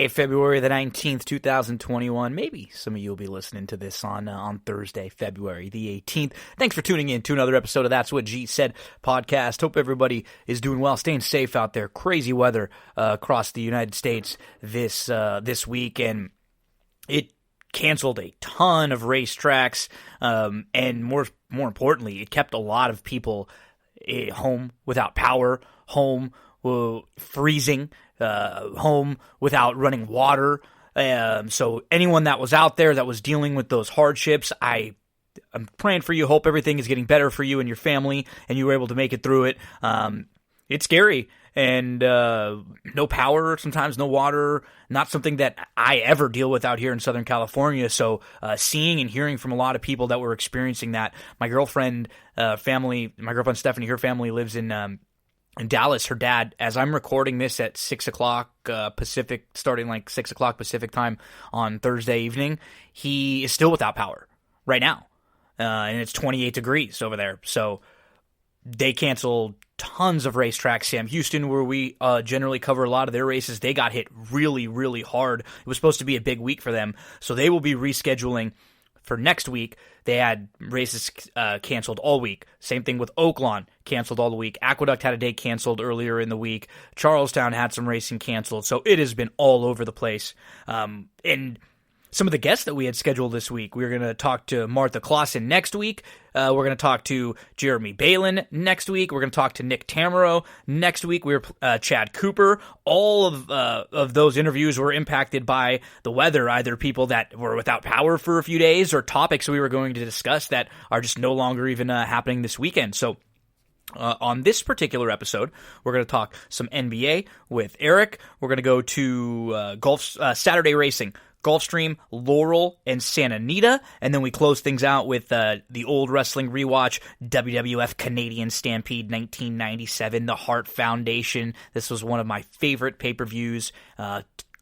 Friday, February the 19th, 2021. Maybe some of you will be listening to this on Thursday, February the 18th. Thanks for tuning in to another episode of That's What G Said podcast. Hope everybody is doing well, staying safe out there. Crazy weather across the United States this week, and it canceled a ton of racetracks, and more importantly, it kept a lot of people home without power, home freezing, home without running water. So anyone that was out there that was dealing with those hardships, I'm praying for you. Hope everything is getting better for you and your family, and you were able to make it through it. It's scary, and no power, sometimes no water, not something that I ever deal with out here in Southern California. So seeing and hearing from a lot of people that were experiencing that. My girlfriend, my girlfriend Stephanie, her family lives in Dallas. Her dad, as I'm recording this at 6 o'clock Pacific, starting like 6 o'clock Pacific time on Thursday evening, he is still without power right now. And it's 28 degrees over there. So they canceled tons of racetracks. Sam Houston, where we generally cover a lot of their races, they got hit really, really hard. It was supposed to be a big week for them. So they will be rescheduling for next week. They had races canceled all week. Same thing with Oaklawn, canceled all the week. Aqueduct had a day canceled earlier in the week. Charlestown had some racing canceled. So it has been all over the place. And some of the guests that we had scheduled this week, we're going to talk to Martha Clausen next week. We're going to talk to Jeremy Balin next week. We're going to talk to Nick Tamero next week. We're Chad Cooper. All of those interviews were impacted by the weather, either people that were without power for a few days or topics we were going to discuss that are just no longer even happening this weekend. So on this particular episode, we're going to talk some NBA with Erik. We're going to go to Saturday racing, Gulfstream, Laurel, and Santa Anita, and then we close things out with the old wrestling rewatch, WWF Canadian Stampede 1997, the Hart Foundation. This was one of my favorite pay-per-views.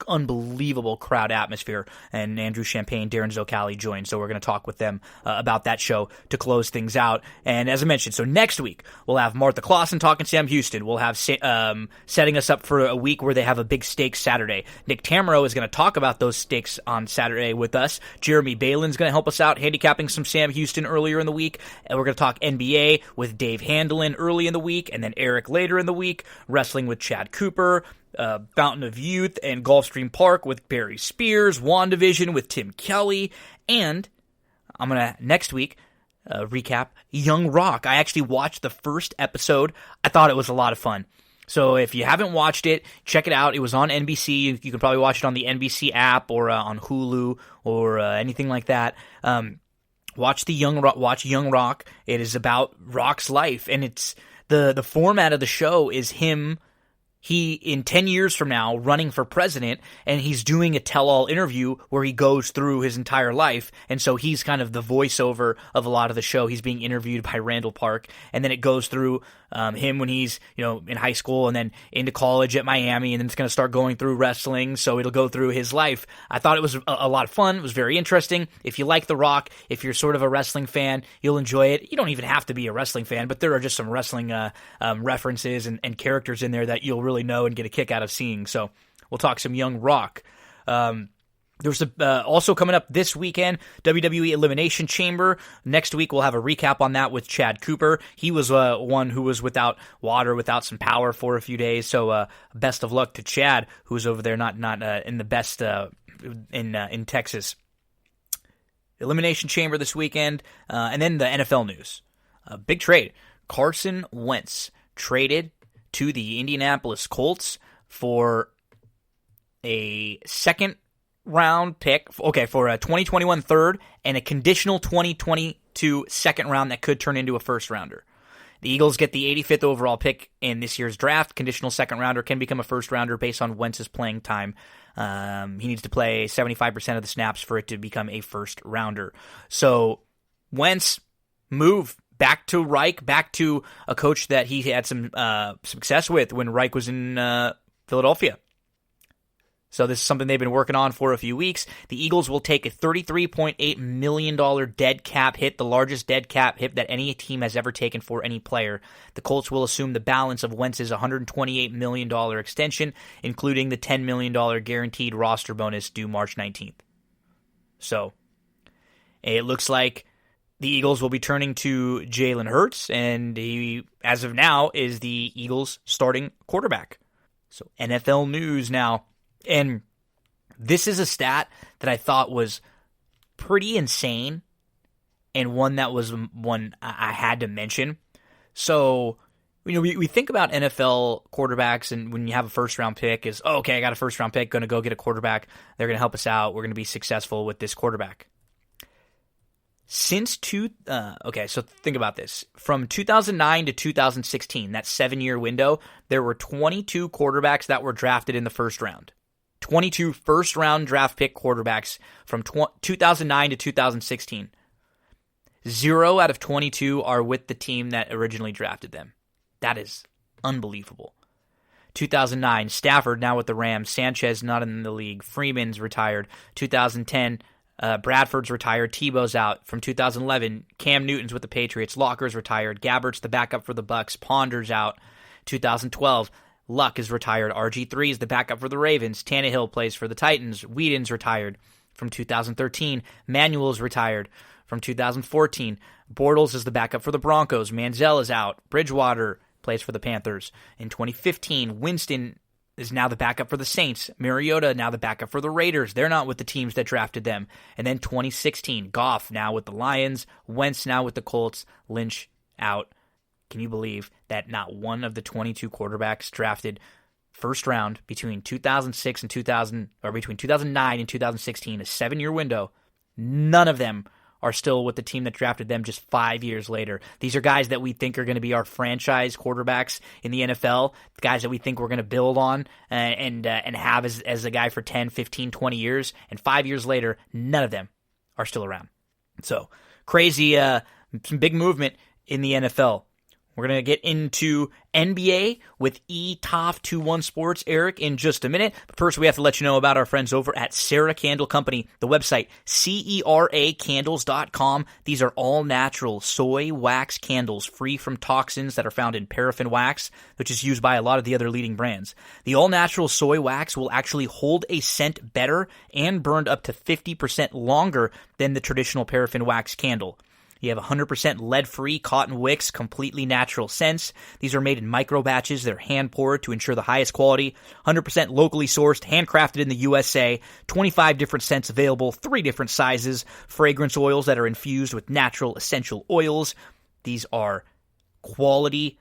Unbelievable crowd atmosphere, and Andrew Champagne, Darin Zocccali joined, so we're going to talk with them about that show to close things out. And as I mentioned, so next week we'll have Martha Clausen talking Sam Houston. We'll have setting us up for a week where they have a big stakes Saturday. Nick Tamero is going to talk about those stakes on Saturday with us. Jeremy Balin's going to help us out handicapping some Sam Houston earlier in the week, and we're going to talk NBA with Dave Handelin early in the week, and then Erik later in the week, wrestling with Chad Cooper, Fountain of Youth and Gulfstream Park with Barry Spears, WandaVision with Tim Kelly, and I'm going to, next week, recap Young Rock. I actually watched the first episode. I thought it was a lot of fun. So if you haven't watched it, check it out. It was on NBC. You can probably watch it on the NBC app or on Hulu or anything like that. Watch Young Rock. It is about Rock's life, and it's the format of the show is him. He, in 10 years from now, running for president, and he's doing a tell-all interview where he goes through his entire life, and so he's kind of the voiceover of a lot of the show. He's being interviewed by Randall Park, and then it goes through him when he's, in high school, and then into college at Miami, and then it's going to start going through wrestling, so it'll go through his life. I thought it was a lot of fun. It was very interesting. If you like The Rock, if you're sort of a wrestling fan, you'll enjoy it. You don't even have to be a wrestling fan, but there are just some wrestling references and characters in there that you'll really know and get a kick out of seeing. So we'll talk some Young Rock. There's also coming up this weekend, WWE Elimination Chamber. Next week, we'll have a recap on that with Chad Cooper. He was one who was without water, without some power for a few days. So best of luck to Chad, who's over there not in the best in Texas. Elimination Chamber this weekend. And then the NFL news. Big trade. Carson Wentz traded to the Indianapolis Colts for a second-round pick, for a 2021 third and a conditional 2022 second round that could turn into a first-rounder. The Eagles get the 85th overall pick in this year's draft. Conditional second-rounder can become a first-rounder based on Wentz's playing time. He needs to play 75% of the snaps for it to become a first-rounder. So Wentz move back to Reich, back to a coach that he had some success with when Reich was in Philadelphia. So this is something they've been working on for a few weeks. The Eagles will take a $33.8 million dead cap hit, the largest dead cap hit that any team has ever taken for any player. The Colts will assume the balance of Wentz's $128 million extension, including the $10 million guaranteed roster bonus due March 19th. So it looks like the Eagles will be turning to Jalen Hurts, and he, as of now, is the Eagles' starting quarterback. So NFL news now. And this is a stat that I thought was pretty insane, and one that was one I had to mention. So, we think about NFL quarterbacks, and when you have a first-round pick is, oh, okay, I got a first-round pick, going to go get a quarterback. They're going to help us out. We're going to be successful with this quarterback. So think about this. From 2009 to 2016, that 7-year window, there were 22 quarterbacks that were drafted in the first round. 22 first-round draft pick quarterbacks from 2009 to 2016. 0 out of 22 are with the team that originally drafted them. That is unbelievable. 2009, Stafford now with the Rams. Sanchez not in the league. Freeman's retired. 2010, Bradford's retired. Tebow's out. From 2011, Cam Newton's with the Patriots. Locker's retired. Gabbert's the backup for the Bucks. Ponder's out. 2012, Luck is retired. RG3 is the backup for the Ravens. Tannehill plays for the Titans. Whedon's retired. From 2013, Manuel's retired. From 2014, Bortles is the backup for the Broncos. Manziel is out. Bridgewater plays for the Panthers. In 2015, Winston is now the backup for the Saints. Mariota now the backup for the Raiders. They're not with the teams that drafted them. And then 2016, Goff now with the Lions. Wentz now with the Colts. Lynch out. Can you believe that not one of the 22 quarterbacks drafted first round between 2006 and between 2009 and 2016, a 7-year window, none of them are still with the team that drafted them just 5 years later? These are guys that we think are going to be our franchise quarterbacks in the NFL, guys that we think we're going to build on and have as a guy for 10, 15, 20 years, and 5 years later, none of them are still around. So crazy, some big movement in the NFL. We're going to get into NBA with eTOF21 Sports, Erik, in just a minute. But first, we have to let you know about our friends over at Cera Candle Company, the website, CERAcandles.com. These are all-natural soy wax candles free from toxins that are found in paraffin wax, which is used by a lot of the other leading brands. The all-natural soy wax will actually hold a scent better and burn up to 50% longer than the traditional paraffin wax candle. You have 100% lead-free cotton wicks, completely natural scents. These are made in micro batches. They're hand-poured to ensure the highest quality. 100% locally sourced, handcrafted in the USA. 25 different scents available, 3 different sizes. Fragrance oils that are infused with natural essential oils. These are quality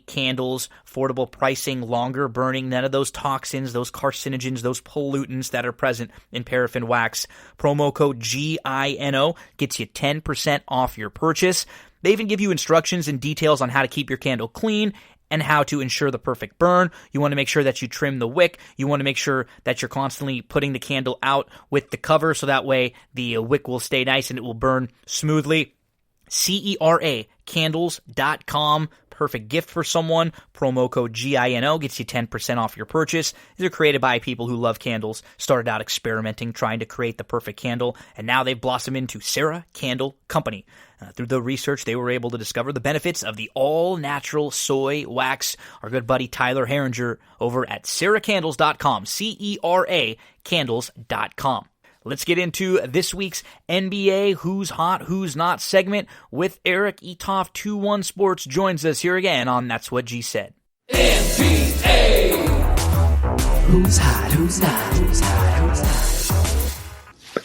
candles, affordable pricing, longer burning, none of those toxins, those carcinogens, those pollutants that are present in paraffin wax. Promo code GINO gets you 10% off your purchase. They even give you instructions and details on how to keep your candle clean and how to ensure the perfect burn. You want to make sure that you trim the wick. You want to make sure that you're constantly putting the candle out with the cover so that way the wick will stay nice and it will burn smoothly. CERAcandles.com. Perfect gift for someone. Promo code GINO gets you 10% off your purchase. These are created by people who love candles, started out experimenting, trying to create the perfect candle, and now they've blossomed into Cera Candle Company. Through the research, they were able to discover the benefits of the all-natural soy wax. Our good buddy Tyler Herringer over at CERAcandles.com. CERAcandles.com. Let's get into this week's NBA Who's Hot, Who's Not segment with Erik. eTOF21 Sports joins us here again on That's What G Said. NBA! Who's hot, who's not, who's hot, who's not?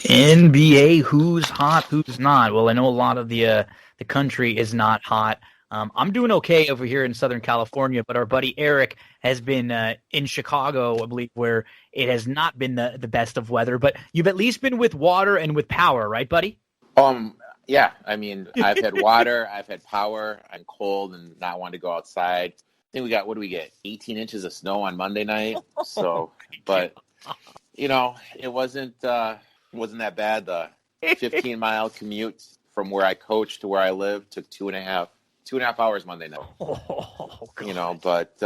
NBA Who's Hot, Who's Not. Well, I know a lot of the country is not hot. I'm doing okay over here in Southern California, but our buddy Erik has been in Chicago, I believe, where it has not been the best of weather. But you've at least been with water and with power, right, buddy? Yeah. I mean, I've had water, I've had power. I'm cold and not want to go outside. I think we got, what do we get? 18 inches of snow on Monday night. So, but it wasn't that bad. The 15-mile commute from where I coach to where I live took 2.5 hours Monday night. Oh, but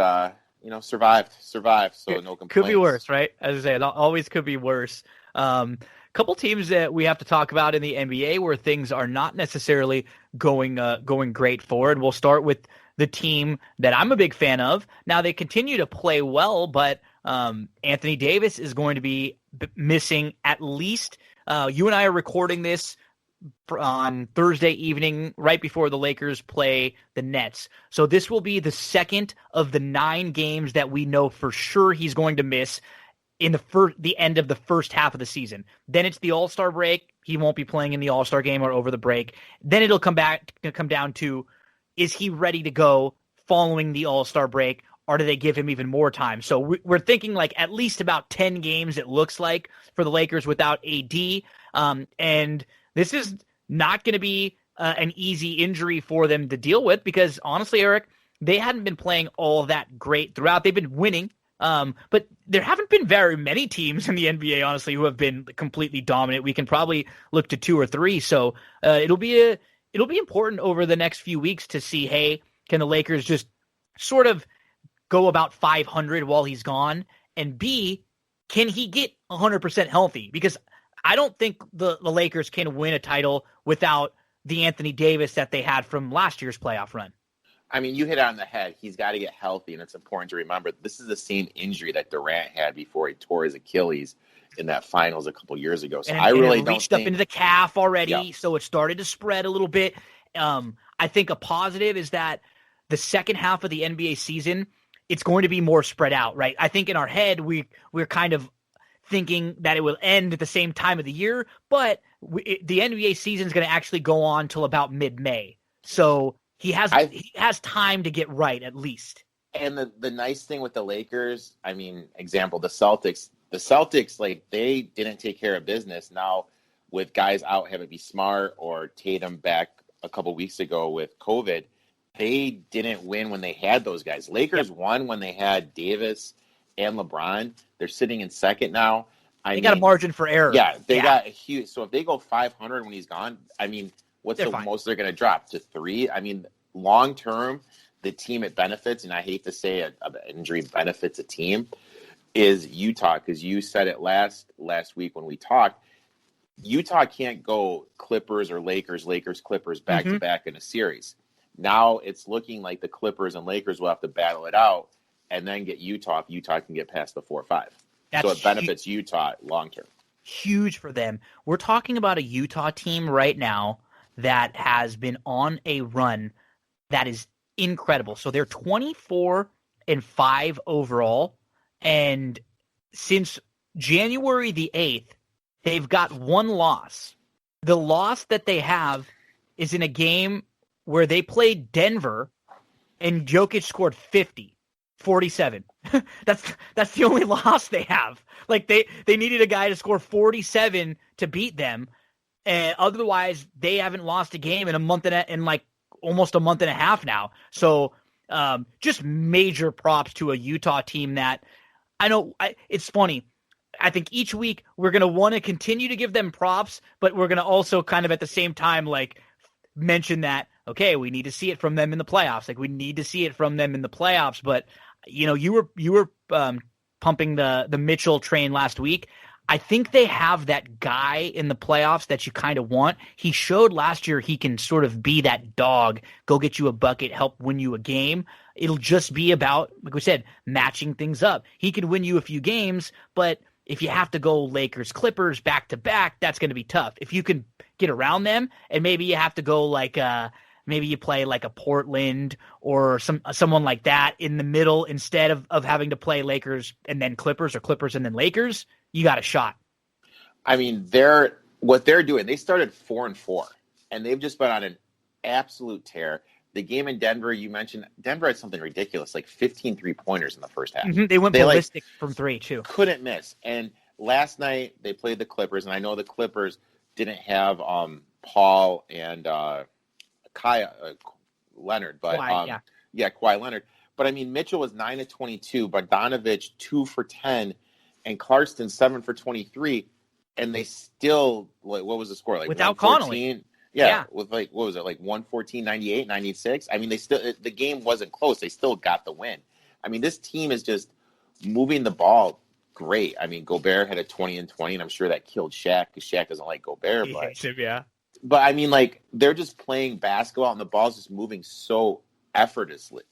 survived. So no complaints. Could be worse, right? As I say, it always could be worse. Couple teams that we have to talk about in the NBA where things are not necessarily going great forward. We'll start with the team that I'm a big fan of. Now they continue to play well, but Anthony Davis is going to be missing at least. You and I are recording this on Thursday evening, right before the Lakers play the Nets. So this will be the second of the 9 games that we know for sure he's going to miss in the end of the first half of the season. Then it's the All-Star break. He won't be playing in the All-Star game or over the break. Then it'll come down to, is he ready to go following the All-Star break, or do they give him even more time? So we're thinking like at least about 10 games, it looks like, for the Lakers without AD. And this is not going to be an easy injury for them to deal with because, honestly, Erik, they hadn't been playing all that great throughout. They've been winning. But there haven't been very many teams in the NBA, honestly, who have been completely dominant. We can probably look to 2 or 3. So it'll be important over the next few weeks to see, hey, can the Lakers just sort of go about 500 while he's gone? And B, can he get 100% healthy? Because I don't think the Lakers can win a title without the Anthony Davis that they had from last year's playoff run. I mean, you hit it on the head. He's got to get healthy, and it's important to remember this is the same injury that Durant had before he tore his Achilles in that finals a couple years ago. So I really don't reached up into the calf already, so it started to spread a little bit. I think a positive is that the second half of the NBA season, it's going to be more spread out, right? I think in our head we're kind of thinking that it will end at the same time of the year, but the NBA season is going to actually go on till about mid-May. So he has time to get right, at least. And the nice thing with the Lakers, I mean, example, the Celtics, like, they didn't take care of business. Now, with guys out, have it be Smart or Tatum back a couple weeks ago with COVID, they didn't win when they had those guys. Lakers won when they had Davis and LeBron. They're sitting in second now. They got a margin for error. Yeah, they got a huge. So if they go 500 when he's gone, I mean, what's the most they're going to drop to 3? I mean, long term, the team it benefits, and I hate to say an injury benefits a team, is Utah, because you said it last week when we talked. Utah can't go Clippers or Lakers, Clippers back to back in a series. Now it's looking like the Clippers and Lakers will have to battle it out and then get Utah if Utah can get past the 4-5. So it benefits Utah long term. Huge for them. We're talking about a Utah team right now that has been on a run that is incredible. So they're 24-5 overall, and since January the 8th, they've got 1 loss. The loss that they have is in a game where they played Denver and Jokic scored 47. That's the only loss they have. Like they needed a guy to score 47 to beat them. And otherwise they haven't lost a game in almost a month and a half now. So just major props to a Utah team that I know it's funny. I think each week we're going to want to continue to give them props, but we're going to also kind of at the same time, like, mention that, okay, we need to see it from them in the playoffs. Like, we need to see it from them in the playoffs. But, you know, you were pumping the Mitchell train last week. I think they have that guy in the playoffs that you kind of want. He showed last year he can sort of be that dog, go get you a bucket, help win you a game. It'll just be about, like we said, matching things up. He can win you a few games, but if you have to go Lakers, Clippers back to back, that's going to be tough. If you can get around them, and maybe you have to go like maybe you play like a Portland or someone like that in the middle instead of having to play Lakers and then Clippers or Clippers and then Lakers, you got a shot. I mean, what they're doing, they started 4-4, and they've just been on an absolute tear. The game in Denver, you mentioned, Denver had something ridiculous, like 15 3-pointers in the first half. They went ballistic from 3, too. Couldn't miss. And last night, they played the Clippers, and I know the Clippers didn't have Paul and Kawhi Leonard. But Kawhi Leonard. But, I mean, Mitchell was 9 of 22, Bogdanovich 2 for 10, and Clarkson 7 for 23. And they still, what was the score? Like without Connolly. Yeah, with like, what was it, like 114, 98, 96? I mean, the game wasn't close. They still got the win. I mean, this team is just moving the ball great. I mean, Gobert had a 20-20, and I'm sure that killed Shaq because Shaq doesn't like Gobert. He But hates him, yeah. But I mean, like, they're just playing basketball, and the ball's just moving so effortlessly.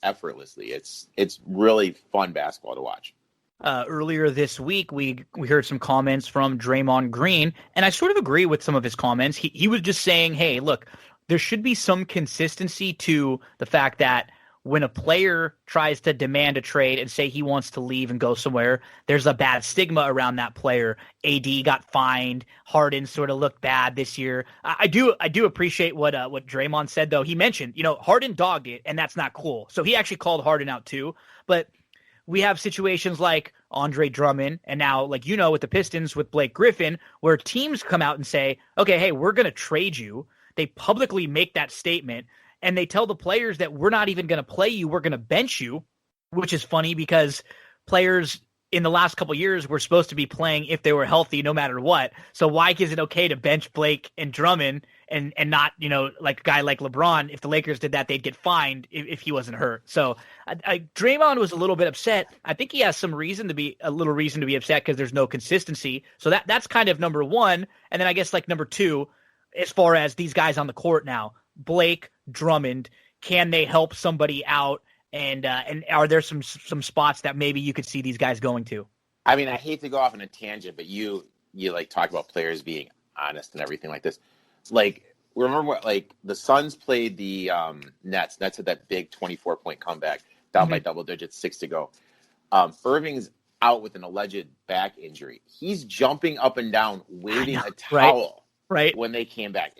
It's really fun basketball to watch. Earlier this week, we heard some comments from Draymond Green, and I sort of agree with some of his comments. He was just saying, hey, look, there should be some consistency to the fact that when a player tries to demand a trade and say he wants to leave and go somewhere, there's a bad stigma around that player. AD got fined. Harden sort of looked bad this year. I do appreciate what Draymond said, though. He mentioned, Harden dogged it, and that's not cool. So he actually called Harden out too. But we have situations like Andre Drummond, and now, like, with the Pistons with Blake Griffin, where teams come out and say, okay, hey, we're going to trade you. They publicly make that statement. And they tell the players that we're not even going to play you, we're going to bench you, which is funny because players in the last couple of years were supposed to be playing if they were healthy no matter what. So why is it okay to bench Blake and Drummond and not, like a guy like LeBron? If the Lakers did that, they'd get fined if he wasn't hurt. So Draymond was a little bit upset. I think he has some reason to be upset because there's no consistency. So that's kind of number one. And then I guess like number two, as far as these guys on the court now, Blake, Drummond, can they help somebody out? And are there some spots that maybe you could see these guys going to? I mean, I hate to go off on a tangent, but you like talk about players being honest and everything like this. Like, remember what, like, the Suns played the Nets. Nets had that big 24-point comeback down by double digits, 6 to go. Irving's out with an alleged back injury. He's jumping up and down, waving a towel right when they came back.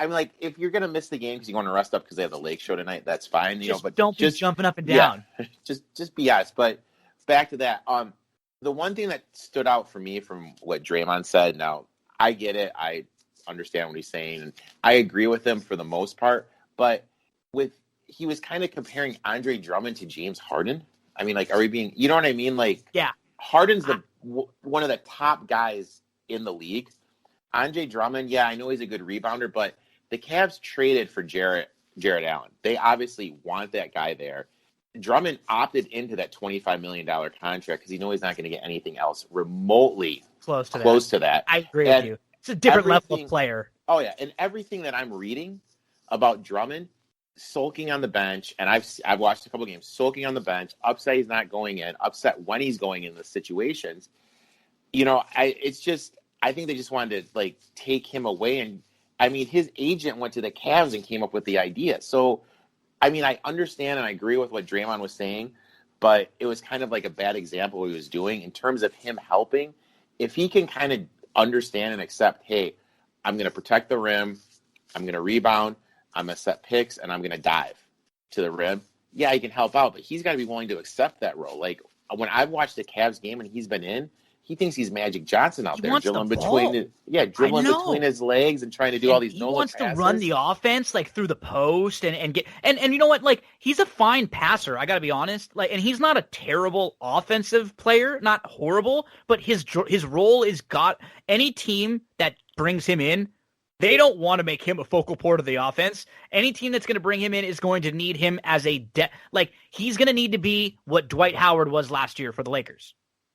I mean, like, if you're going to miss the game because you want to rest up because they have the lake show tonight, that's fine. But don't be jumping up and down. Yeah, just be honest. But back to that. The one thing that stood out for me from what Draymond said, now, I get it. I understand what he's saying. And I agree with him for the most part. But he was kind of comparing Andre Drummond to James Harden. I mean, like, are we being, you know what I mean? Like, yeah, Harden's one of the top guys in the league. Andre Drummond, yeah, I know he's a good rebounder, but the Cavs traded for Jarrett Allen. They obviously want that guy there. Drummond opted into that $25 million contract because he knows he's not going to get anything else remotely close to that. I agree with you. It's a different level of player. Oh, yeah. And everything that I'm reading about Drummond, sulking on the bench, and I've watched a couple games, sulking on the bench, upset he's not going in, upset when he's going in the situations. I think they just wanted to, like, take him away. And I mean, his agent went to the Cavs and came up with the idea. So, I mean, I understand and I agree with what Draymond was saying, but it was kind of like a bad example what he was doing in terms of him helping. If he can kind of understand and accept, hey, I'm going to protect the rim, I'm going to rebound, I'm going to set picks, and I'm going to dive to the rim. Yeah, he can help out, but he's got to be willing to accept that role. Like, when I've watched the Cavs game and he's been in, he thinks he's Magic Johnson out there, dribbling between his legs and trying to do all these no-look passes. He wants to run the offense like through the post and get and you know what? Like, he's a fine passer. I got to be honest. Like, and he's not a terrible offensive player, not horrible, but his role is any team that brings him in. They don't want to make him a focal point of the offense. Any team that's going to bring him in is going to need him as he's going to need to be what Dwight Howard was last year for the Lakers.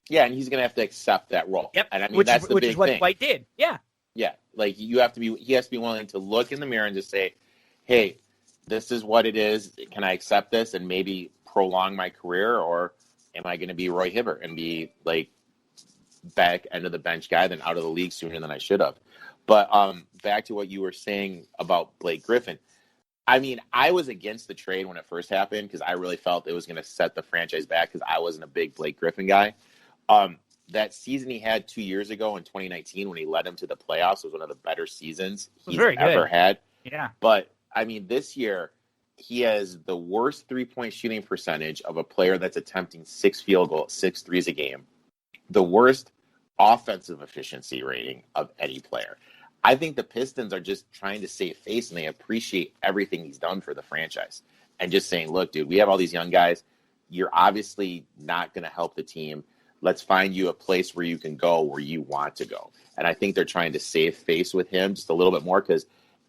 Yeah, and he's going to have to accept that role. Yep, and I mean, that's the big thing. Which is what Dwight did. Yeah. Yeah, like, he has to be willing to look in the mirror and just say, hey, this is what it is. Can I accept this and maybe prolong my career, or am I going to be Roy Hibbert and be, like, back end of the bench guy, then out of the league sooner than I should have? But back to what you were saying about Blake Griffin. I mean, I was against the trade when it first happened because I really felt it was going to set the franchise back because I wasn't a big Blake Griffin guy. That season he had 2 years ago in 2019 when he led him to the playoffs was one of the better seasons he's ever had. Yeah. But, I mean, this year he has the worst three-point shooting percentage of a player that's attempting 6 threes a game. The worst offensive efficiency rating of any player. I think the Pistons are just trying to save face, and they appreciate everything he's done for the franchise. And just saying, look, dude, we have all these young guys. You're obviously not going to help the team. Let's find you a place where you can go where you want to go. And I think they're trying to save face with him just a little bit more because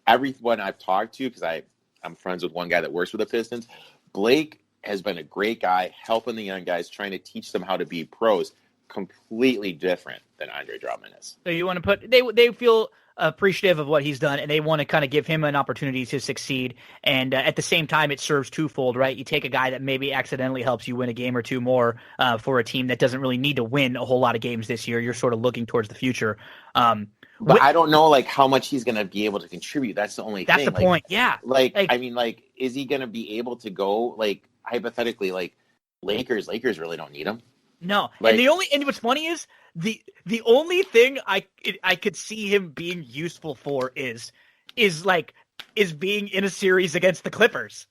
everyone I've talked to, because I'm friends with one guy that works with the Pistons, Blake has been a great guy, helping the young guys, trying to teach them how to be pros. Completely different than Andre Drummond is. So you want to put they feel appreciative of what he's done, and they want to kind of give him an opportunity to succeed. And at the same time, it serves twofold, right? You take a guy that maybe accidentally helps you win a game or two more for a team that doesn't really need to win a whole lot of games this year. You're sort of looking towards the future. But I don't know, like, how much he's going to be able to contribute. That's the only thing. That's the point, yeah. I mean, is he going to be able to go, like, hypothetically, like, Lakers really don't need him? No, like, and what's funny is the only thing I could see him being useful for is being in a series against the Clippers.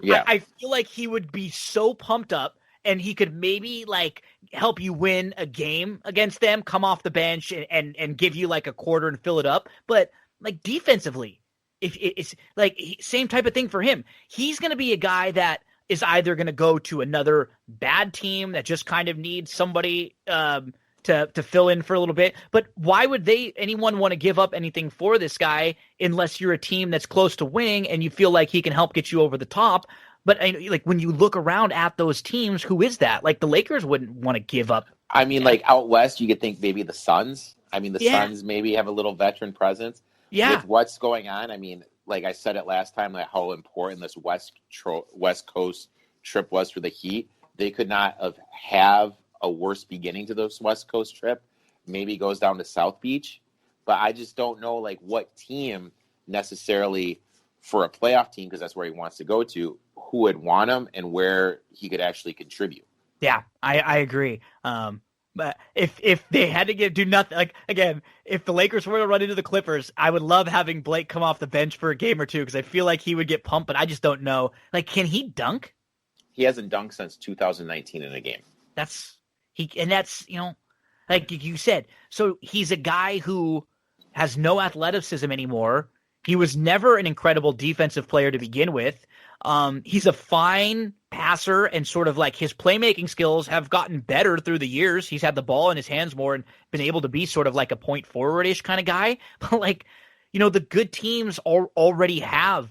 Yeah, I feel like he would be so pumped up, and he could maybe like help you win a game against them, come off the bench and give you like a quarter and fill it up. But like defensively, if it's like same type of thing for him, he's going to be a guy that is either going to go to another bad team that just kind of needs somebody to fill in for a little bit. But why would anyone want to give up anything for this guy unless you're a team that's close to winning and you feel like he can help get you over the top? But like when you look around at those teams, who is that? Like the Lakers wouldn't want to give up. I mean, like out west, you could think maybe the Suns. I mean, the Suns maybe have a little veteran presence. Yeah. With what's going on, I mean, like I said it last time, like how important this West Coast trip was for the Heat. They could not have a worse beginning to this West Coast trip. Maybe goes down to South Beach, but I just don't know like what team necessarily for a playoff team, because that's where he wants to go to, who would want him and where he could actually contribute. Yeah, I agree. But if they had to do nothing, like again, if the Lakers were to run into the Clippers, I would love having Blake come off the bench for a game or two because I feel like he would get pumped, but I just don't know. Like, can he dunk? He hasn't dunked since 2019 in a game. That's like you said. So he's a guy who has no athleticism anymore. He was never an incredible defensive player to begin with. He's a fine passer, and sort of like his playmaking skills have gotten better through the years. He's had the ball in his hands more and been able to be sort of like a point forward-ish kind of guy. But like, the good teams already have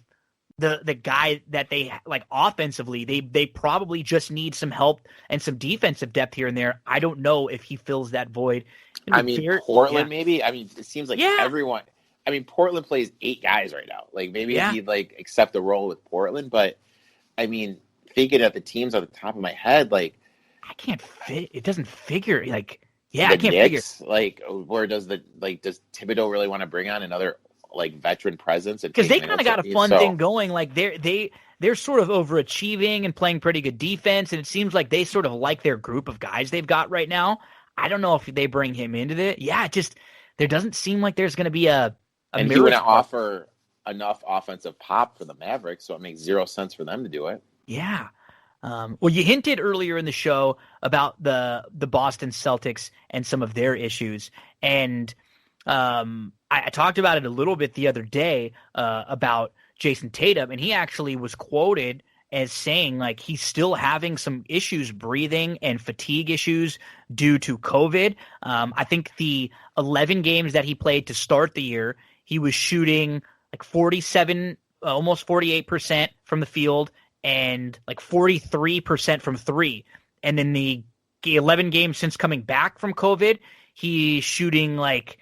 the guy that they like offensively. They probably just need some help and some defensive depth here and there. I don't know if he fills that void. I mean, Portland maybe. I mean, it seems like everyone. I mean, Portland plays 8 guys right now. Like maybe he'd like accept the role with Portland, but I mean, thinking at the teams on the top of my head, like I can't fit. It doesn't figure. Like I can't figure. Like where does does Thibodeau really want to bring on another like veteran presence? Because they kind of got a fun thing going. Like they're sort of overachieving and playing pretty good defense, and it seems like they sort of like their group of guys they've got right now. I don't know if they bring him into it. Yeah, there doesn't seem like there's going to be a and he wouldn't offer enough offensive pop for the Mavericks, so it makes 0 sense for them to do it. Yeah. Well, you hinted earlier in the show about the Boston Celtics and some of their issues, and I talked about it a little bit the other day about Jason Tatum, and he actually was quoted as saying like he's still having some issues breathing and fatigue issues due to COVID. I think the 11 games that he played to start the year, he was shooting like 47, almost 48% from the field and like 43% from three. And then the 11 games since coming back from COVID, he's shooting like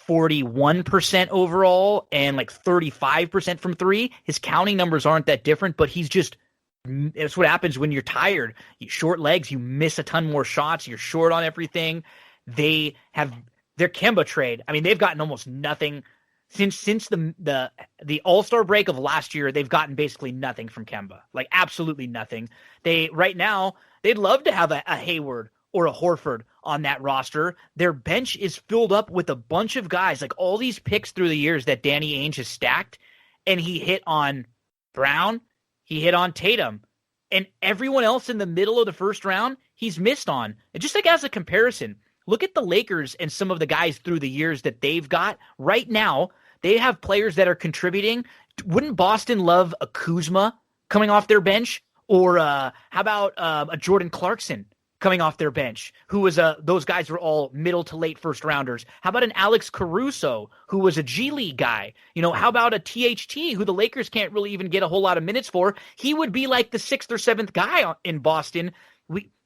41% overall and like 35% from three. His counting numbers aren't that different, but it's what happens when you're tired. Short legs, you miss a ton more shots. You're short on everything. They have their Kemba trade. I mean, they've gotten almost nothing since the All-Star break of last year. They've gotten basically nothing from Kemba, like absolutely nothing. Right now they'd love to have a Hayward or a Horford on that roster. Their bench is filled up with a bunch of guys, like all these picks through the years that Danny Ainge has stacked, and he hit on Brown, he hit on Tatum, and everyone else in the middle of the first round, he's missed on. And just like as a comparison, look at the Lakers and some of the guys through the years that they've got. Right now, they have players that are contributing. Wouldn't Boston love a Kuzma coming off their bench? Or how about a Jordan Clarkson coming off their bench, who was those guys were all middle to late first rounders. How about an Alex Caruso, who was a G League guy? How about a THT, who the Lakers can't really even get a whole lot of minutes for? He would be like the 6th or 7th guy in Boston.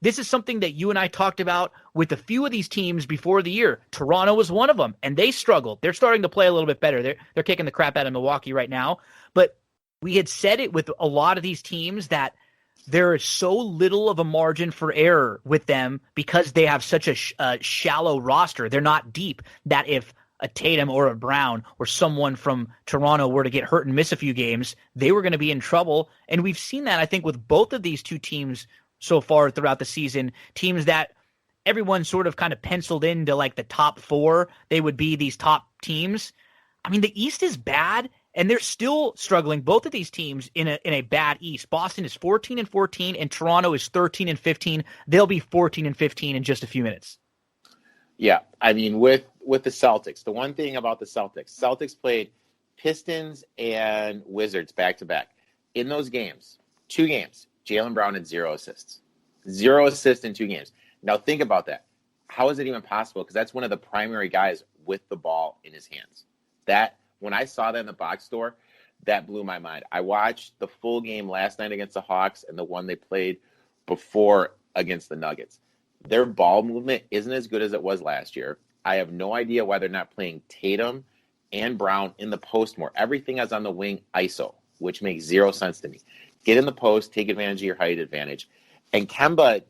This is something that you and I talked about with a few of these teams before the year. Toronto was one of them, and they struggled. They're starting to play a little bit better. They're kicking the crap out of Milwaukee right now. But we had said it with a lot of these teams that there is so little of a margin for error with them because they have such a shallow roster. They're not deep, that if a Tatum or a Brown or someone from Toronto were to get hurt and miss a few games, they were going to be in trouble. And we've seen that, I think, with both of these two teams so far throughout the season. Teams that everyone sort of kind of penciled into like the top 4, they would be these top teams. I mean, the East is bad, and they're still struggling. Both of these teams in a bad East. Boston is 14-14, and Toronto is 13-15. They'll be 14-15 in just a few minutes. Yeah, I mean, with the Celtics, the one thing about the Celtics played Pistons and Wizards back-to-back. In those games, 2 games, Jaylen Brown had 0 assists. 0 assists in 2 games. Now think about that. How is it even possible? Because that's one of the primary guys with the ball in his hands. When I saw that in the box score, that blew my mind. I watched the full game last night against the Hawks and the one they played before against the Nuggets. Their ball movement isn't as good as it was last year. I have no idea why they're not playing Tatum and Brown in the post more. Everything is on the wing ISO, which makes 0 sense to me. Get in the post, take advantage of your height advantage. And Kemba,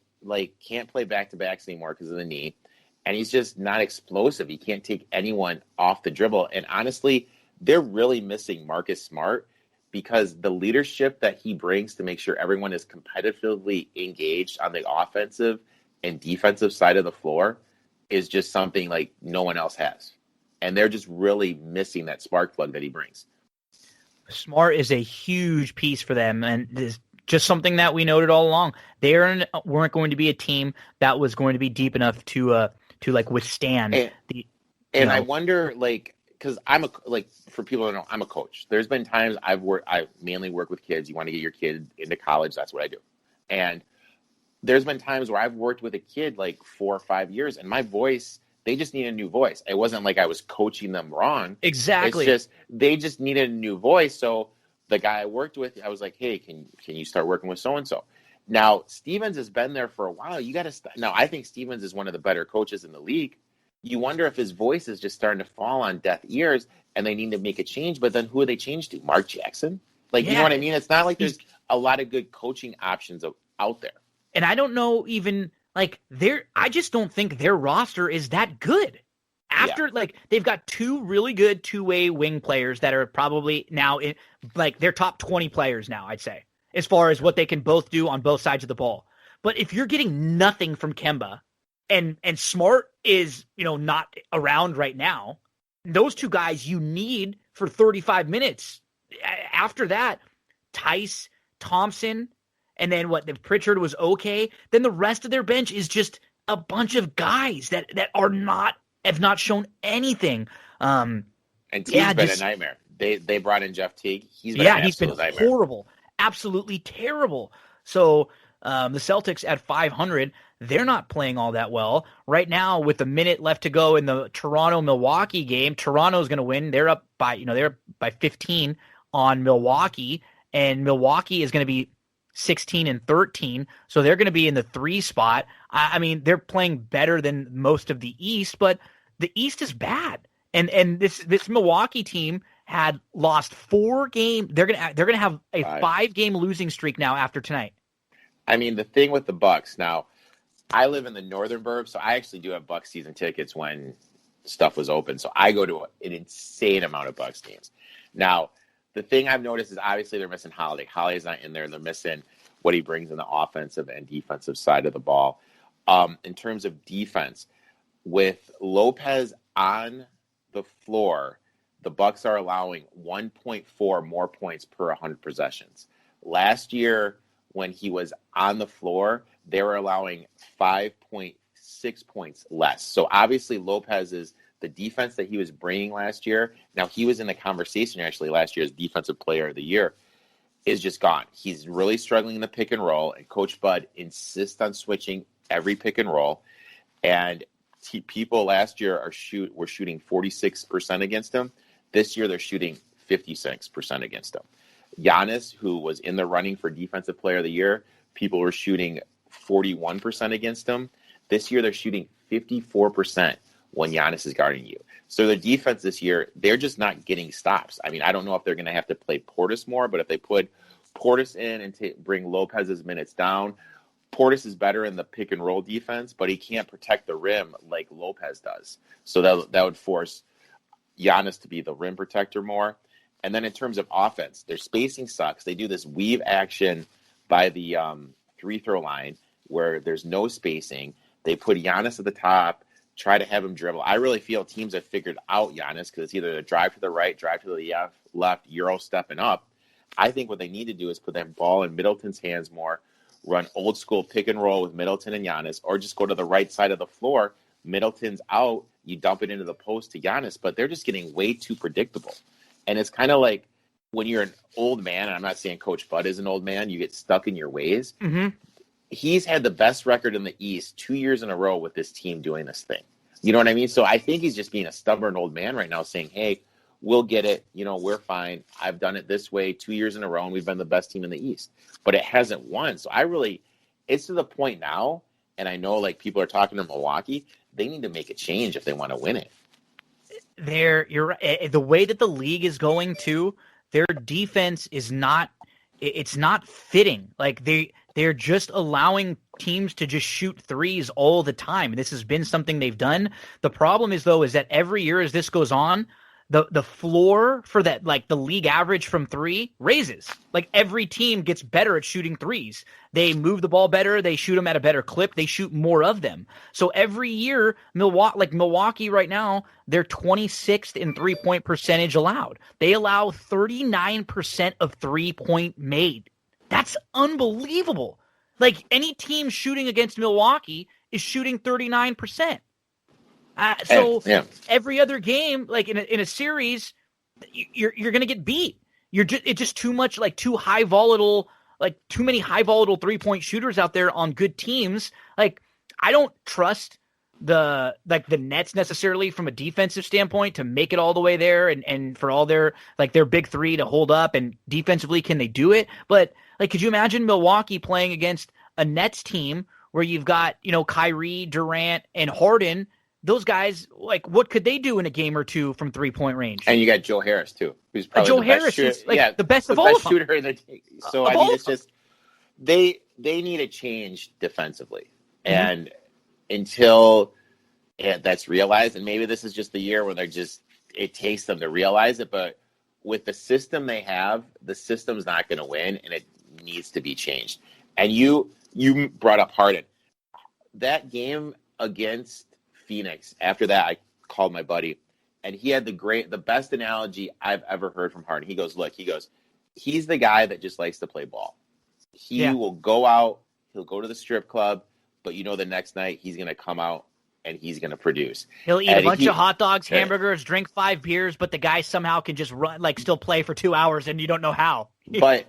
can't play back-to-backs anymore because of the knee. And he's just not explosive. He can't take anyone off the dribble. And honestly, they're really missing Marcus Smart because the leadership that he brings to make sure everyone is competitively engaged on the offensive and defensive side of the floor is just something like no one else has. And they're just really missing that spark plug that he brings. Smart is a huge piece for them, and this just something that we noted all along. They weren't going to be a team that was going to be deep enough to withstand I wonder, because for people who know, I'm a coach. There's been times I mainly work with kids. You want to get your kid into college, that's what I do. And there's been times where I've worked with a kid 4 or 5 years, and my voice, they just need a new voice. It wasn't like I was coaching them wrong. Exactly. It's just they just needed a new voice. So the guy I worked with, I was like, hey, can you start working with so-and-so? Now, Stevens has been there for a while. You got to now, I think Stevens is one of the better coaches in the league. You wonder if his voice is just starting to fall on deaf ears and they need to make a change. But then who are they changed to? Mark Jackson? You know what I mean? It's not like there's a lot of good coaching options out there. And I don't know even I just don't think their roster is that good. They've got 2 really good 2-way wing players that are probably now in they're top 20 players now, I'd say, as far as what they can both do on both sides of the ball. But if you're getting nothing from Kemba and Smart is, not around right now, those 2 guys you need for 35 minutes. After that, Tice, Thompson, and then if Pritchard was okay, then the rest of their bench is just a bunch of guys that have not shown anything. And Teague's been a nightmare. They brought in Jeff Teague. He's been horrible, absolutely terrible. So the Celtics at 500, they're not playing all that well right now. With a minute left to go in the Toronto-Milwaukee game, Toronto's going to win. They're up by 15 on Milwaukee, and Milwaukee is going to be 16-13, so they're going to be in the 3 spot. I mean, they're playing better than most of the East, but the East is bad. And this Milwaukee team had lost 4 games. They're gonna have a 5-game losing streak now after tonight. I mean, the thing with the Bucks now, I live in the northern burbs, so I actually do have Bucks season tickets when stuff was open. So I go to an insane amount of Bucks games. Now, the thing I've noticed is obviously they're missing Holiday. Holiday's not in there. They're missing what he brings in the offensive and defensive side of the ball. In terms of defense, with Lopez on the floor, the Bucks are allowing 1.4 more points per 100 possessions. Last year, when he was on the floor, they were allowing 5.6 points less. So obviously Lopez is the defense that he was bringing last year. Now, he was in the conversation actually last year as Defensive Player of the Year, is just gone. He's really struggling in the pick and roll, and Coach Bud insists on switching every pick and roll. And people last year were shooting 46% against him. This year they're shooting 56% against him. Giannis, who was in the running for Defensive Player of the Year, people were shooting 41% against him. This year they're shooting 54% when Giannis is guarding you. So the defense this year, they're just not getting stops. I mean, I don't know if they're going to have to play Portis more, but if they put Portis in and bring Lopez's minutes down, Portis is better in the pick and roll defense, but he can't protect the rim like Lopez does. So that would force Giannis to be the rim protector more. And then in terms of offense, their spacing sucks. They do this weave action by the free throw line where there's no spacing. They put Giannis at the top, try to have him dribble. I really feel teams have figured out Giannis because it's either a drive to the right, drive to the left, Euro stepping up. I think what they need to do is put that ball in Middleton's hands more, run old school pick and roll with Middleton and Giannis, or just go to the right side of the floor. Middleton's out, you dump it into the post to Giannis, but they're just getting way too predictable. And it's kind of like when you're an old man, and I'm not saying Coach Bud is an old man, you get stuck in your ways. Mm-hmm. He's had the best record in the East 2 years in a row with this team doing this thing. You know what I mean? So I think he's just being a stubborn old man right now saying, hey, we'll get it. You know, we're fine. I've done it this way 2 years in a row, and we've been the best team in the East. But it hasn't won. So it's to the point now, and I know like people are talking to Milwaukee, they need to make a change if they want to win it. You're right. The way that the league is going to, their defense is not fitting. Like they're just allowing teams to just shoot threes all the time. This has been something they've done. The problem is that every year as this goes on, the floor for that, like the league average from three raises. Like every team gets better at shooting threes. They move the ball better. They shoot them at a better clip. They shoot more of them. So every year, Milwaukee right now, they're 26th in 3-point percentage allowed. They allow 39% of 3-point made. That's unbelievable. Like any team shooting against Milwaukee is shooting 39%. Every other game, like in a series, you're going to get beat. It's just too much, like too many high volatile 3-point shooters out there on good teams. Like I don't trust the Nets necessarily from a defensive standpoint to make it all the way there and for all their big three to hold up, and defensively, can they do it? But like, could you imagine Milwaukee playing against a Nets team where you've got, Kyrie, Durant, and Harden? Those guys, like, what could they do in a game or two from 3-point range? And you got Joe Harris too, who's probably the best of all of them. Shooter in the team. So I mean, it's just they need a change defensively, and until that's realized, and maybe this is just the year when it takes them to realize it. But with the system they have, the system's not going to win, and it needs to be changed. And you brought up Harden. That game against Phoenix, after that, I called my buddy, and he had the best analogy I've ever heard from Harden. He goes, he's the guy that just likes to play ball. He will go out, he'll go to the strip club, but the next night he's going to come out and he's going to produce. He'll eat a bunch of hot dogs, hamburgers, drink 5 beers, but the guy somehow can just run, still play for 2 hours, and you don't know how. But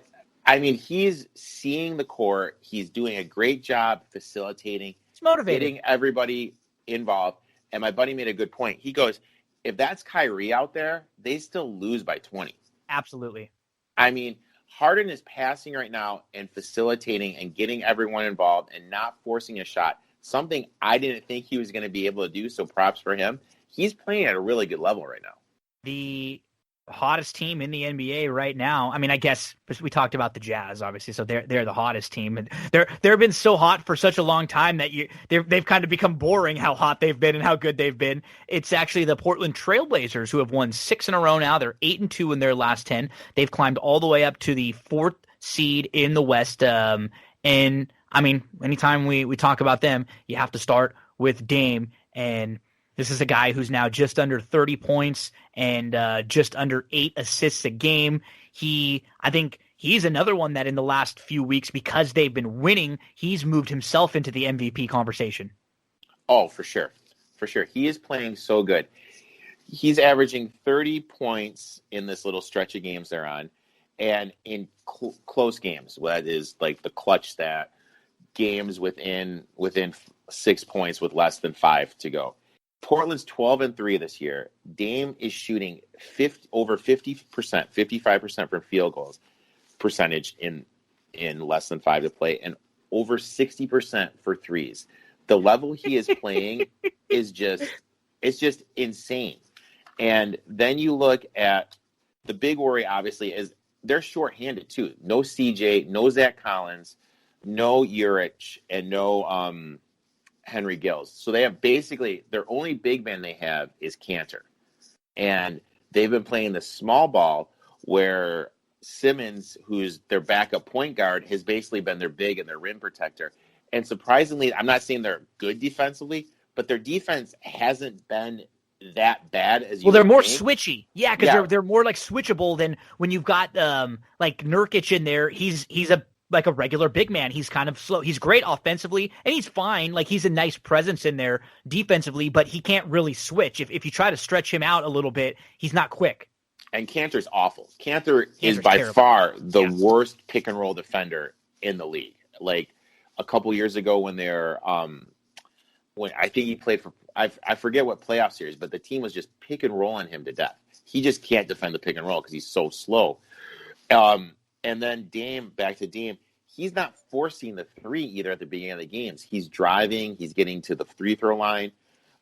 I mean, he's seeing the court. He's doing a great job facilitating. It's motivating. Getting everybody involved. And my buddy made a good point. He goes, if that's Kyrie out there, they still lose by 20. Absolutely. I mean, Harden is passing right now and facilitating and getting everyone involved and not forcing a shot, something I didn't think he was going to be able to do, so props for him. He's playing at a really good level right now. The hottest team in the NBA right now. I mean, I guess we talked about the Jazz, obviously, so they're the hottest team, and they've been so hot for such a long time that they've kind of become boring how hot they've been and how good they've been. It's actually the Portland Trailblazers who have won 6 in a row now. They're 8-2 in their last 10. They've climbed all the way up to the 4th seed in the West. And I mean, anytime we talk about them, you have to start with Dame, and this is a guy who's now just under 30 points and just under 8 assists a game. I think he's another one that in the last few weeks, because they've been winning, he's moved himself into the MVP conversation. Oh, for sure. For sure. He is playing so good. He's averaging 30 points in this little stretch of games they're on. And in close games, that is like the clutch stat, games within 6 points with less than 5 to go. Portland's 12-3 this year. Dame is shooting over 50%, 55% from field goals percentage in less than 5 to play, and over 60% for threes. The level he is playing is just insane. And then you look at the big worry, obviously, is they're shorthanded too. No CJ, no Zach Collins, no Erik, and no Henry Gills. So they have basically their only big man they have is Cantor. And they've been playing the small ball where Simmons, who's their backup point guard, has basically been their big and their rim protector. And surprisingly, I'm not saying they're good defensively, but their defense hasn't been that bad as you Well, they're more think. switchy. Yeah, because they're more like switchable than when you've got like Nurkic in there. He's like a regular big man. He's kind of slow. He's great offensively, and he's fine. Like, he's a nice presence in there defensively, but he can't really switch. If you try to stretch him out a little bit, he's not quick. And Cantor's awful. Cantor is Cantor's by terrible. far the worst pick and roll defender in the league. Like a couple years ago when they're when I think he played for I forget what playoff series, but the team was just pick and rolling him to death. He just can't defend the pick and roll because he's so slow. And then back to Dame, he's not forcing the three either at the beginning of the games. He's driving, he's getting to the free throw line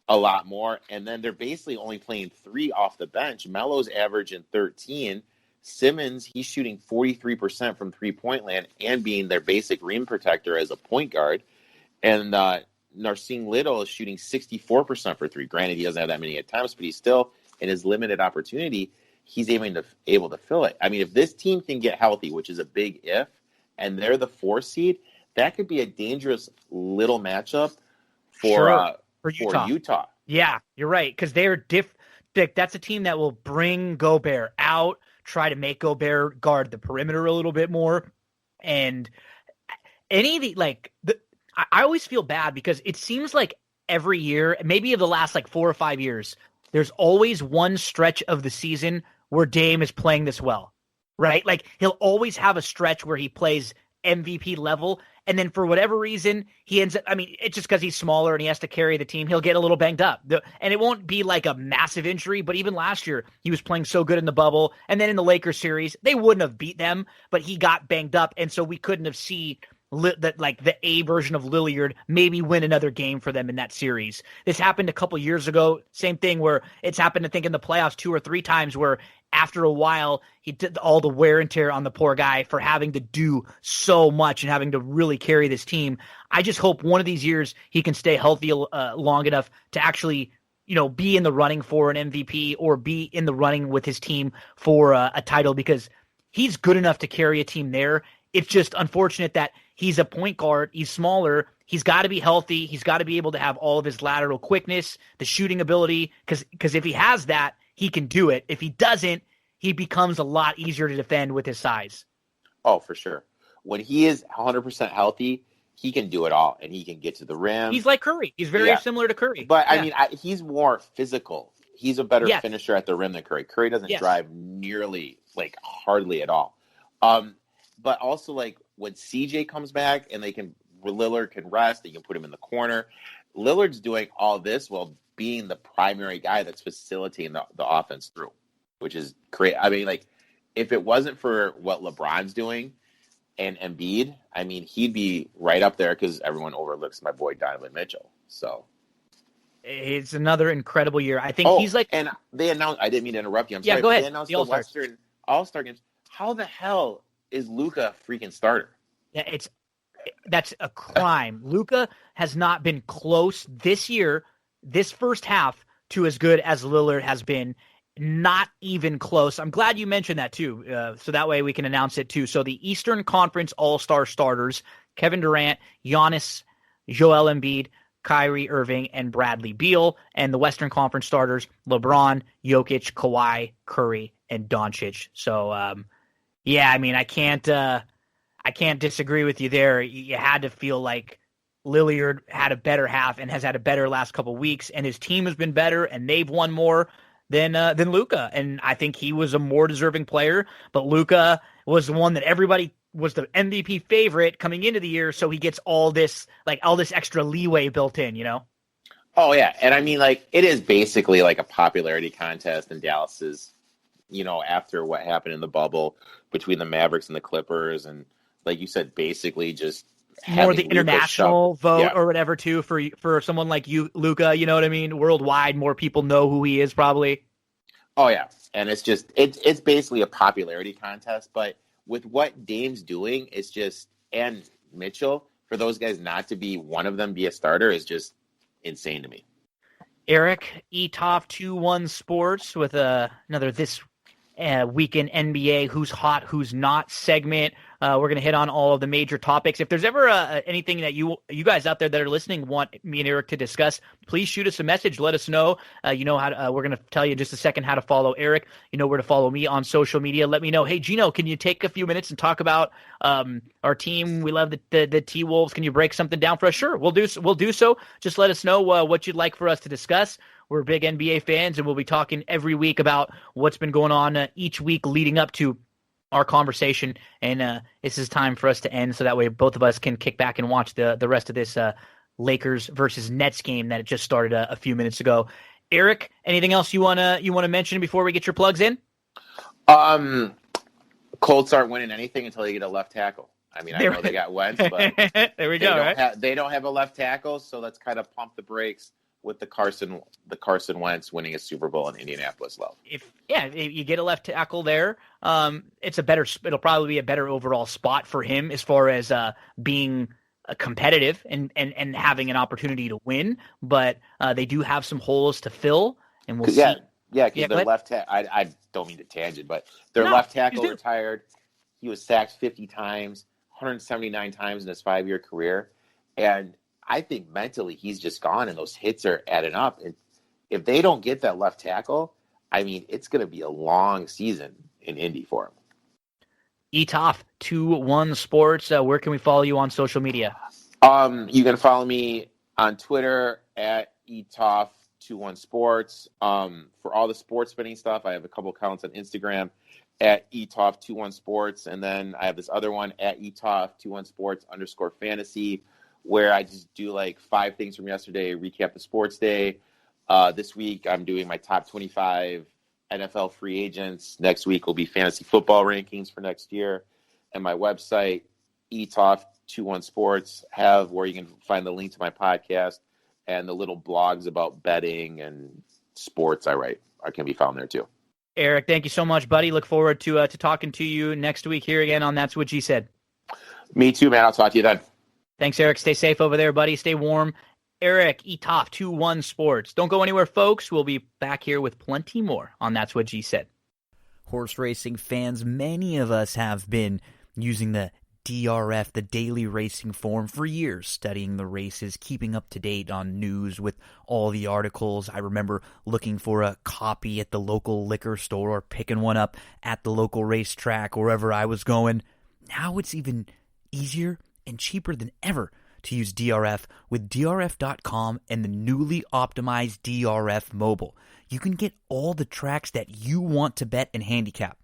a lot more, and then they're basically only playing 3 off the bench. Melo's averaging 13. Simmons, he's shooting 43% from three-point land and being their basic rim protector as a point guard. And Narsing Little is shooting 64% for 3. Granted, he doesn't have that many attempts, but he's still, in his limited opportunity, he's able to fill it. I mean, if this team can get healthy, which is a big if, and they're the 4 seed, that could be a dangerous little matchup for Utah. Yeah, you're right, because they're that's a team that will bring Gobert out, try to make Gobert guard the perimeter a little bit more, and any of the I always feel bad because it seems like every year, maybe of the last 4 or 5 years, there's always one stretch of the season where Dame is playing this well, right? Like, he'll always have a stretch where he plays MVP level, and then for whatever reason, he ends up, it's just because he's smaller and he has to carry the team, he'll get a little banged up. And it won't be like a massive injury, but even last year, he was playing so good in the bubble, and then in the Lakers series, they wouldn't have beat them, but he got banged up, and so we couldn't have seen the A version of Lillard maybe win another game for them in that series. This happened a couple years ago. Same thing where it's happened, I think, in the playoffs 2 or 3 times where after a while he did all the wear and tear on the poor guy for having to do so much and having to really carry this team. I just hope one of these years he can stay healthy long enough to actually, be in the running for an MVP or be in the running with his team for a title, because he's good enough to carry a team there. It's just unfortunate that he's a point guard. He's smaller. He's got to be healthy. He's got to be able to have all of his lateral quickness, the shooting ability, because if he has that, he can do it. If he doesn't, he becomes a lot easier to defend with his size. Oh, for sure. When he is 100% healthy, he can do it all, and he can get to the rim. He's like Curry. He's very similar to Curry. But, he's more physical. He's a better finisher at the rim than Curry. Curry doesn't drive nearly, hardly at all. But also, when CJ comes back and Lillard can rest, you can put him in the corner. Lillard's doing all this while being the primary guy that's facilitating the offense through, which is great. If it wasn't for what LeBron's doing and Embiid, he'd be right up there because everyone overlooks my boy Donovan Mitchell. So it's another incredible year. I think he's and they announced. I didn't mean to interrupt you. I'm sorry. Go ahead. They announced the Western All-Star games. How the hell is Luka freaking starter? Yeah, that's a crime. Luka has not been close this year, this first half, to as good as Lillard has been. Not even close. I'm glad you mentioned that too, so that way we can announce it too. So the Eastern Conference All-Star starters: Kevin Durant, Giannis, Joel Embiid, Kyrie Irving, and Bradley Beal. And the Western Conference starters: LeBron, Jokic, Kawhi, Curry, and Doncic. So, I can't disagree with you there. You had to feel like Lillard had a better half and has had a better last couple weeks, and his team has been better, and they've won more than Luka. And I think he was a more deserving player, but Luka was the one that everybody was the MVP favorite coming into the year, so he gets all this extra leeway built in, you know? Oh, yeah. And I mean, like, it is basically like a popularity contest, and Dallas is, you know, after what happened in the bubble between the Mavericks and the Clippers, and like you said, basically just More the international vote yeah. or whatever, too, for someone like you, Luka, you know what I mean? Worldwide, more people know who he is, probably. Oh, yeah. And it's basically a popularity contest, but with what Dame's doing, it's just, and Mitchell, for those guys not to be one of them be a starter is just insane to me. Erik, ETOP 2-1 Sports with another This Weekend NBA Who's Hot, Who's Not segment. We're going to hit on all of the major topics. If there's ever anything that you guys out there that are listening want me and Erik to discuss, please shoot us a message. Let us know. You know how to, we're going to tell you in just a second how to follow Erik. You know where to follow me on social media. Let me know. Hey, Gino, can you take a few minutes and talk about our team? We love the T-Wolves. Can you break something down for us? Sure, we'll do so. Just let us know what you'd like for us to discuss. We're big NBA fans, and we'll be talking every week about what's been going on each week leading up to our conversation. And this is time for us to end, so that way both of us can kick back and watch the rest of this Lakers versus Nets game that just started a few minutes ago. Erik, anything else you wanna mention before we get your plugs in? Colts aren't winning anything until they get a left tackle. I mean, I know they got Wentz, but there we go. They don't have a left tackle, so let's kind of pump the brakes with the Carson Wentz winning a Super Bowl in Indianapolis. If you get a left tackle there, it'll probably be a better overall spot for him as far as being competitive and having an opportunity to win. But they do have some holes to fill, and we'll see. Because their left tackle. I don't mean to tangent, but their left tackle retired. He was sacked 50 times, 179 times in his 5-year career, and I think mentally he's just gone, and those hits are adding up. And if they don't get that left tackle, I mean, it's going to be a long season in Indy for him. ETOP 2-1 Sports. Where can we follow you on social media? You can follow me on Twitter at ETOP 2-1 Sports. For all the sports betting stuff, I have a couple accounts on Instagram at ETOP 2-1 Sports, and then I have this other one at ETOP 2-1 Sports _fantasy. Where I just do like 5 things from yesterday, recap the sports day. This week, I'm doing my top 25 NFL free agents. Next week will be fantasy football rankings for next year. And my website, ETOP 21 Sports, where you can find the link to my podcast and the little blogs about betting and sports I write. I can be found there too. Erik, thank you so much, buddy. Look forward to talking to you next week here again on That's What G Said. Me too, man. I'll talk to you then. Thanks, Erik. Stay safe over there, buddy. Stay warm. Erik, ETOP 2-1 Sports. Don't go anywhere, folks. We'll be back here with plenty more on That's What G Said. Horse racing fans, many of us have been using the DRF, the daily racing form, for years, studying the races, keeping up to date on news with all the articles. I remember looking for a copy at the local liquor store or picking one up at the local racetrack, wherever I was going. Now it's even easier and cheaper than ever to use DRF with DRF.com and the newly optimized DRF Mobile. You can get all the tracks that you want to bet and handicap.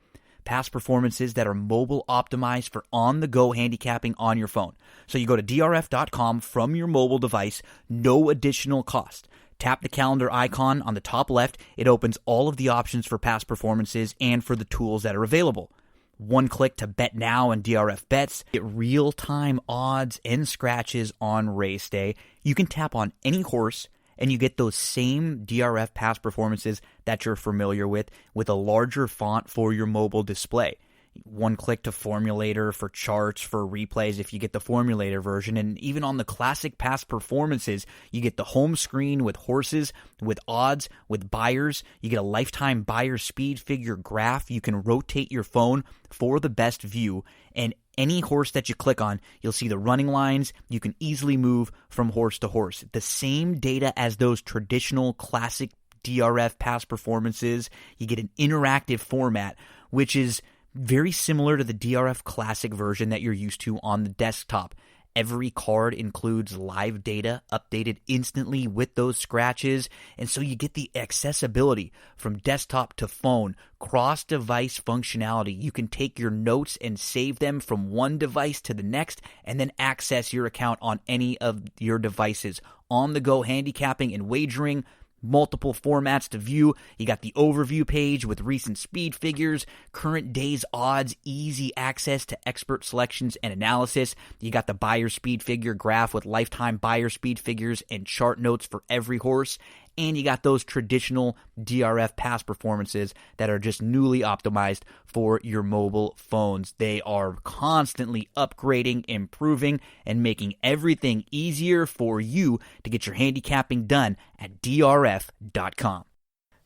Past performances that are mobile optimized for on-the-go handicapping on your phone. So you go to DRF.com from your mobile device, no additional cost. Tap the calendar icon on the top left. It opens all of the options for past performances and for the tools that are available. One click to bet now and DRF bets. Get real-time odds and scratches on race day. You can tap on any horse and you get those same DRF past performances that you're familiar with a larger font for your mobile display. One click to Formulator for charts, for replays if you get the Formulator version. And even on the classic past performances, you get the home screen with horses, with odds, with buyers. You get a lifetime buyer speed figure graph. You can rotate your phone for the best view. And any horse that you click on, you'll see the running lines. You can easily move from horse to horse. The same data as those traditional classic DRF past performances. You get an interactive format, which is very similar to the DRF Classic version that you're used to on the desktop. Every card includes live data updated instantly with those scratches, and so you get the accessibility from desktop to phone, cross-device functionality. You can take your notes and save them from one device to the next, and then access your account on any of your devices. On-the-go handicapping and wagering, multiple formats to view. You got the overview page with recent speed figures, current day's odds, easy access to expert selections and analysis. You got the buyer speed figure graph with lifetime buyer speed figures and chart notes for every horse. And you got those traditional DRF past performances that are just newly optimized for your mobile phones. They are constantly upgrading, improving, and making everything easier for you to get your handicapping done at drf.com.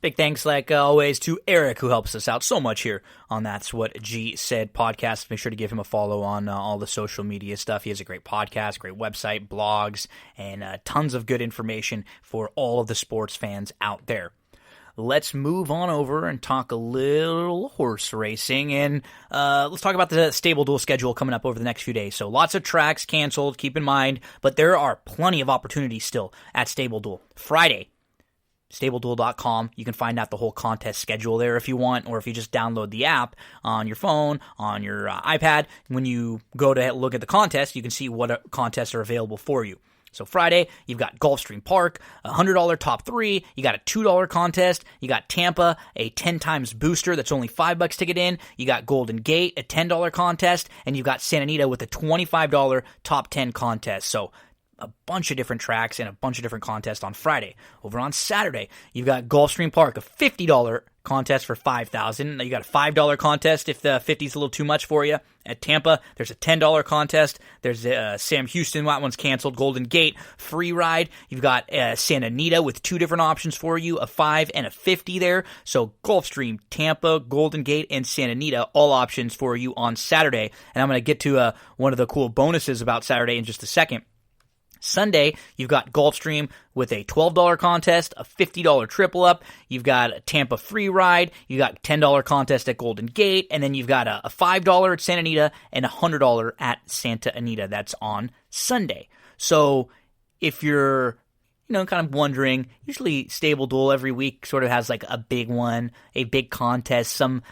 Big thanks, like always, to Erik, who helps us out so much here on That's What G Said podcast. Make sure to give him a follow on all the social media stuff. He has a great podcast, great website, blogs, and tons of good information for all of the sports fans out there. Let's move on over and talk a little horse racing, and let's talk about the Stable Duel schedule coming up over the next few days. So lots of tracks canceled, keep in mind, but there are plenty of opportunities still at Stable Duel. Friday, StableDuel.com. You can find out the whole contest schedule there if you want, or if you just download the app on your phone, on your iPad. When you go to look at the contest, you can see what contests are available for you. So Friday, you've got Gulfstream Park, a $100 top 3. You got a $2 contest. You got Tampa, a 10 times booster that's only $5 to get in. You got Golden Gate, a $10 contest. And you've got Santa Anita with a $25 top 10 contest. So a bunch of different tracks and a bunch of different contests on Friday. Over on Saturday, you've got Gulfstream Park, a $50 contest for $5,000. You got a $5 contest if the 50 is a little too much for you. At Tampa, there's a $10 contest. There's Sam Houston, that one's canceled. Golden Gate, free ride. You've got Santa Anita with two different options for you, a 5 and a 50 there. So Gulfstream, Tampa, Golden Gate, and Santa Anita, all options for you on Saturday. And I'm going to get to one of the cool bonuses about Saturday in just a second. Sunday, you've got Gulfstream with a $12 contest, a $50 triple up. You've got a Tampa free ride. You got $10 contest at Golden Gate, and then you've got a $5 at Santa Anita and a $100 at Santa Anita. That's on Sunday. So if you're kind of wondering, usually Stable Duel every week sort of has like a big one, a big contest, some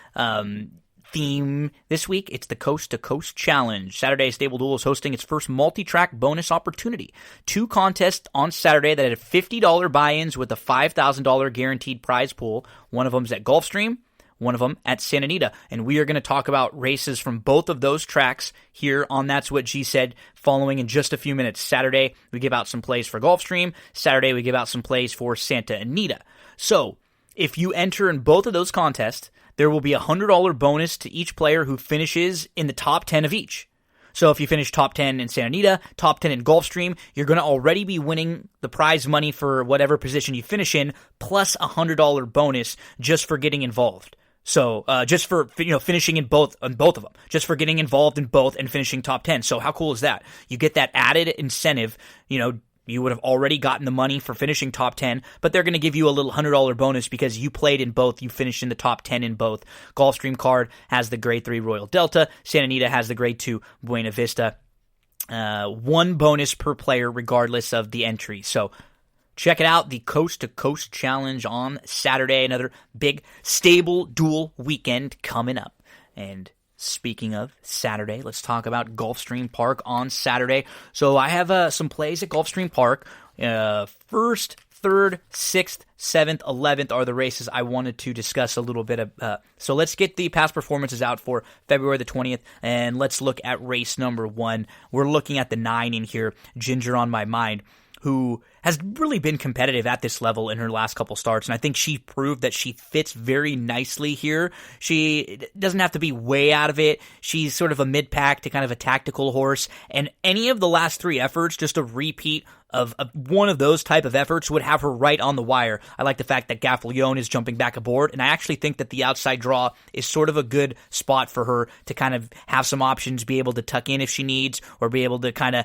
theme. This week, it's the Coast to Coast Challenge. Saturday, Stable Duel is hosting its first multi-track bonus opportunity. 2 contests on Saturday that had $50 buy-ins with a $5,000 guaranteed prize pool. One of them's at Gulfstream, one of them at Santa Anita. And we are going to talk about races from both of those tracks here on That's What G Said following in just a few minutes. Saturday, we give out some plays for Gulfstream. Saturday, we give out some plays for Santa Anita. So, if you enter in both of those contests, there will be a $100 bonus to each player who finishes in the top 10 of each. So if you finish top 10 in Santa Anita, top 10 in Gulfstream, you're going to already be winning the prize money for whatever position you finish in, plus a $100 bonus just for getting involved. So just for finishing in both of them, just for getting involved in both and finishing top 10. So how cool is that? You get that added incentive, You would have already gotten the money for finishing top 10, but they're going to give you a little $100 bonus because you played in both. You finished in the top 10 in both. Gulfstream card has the grade 3 Royal Delta. Santa Anita has the grade 2 Buena Vista. 1 bonus per player regardless of the entry. So check it out, the Coast to Coast Challenge on Saturday. Another big Stable Duel weekend coming up. And speaking of Saturday, let's talk about Gulfstream Park on Saturday. So I have some plays at Gulfstream Park. 1st, 3rd, 6th, 7th, 11th are the races I wanted to discuss a little bit of. So let's get the past performances out for February the 20th, and let's look at race number 1. We're looking at the 9 in here, Ginger on My Mind, who has really been competitive at this level in her last couple starts, and I think she proved that she fits very nicely here. She doesn't have to be way out of it. She's sort of a mid-pack to kind of a tactical horse, and any of the last 3 efforts, just a repeat of one of those type of efforts would have her right on the wire. I like the fact that Gaffalione is jumping back aboard, and I actually think that the outside draw is sort of a good spot for her to kind of have some options, be able to tuck in if she needs, or be able to kind of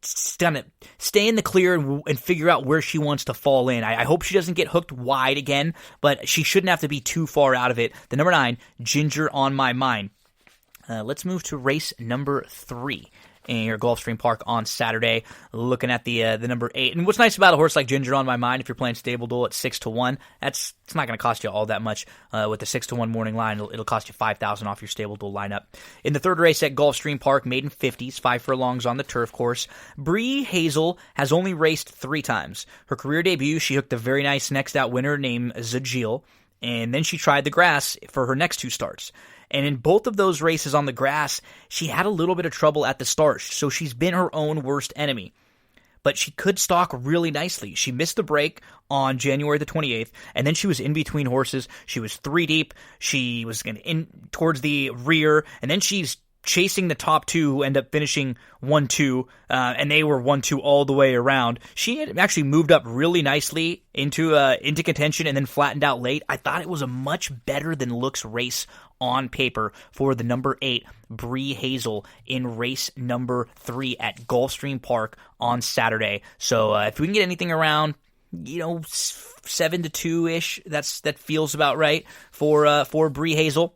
stay in the clear and figure out where she wants to fall in. I hope she doesn't get hooked wide again, but she shouldn't have to be too far out of it. The number 9, Ginger on My Mind. Let's move to race number 3. in your Gulfstream Park on Saturday. Looking at the number 8. And what's nice about a horse like Ginger on My Mind, if you're playing Stable Duel at 6-1, it's not going to cost you all that much with the 6-1 morning line. It'll cost you $5,000 off your Stable Duel lineup. In the third race at Gulfstream Park, maiden 50s, 5 furlongs on the turf course. Bree Hazel has only raced 3 times. Her career debut, she hooked a very nice next out winner named Zocccali, and then she tried the grass for her next 2 starts. And in both of those races on the grass, she had a little bit of trouble at the start, so she's been her own worst enemy. But she could stalk really nicely. She missed the break on January the 28th, and then she was in between horses. She was 3 deep. She was in towards the rear, and then she's chasing the top 2 who end up finishing 1-2, and they were 1-2 all the way around. She had actually moved up really nicely into contention and then flattened out late. I thought it was a much better than looks race on paper for the number 8, Bree Hazel, in race number 3 at Gulfstream Park on Saturday. So if we can get anything around, 7-2-ish, that feels about right for Bree Hazel.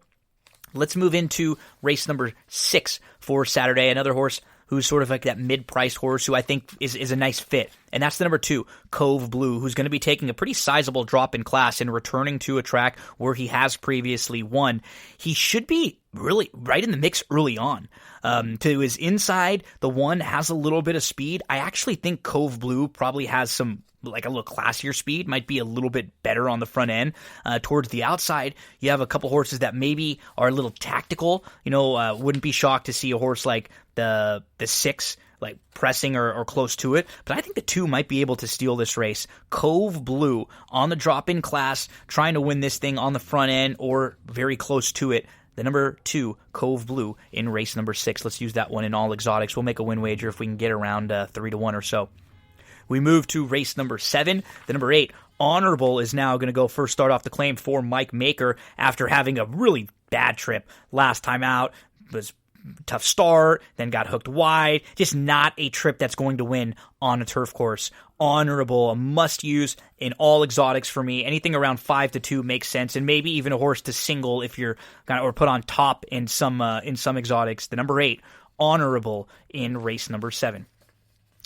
Let's move into race number 6 for Saturday. Another horse who's sort of like that mid-priced horse who I think is a nice fit. And that's the number 2, Cove Blue, who's going to be taking a pretty sizable drop in class and returning to a track where he has previously won. He should be really right in the mix early on. To his inside, the 1 has a little bit of speed. I actually think Cove Blue probably has some like a little classier speed, might be a little bit better on the front end. Towards the outside, you have a couple horses that maybe are a little tactical. Wouldn't be shocked to see a horse like the 6 like pressing or close to it, but I think the 2 might be able to steal this race. Cove Blue on the drop-in class, trying to win this thing on the front end or very close to it. The number 2, Cove Blue, in race number 6. Let's use that one in all exotics. We'll make a win wager if we can get around 3-1 or so. We move to race number 7. The number 8, Honorable, is now going to go first start off the claim for Mike Maker after having a really bad trip last time out. It was tough start, then got hooked wide. Just not a trip that's going to win on a turf course. Honorable, a must-use in all exotics for me. Anything around 5-2 makes sense, and maybe even a horse to single if you're or put on top in some exotics. The number 8, Honorable, in race number 7.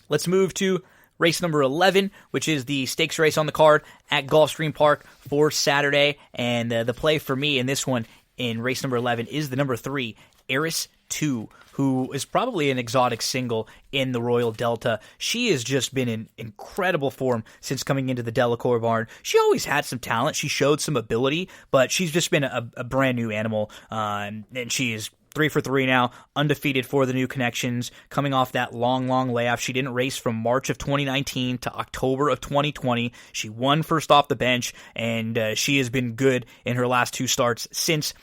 Let's move to race number 11, which is the stakes race on the card at Gulfstream Park for Saturday. And the play for me in this one, in race number 11, is the number 3, Eris 2, who is probably an exotic single in the Royal Delta. She has just been in incredible form since coming into the Delacour barn. She always had some talent. She showed some ability, but she's just been a brand new animal, and she is 3 for 3 now, undefeated for the new connections, coming off that long layoff. She didn't race from March of 2019 to October of 2020. She won first off the bench, and she has been good in her last 2 starts since.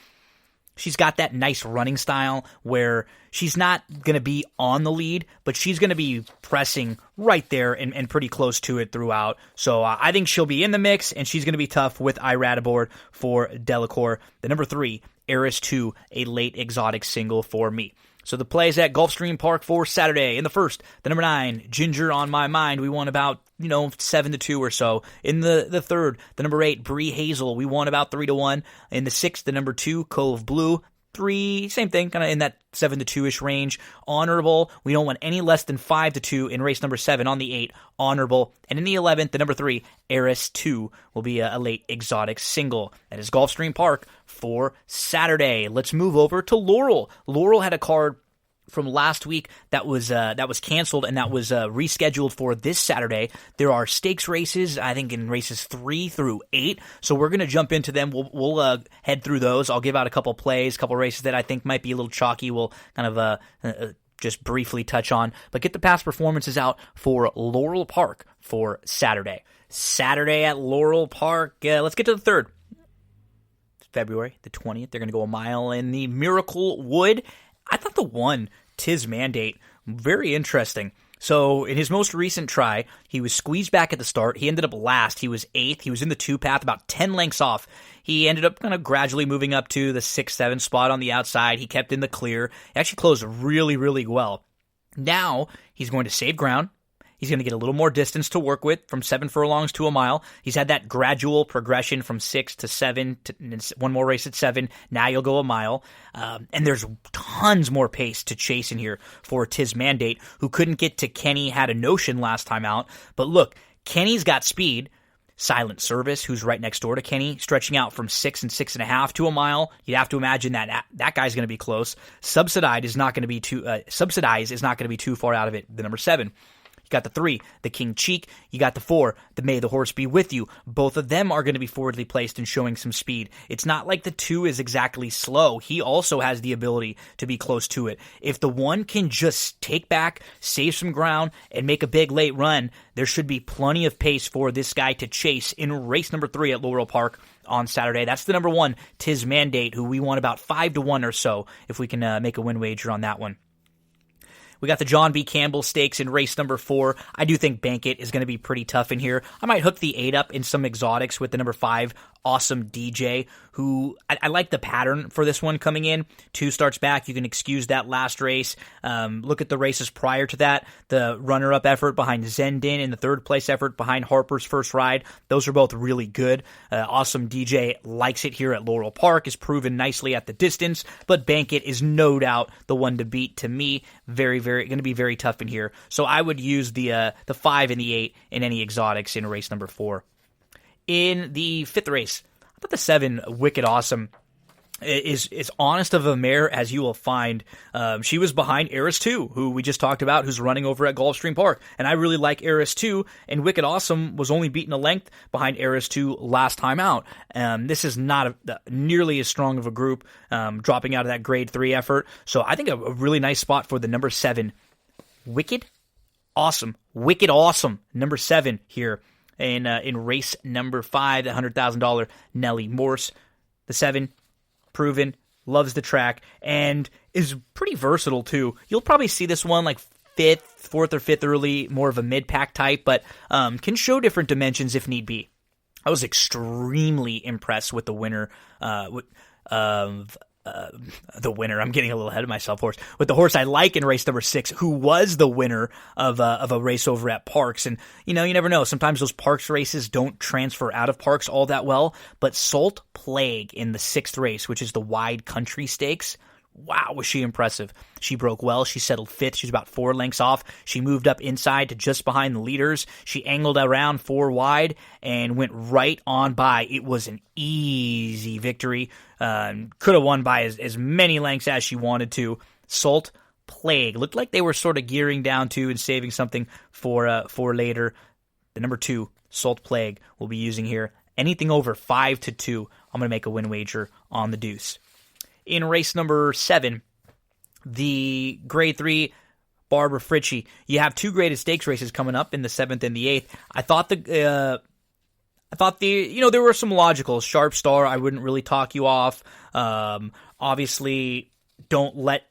She's got that nice running style where she's not going to be on the lead, but she's going to be pressing right there and pretty close to it throughout. So I think she'll be in the mix, and she's going to be tough with Irad aboard for Delacour. The number 3, Eris 2, a late exotic single for me. So the plays at Gulfstream Park for Saturday. In the first, the number 9, Ginger on My Mind. We won about 7-2 or so. In the third, the number 8, Bree Hazel. We won about 3-1. In the sixth, the number 2, Cove Blue. 3, same thing, kind of in that 7-2-ish range. Honorable, we don't want any less than 5-2 in race number 7 on the 8, Honorable. And in the 11th, the number 3, Eris 2, will be a late exotic single. That is Gulfstream Park for Saturday. Let's move over to Laurel. Laurel had a card from last week that was canceled and that was rescheduled for this Saturday. There are stakes races, I think, in races 3 through 8. So we're going to jump into them. We'll head through those. I'll give out a couple plays, a couple races that I think might be a little chalky. We'll kind of just briefly touch on. But get the past performances out for Laurel Park for Saturday. Saturday at Laurel Park. Let's get to the 3rd. It's February the 20th. They're going to go a mile in the Miracle Wood. I thought the 1, Tis Mandate, very interesting. So in his most recent try, he was squeezed back at the start. He ended up last. He was 8th. He was in the 2 path, about 10 lengths off. He ended up kind of gradually moving up to the 6-7 spot on the outside. He kept in the clear. He actually closed really, really well. Now he's going to save ground. He's going to get a little more distance to work with from 7 furlongs to a mile. He's had that gradual progression from 6 to 7, one more race at 7. Now you'll go a mile. And there's tons more pace to chase in here for Tiz Mandate, who couldn't get to Kenny Had a Notion last time out. But look, Kenny's got speed. Silent Service, who's right next door to Kenny, stretching out from 6 and 6.5 to a mile. You'd have to imagine that guy's going to be close. Subsidized is not going to be too far out of it. The number 7. You got the 3, the King Cheek. You got the 4, the May the Horse Be With You. Both of them are going to be forwardly placed and showing some speed. It's not like the 2 is exactly slow. He also has the ability to be close to it. If the 1 can just take back, save some ground, and make a big late run, there should be plenty of pace for this guy to chase in race number 3 at Laurel Park on Saturday. That's the number 1, Tiz Mandate, who we won about 5-1 or so if we can make a win wager on that one. We got the John B. Campbell Stakes in race number 4. I do think Bank It is going to be pretty tough in here. I might hook the 8 up in some exotics with the number 5, Awesome DJ, who I like the pattern for this one coming in. 2 starts back. You can excuse that last race. Look at the races prior to that. The runner-up effort behind Zendin and the 3rd place effort behind Harper's First Ride. Those are both really good. Awesome DJ likes it here at Laurel Park, is proven nicely at the distance, but Bank It is no doubt the one to beat to me. Very going to be very tough in here. So I would use the 5 and the 8 in any exotics in race number 4. In the 5th race, I thought the 7, Wicked Awesome, is honest of a mare as you will find. She was behind Eris 2, who we just talked about, who's running over at Gulfstream Park. And I really like Eris 2, and Wicked Awesome was only beaten a length behind Eris 2 last time out. This is not nearly as strong of a group, dropping out of that grade 3 effort. So I think a really nice spot for the number 7, Wicked Awesome. Wicked Awesome, number 7 here. In race number 5, the $100,000 Nellie Morse. The 7, proven, loves the track, and is pretty versatile too. You'll probably see this one like 4th or 5th early, more of a mid-pack type, but can show different dimensions if need be. I was extremely impressed with the winner I'm getting a little ahead of myself, with the horse I like in race number 6, who was the winner of a race over at Parks. And, you never know. Sometimes those Parks races don't transfer out of Parks all that well. But Salt Plague in the 6th race, which is the Wide Country Stakes, wow, was she impressive. She broke well. She settled 5th. She was about 4 lengths off. She moved up inside to just behind the leaders. She angled around 4 wide and went right on by. It was an easy victory. Could have won by as many lengths as she wanted to. Salt Plague looked like they were sort of gearing down to and saving something for later. The number 2, Salt Plague, we'll be using here. Anything over 5-2, I'm going to make a win wager on the deuce. In race number 7, the grade 3 Barbara Fritchie. You have 2 graded stakes races coming up in the 7th and the 8th. I thought there were some logicals. Sharp Star, I wouldn't really talk you off. Obviously, don't let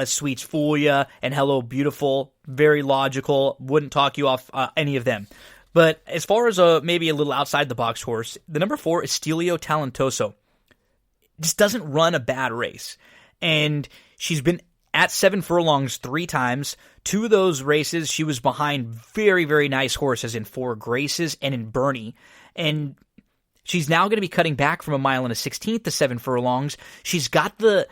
Sweets fool you, and Hello Beautiful, very logical. Wouldn't talk you off any of them. But as far as maybe a little outside the box horse, the number 4 is Stelio Talentoso. Just doesn't run a bad race. And she's been at 7 furlongs 3 times. 2 of those races, she was behind very, very nice horses in 4 Graces and in Bernie. And she's now going to be cutting back from 1 mile and a 16th to 7 furlongs. She's got that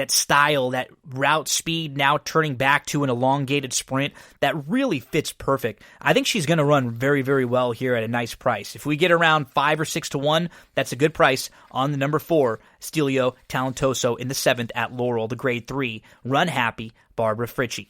style, that route speed, now turning back to an elongated sprint that really fits perfect. I think she's going to run very, very well here at a nice price. If we get around 5 or 6-1, that's a good price on the number 4, Stelio Talentoso in the 7th at Laurel, the grade 3. Run happy, Barbara Fritchie.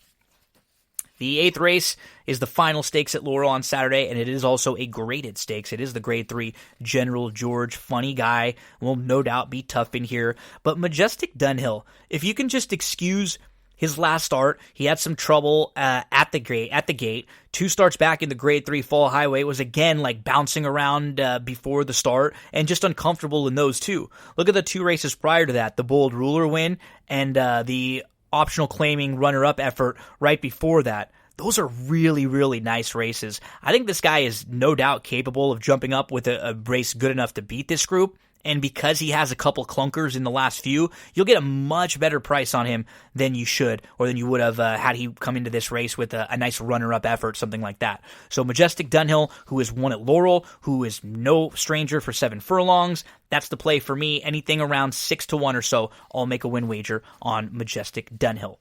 The 8th race is the final stakes at Laurel on Saturday, and it is also a graded stakes. It is the grade 3 General George. Funny guy. Will no doubt be tough in here. But Majestic Dunhill, if you can just excuse his last start, he had some trouble at the gate. 2 starts back in the grade 3 Fall Highway. It was again like bouncing around before the start and just uncomfortable in those 2. Look at the 2 races prior to that. The Bold Ruler win and the optional claiming runner-up effort right before that. Those are really, really nice races. I think this guy is no doubt capable of jumping up with a race good enough to beat this group, And because he has a couple clunkers in the last few, you'll get a much better price on him than you should, or than you would have had he come into this race with a nice runner-up effort, something like that. So Majestic Dunhill, who has won at Laurel, who is no stranger for 7 furlongs, that's the play for me. Anything around 6-1 or so, I'll make a win wager on Majestic Dunhill.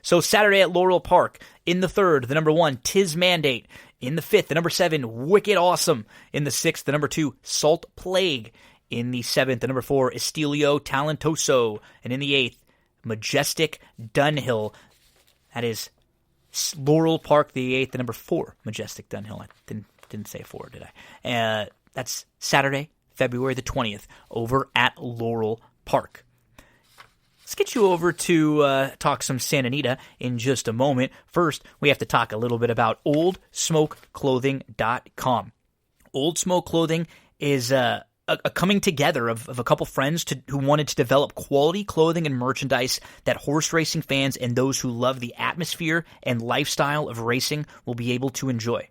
So Saturday at Laurel Park, in the 3rd, the number 1, Tis Mandate. In the 5th, the number 7, Wicked Awesome. In the 6th, the number 2, Salt Plague. In the 7th, the number 4, Estilio Talentoso. And in the 8th, Majestic Dunhill. That is Laurel Park, the 8th, the number 4, Majestic Dunhill. I didn't say 4, did I? That's Saturday, February the 20th, over at Laurel Park. Let's get you over to talk some Santa Anita in just a moment. First, we have to talk a little bit about OldSmokeClothing.com. Old Smoke Clothing is a coming together of a couple friends who wanted to develop quality clothing and merchandise that horse racing fans and those who love the atmosphere and lifestyle of racing will be able to enjoy.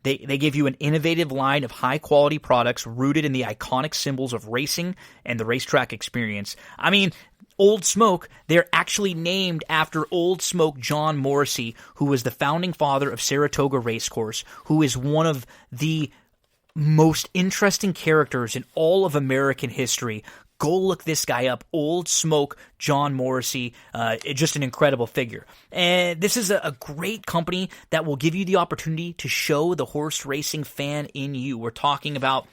They give you an innovative line of high-quality products rooted in the iconic symbols of racing and the racetrack experience. I mean, Old Smoke, they're actually named after Old Smoke John Morrissey, who was the founding father of Saratoga Racecourse, who is one of the most interesting characters in all of American history. Go look this guy up, Old Smoke John Morrissey, just an incredible figure. And this is a great company that will give you the opportunity to show the horse racing fan in you. We're talking about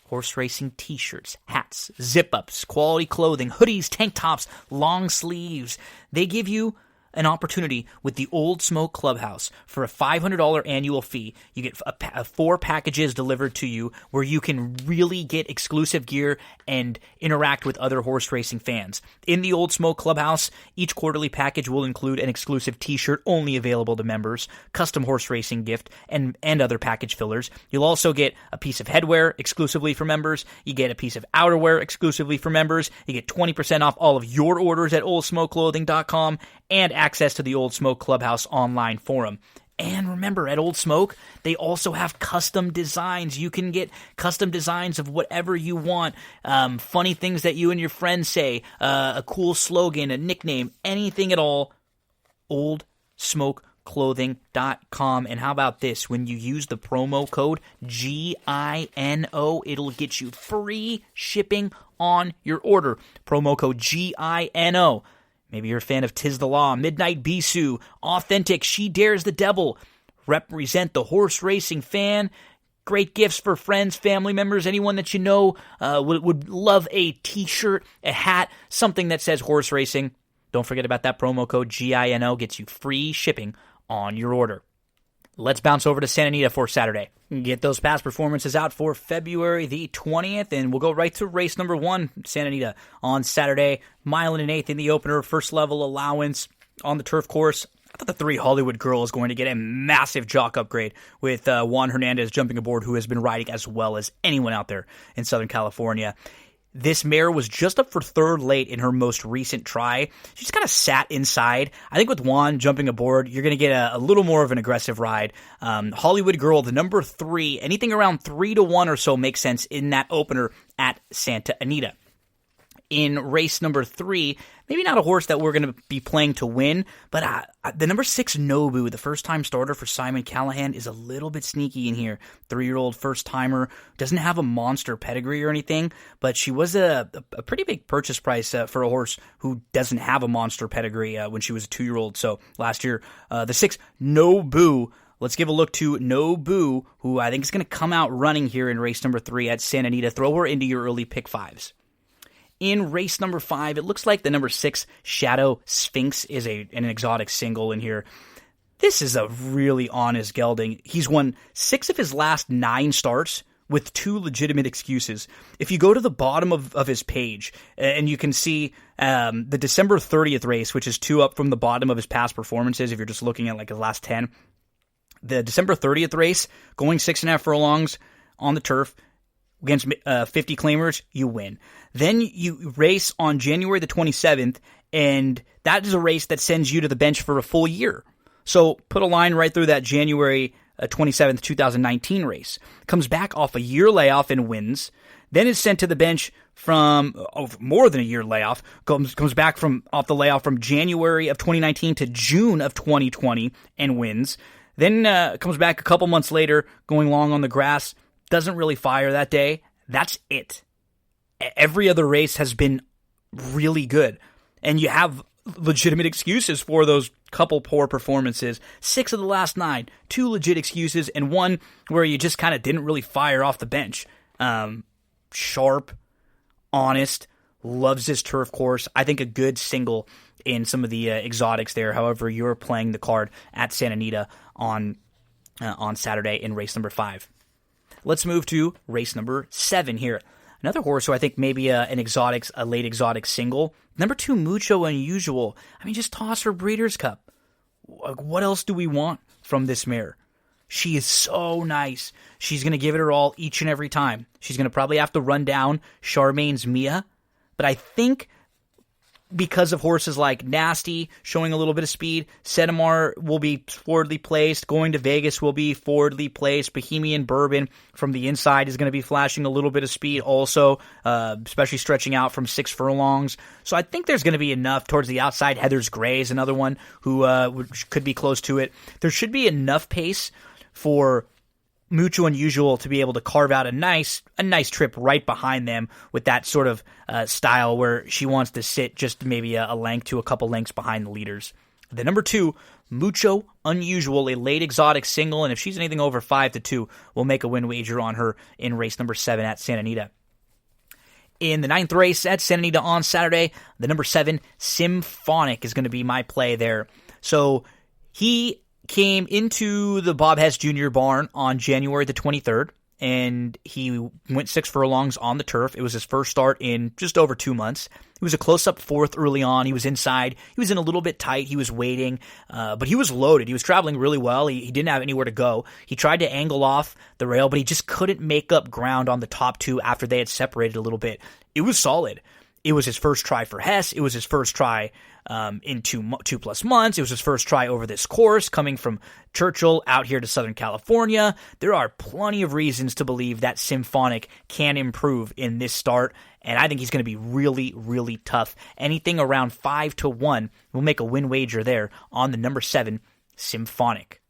horse racing t-shirts, hats, zip-ups, quality clothing, hoodies, tank tops, long sleeves. They give you an opportunity with the Old Smoke Clubhouse for a $500 annual fee. You get 4 packages delivered to you where you can really get exclusive gear and interact with other horse racing fans. In the Old Smoke Clubhouse, each quarterly package will include an exclusive t-shirt only available to members, custom horse racing gift, and other package fillers. You'll also get a piece of headwear exclusively for members. You get a piece of outerwear exclusively for members. You get 20% off all of your orders at oldsmokeclothing.com and access to the Old Smoke Clubhouse online forum. And remember, at Old Smoke, they also have custom designs. You can get custom designs of whatever you want, funny things that you and your friends say, a cool slogan, a nickname, anything at all. OldSmokeClothing.com. And how about this? When you use the promo code GINO, it'll get you free shipping on your order. Promo code GINO. Maybe you're a fan of Tis the Law, Midnight Bisou, Authentic, She Dares the Devil. Represent the horse racing fan. Great gifts for friends, family members, anyone that you know would love a t-shirt, a hat, something that says horse racing. Don't forget about that promo code GINO. Gets you free shipping on your order. Let's bounce over to Santa Anita for Saturday. Get those past performances out for February the 20th, and we'll go right to race number 1, Santa Anita, on Saturday. 1.125 in the opener, first level allowance on the turf course. I thought the 3 Hollywood Girl is going to get a massive jock upgrade with Juan Hernandez jumping aboard, who has been riding as well as anyone out there in Southern California. This mare was just up for 3rd late in her most recent try. She just kind of sat inside. I think with Juan jumping aboard, you're going to get a little more of an aggressive ride. Hollywood Girl, the number 3, anything around 3-1 or so makes sense in that opener at Santa Anita. In race number 3, maybe not a horse that we're going to be playing to win, but the number 6 Nobu, the first-time starter for Simon Callahan, is a little bit sneaky in here. 3-year-old first-timer, doesn't have a monster pedigree or anything, but she was a pretty big purchase price for a horse who doesn't have a monster pedigree when she was a 2-year-old. So last year, the 6 Nobu. Let's give a look to Nobu, who I think is going to come out running here in race number 3 at Santa Anita. Throw her into your early pick 5s. In race number 5, it looks like the number 6 Shadow Sphinx is an exotic single in here. This is a really honest gelding. He's won 6 of his last 9 starts with 2 legitimate excuses. If you go to the bottom of his page, and you can see the December 30th race, which is 2 up from the bottom of his past performances, if you're just looking at like his last 10. The December 30th race, going 6.5 furlongs on the turf, against 50 claimers, you win. Then you race on January the 27th, and that is a race that sends you to the bench for a full year. So put a line right through that January 27th, 2019 race. Comes back off a year layoff and wins. then is sent to the bench from more than a year layoff, comes back from off the layoff from January of 2019 to June of 2020 and wins. Then comes back a couple months later, going long on the grass, doesn't really fire that day. That's it. Every other race has been really good. And you have legitimate excuses for those couple poor performances. 6 of the last 9, 2 legit excuses, and 1 where you just kind of didn't really fire off the bench. Sharp, honest, loves this turf course. I think a good single in some of the exotics there. However, you're playing the card at Santa Anita on Saturday in race number 5. Let's move to race number 7 here. Another horse who I think maybe a late exotic single. Number 2, Mucho Unusual. I mean, just toss her Breeders' Cup. What else do we want from this mare? She is so nice. She's going to give it her all each and every time. She's going to probably have to run down Charmaine's Mia. But I think because of horses like Nasty showing a little bit of speed, Setamar will be forwardly placed. Going to Vegas will be forwardly placed. Bohemian Bourbon from the inside is going to be flashing a little bit of speed also, especially stretching out from 6 furlongs. So I think there's going to be enough towards the outside. Heather's Gray is another one who could be close to it. There should be enough pace for Mucho Unusual to be able to carve out a nice trip right behind them with that sort of style where she wants to sit just maybe a length to a couple lengths behind the leaders. The number 2, Mucho Unusual, a late exotic single, and if she's anything over 5-2, we'll make a win wager on her in race number 7 at Santa Anita. In the 9th race at Santa Anita on Saturday, the number 7, Symphonic, is going to be my play there. So he came into the Bob Hess Jr. barn on January the 23rd, and he went 6 furlongs on the turf. It was his first start in just over 2 months. He was a close-up 4th early on. He was inside. He was in a little bit tight. He was waiting, but he was loaded. He was traveling really well. He didn't have anywhere to go. He tried to angle off the rail, but he just couldn't make up ground on the top 2 after they had separated a little bit. It was solid. It was his first try for Hess. It was his first try in 2+ months. It was his first try over this course, coming from Churchill out here to Southern California. There are plenty of reasons to believe that Symphonic can improve in this start, and I think he's going to be really, really tough. Anything around 5-1, we'll make a win wager there on the number 7, Symphonic.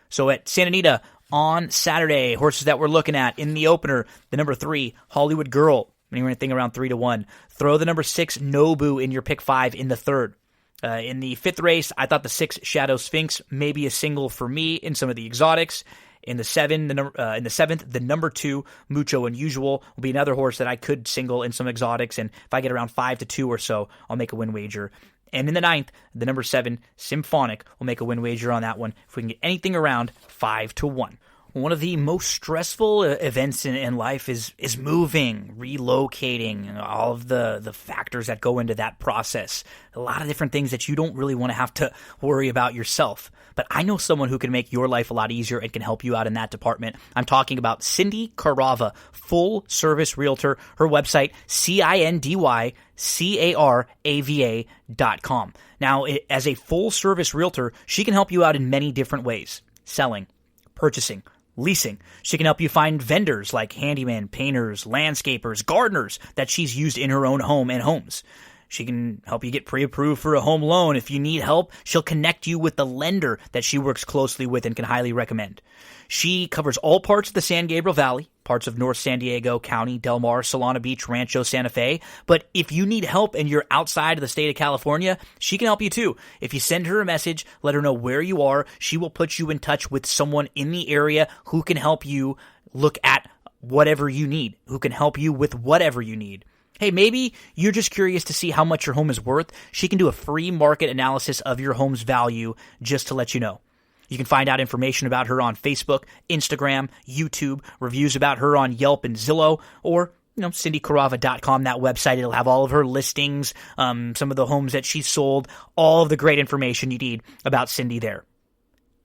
So at Santa Anita on Saturday, horses that we're looking at in the opener, the number 3, Hollywood Girl. Anything around 3-1. Throw the number 6, Nobu, in your pick 5 in the 3rd. In the 5th race, I thought the 6, Shadow Sphinx, may be a single for me in some of the exotics. In the 7th, the number 2, Mucho Unusual, will be another horse that I could single in some exotics, and if I get around 5-2 or so, I'll make a win wager. And in the 9th, the number 7, Symphonic, will make a win wager on that one if we can get anything around 5-1. One of the most stressful events in life is moving, relocating, all of the factors that go into that process. A lot of different things that you don't really want to have to worry about yourself. But I know someone who can make your life a lot easier and can help you out in that department. I'm talking about Cindy Carava, full service realtor. Her website, CindyCarava.com. Now, as a full service realtor, she can help you out in many different ways. Selling, purchasing, leasing. She can help you find vendors like handymen, painters, landscapers, gardeners that she's used in her own home and homes. She can help you get pre-approved for a home loan. If you need help, she'll connect you with the lender that she works closely with and can highly recommend. She covers all parts of the San Gabriel Valley, parts of North San Diego County, Del Mar, Solana Beach, Rancho, Santa Fe. But if you need help and you're outside of the state of California, she can help you too. If you send her a message, let her know where you are, she will put you in touch with someone in the area who can help you look at whatever you need, who can help you with whatever you need. Hey, maybe you're just curious to see how much your home is worth. She can do a free market analysis of your home's value just to let you know. You can find out information about her on Facebook, Instagram, YouTube, reviews about her on Yelp and Zillow, or CindyCarava.com, that website. It'll have all of her listings, some of the homes that she's sold, all of the great information you need about Cindy there.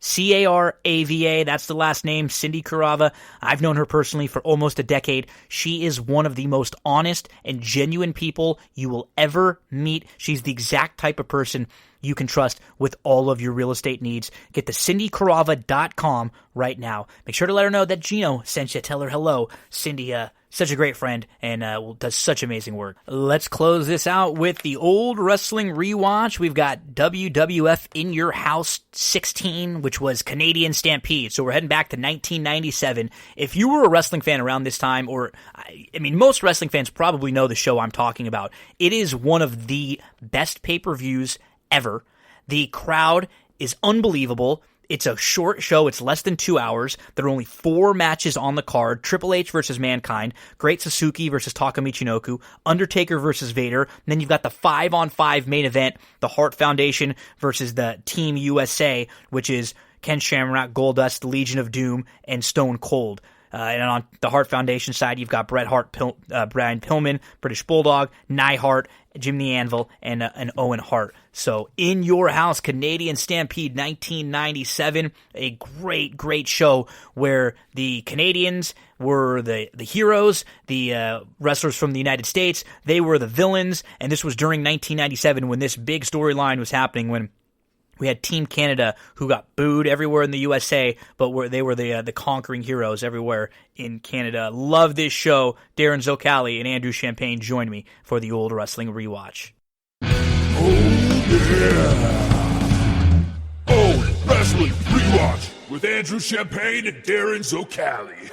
Carava, that's the last name, Cindy Carava. I've known her personally for almost a decade. She is one of the most honest and genuine people you will ever meet. She's the exact type of person you can trust with all of your real estate needs. Get to CindyCarava.com right now. Make sure to let her know that Gino sent you. Tell her hello. Cindy such a great friend and does such amazing work. Let's close this out with the old wrestling rewatch. We've got WWF In Your House 16, which was Canadian Stampede. So we're heading back to 1997. If you were a wrestling fan around this time, or I mean, most wrestling fans probably know the show I'm talking about. It is one of the best pay-per-views ever. The crowd is unbelievable. It's a short show. It's less than 2 hours. There are only 4 matches on the card. Triple H versus Mankind, Great Sasuke versus Taka Michinoku, Undertaker versus Vader. And then you've got the 5-on-5 main event, the Hart Foundation versus the Team USA, which is Ken Shamrock, Goldust, the Legion of Doom, and Stone Cold. And on the Hart Foundation side, you've got Bret Hart, Brian Pillman, British Bulldog, Neidhart, Jim the Anvil, and Owen Hart. So, In Your House, Canadian Stampede 1997, a great, great show where the Canadians were the heroes, the wrestlers from the United States, they were the villains, and this was during 1997 when this big storyline was happening, when we had Team Canada, who got booed everywhere in the USA, but they were the conquering heroes everywhere in Canada. Love this show. Darin Zocccali and Andrew Champagne join me for the old wrestling rewatch. Oh, yeah. Old wrestling rewatch with Andrew Champagne and Darin Zocccali.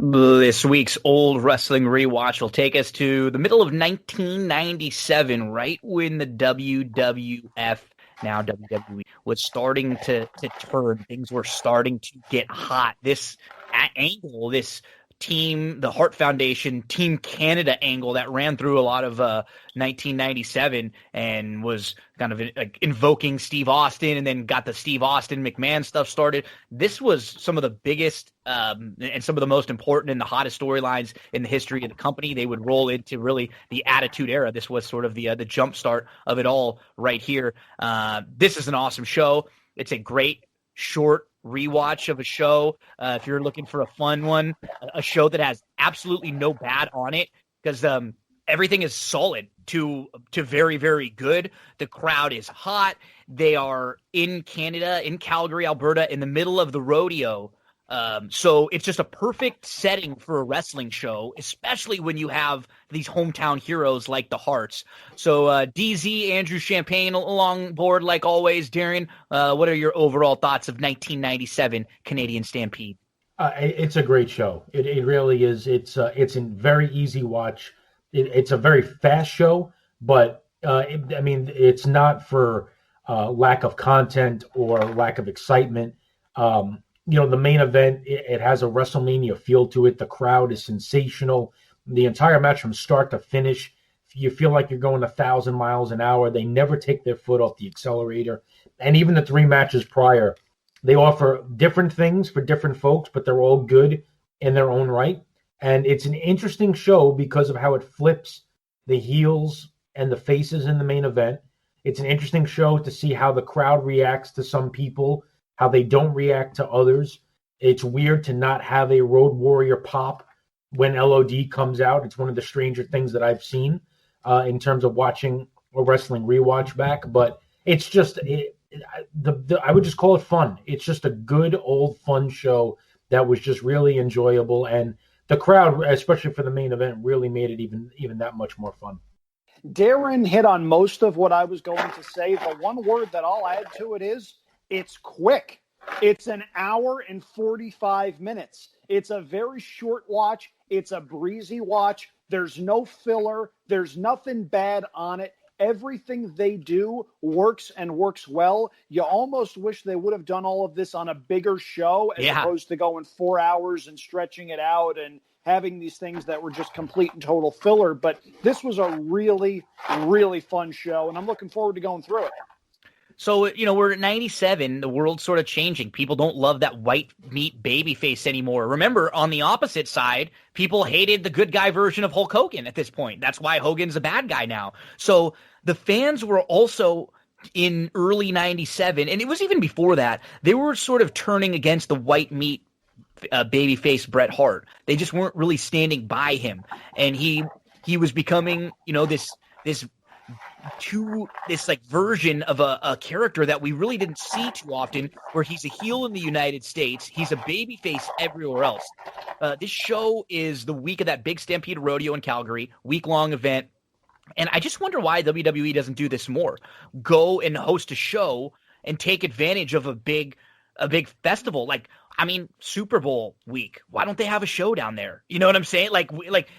This week's old wrestling rewatch will take us to the middle of 1997, right when the WWF, now WWE, was starting to turn. Things were starting to get hot. This angle, this team, the Hart Foundation, Team Canada angle that ran through a lot of 1997 and was kind of like invoking Steve Austin, and then got the Steve Austin McMahon stuff started. This was some of the biggest and some of the most important and the hottest storylines in the history of the company. They would roll into really the Attitude Era. This was sort of the jump start of it all right here. This is an awesome show. It's a great short rewatch of a show. If you're looking for a fun one, a show that has absolutely no bad on it, because everything is solid to very, very good. The crowd is hot. They are in Canada, in Calgary, Alberta, in the middle of the rodeo. So it's just a perfect setting for a wrestling show, especially when you have these hometown heroes like the Harts. So DZ, Andrew Champagne along board like always. Darin, what are your overall thoughts of 1997 Canadian Stampede? It's a great show. It really is. It's a very easy watch. It's a very fast show, but it's not for lack of content or lack of excitement. The main event, it has a WrestleMania feel to it. The crowd is sensational. The entire match from start to finish, you feel like you're going 1,000 miles an hour. They never take their foot off the accelerator. And even the 3 matches prior, they offer different things for different folks, but they're all good in their own right. And it's an interesting show because of how it flips the heels and the faces in the main event. It's an interesting show to see how the crowd reacts to some people, how they don't react to others. It's weird to not have a Road Warrior pop when LOD comes out. It's one of the stranger things that I've seen in terms of watching a wrestling rewatch back. But it's just, I would just call it fun. It's just a good old fun show that was just really enjoyable. And the crowd, especially for the main event, really made it even that much more fun. Darin hit on most of what I was going to say. The one word that I'll add to it is, it's quick. It's an hour and 45 minutes. It's a very short watch. It's a breezy watch. There's no filler. There's nothing bad on it. Everything they do works and works well. You almost wish they would have done all of this on a bigger show as opposed to going 4 hours and stretching it out and having these things that were just complete and total filler. But this was a really, really fun show, and I'm looking forward to going through it. So, we're at 97. The world's sort of changing. People don't love that white meat baby face anymore. Remember, on the opposite side, people hated the good guy version of Hulk Hogan at this point. That's why Hogan's a bad guy now. So the fans were also in early 97, and it was even before that, they were sort of turning against the white meat babyface Bret Hart. They just weren't really standing by him. And he was becoming, this to this like version of a character that we really didn't see too often, where he's a heel in the United States, he's a babyface everywhere else. This show is the week of that big Stampede rodeo in Calgary, week-long event. And I just wonder why WWE doesn't do this more. Go and host a show and take advantage of a big festival. Like, I mean, Super Bowl week. Why don't they have a show down there? You know what I'm saying? Like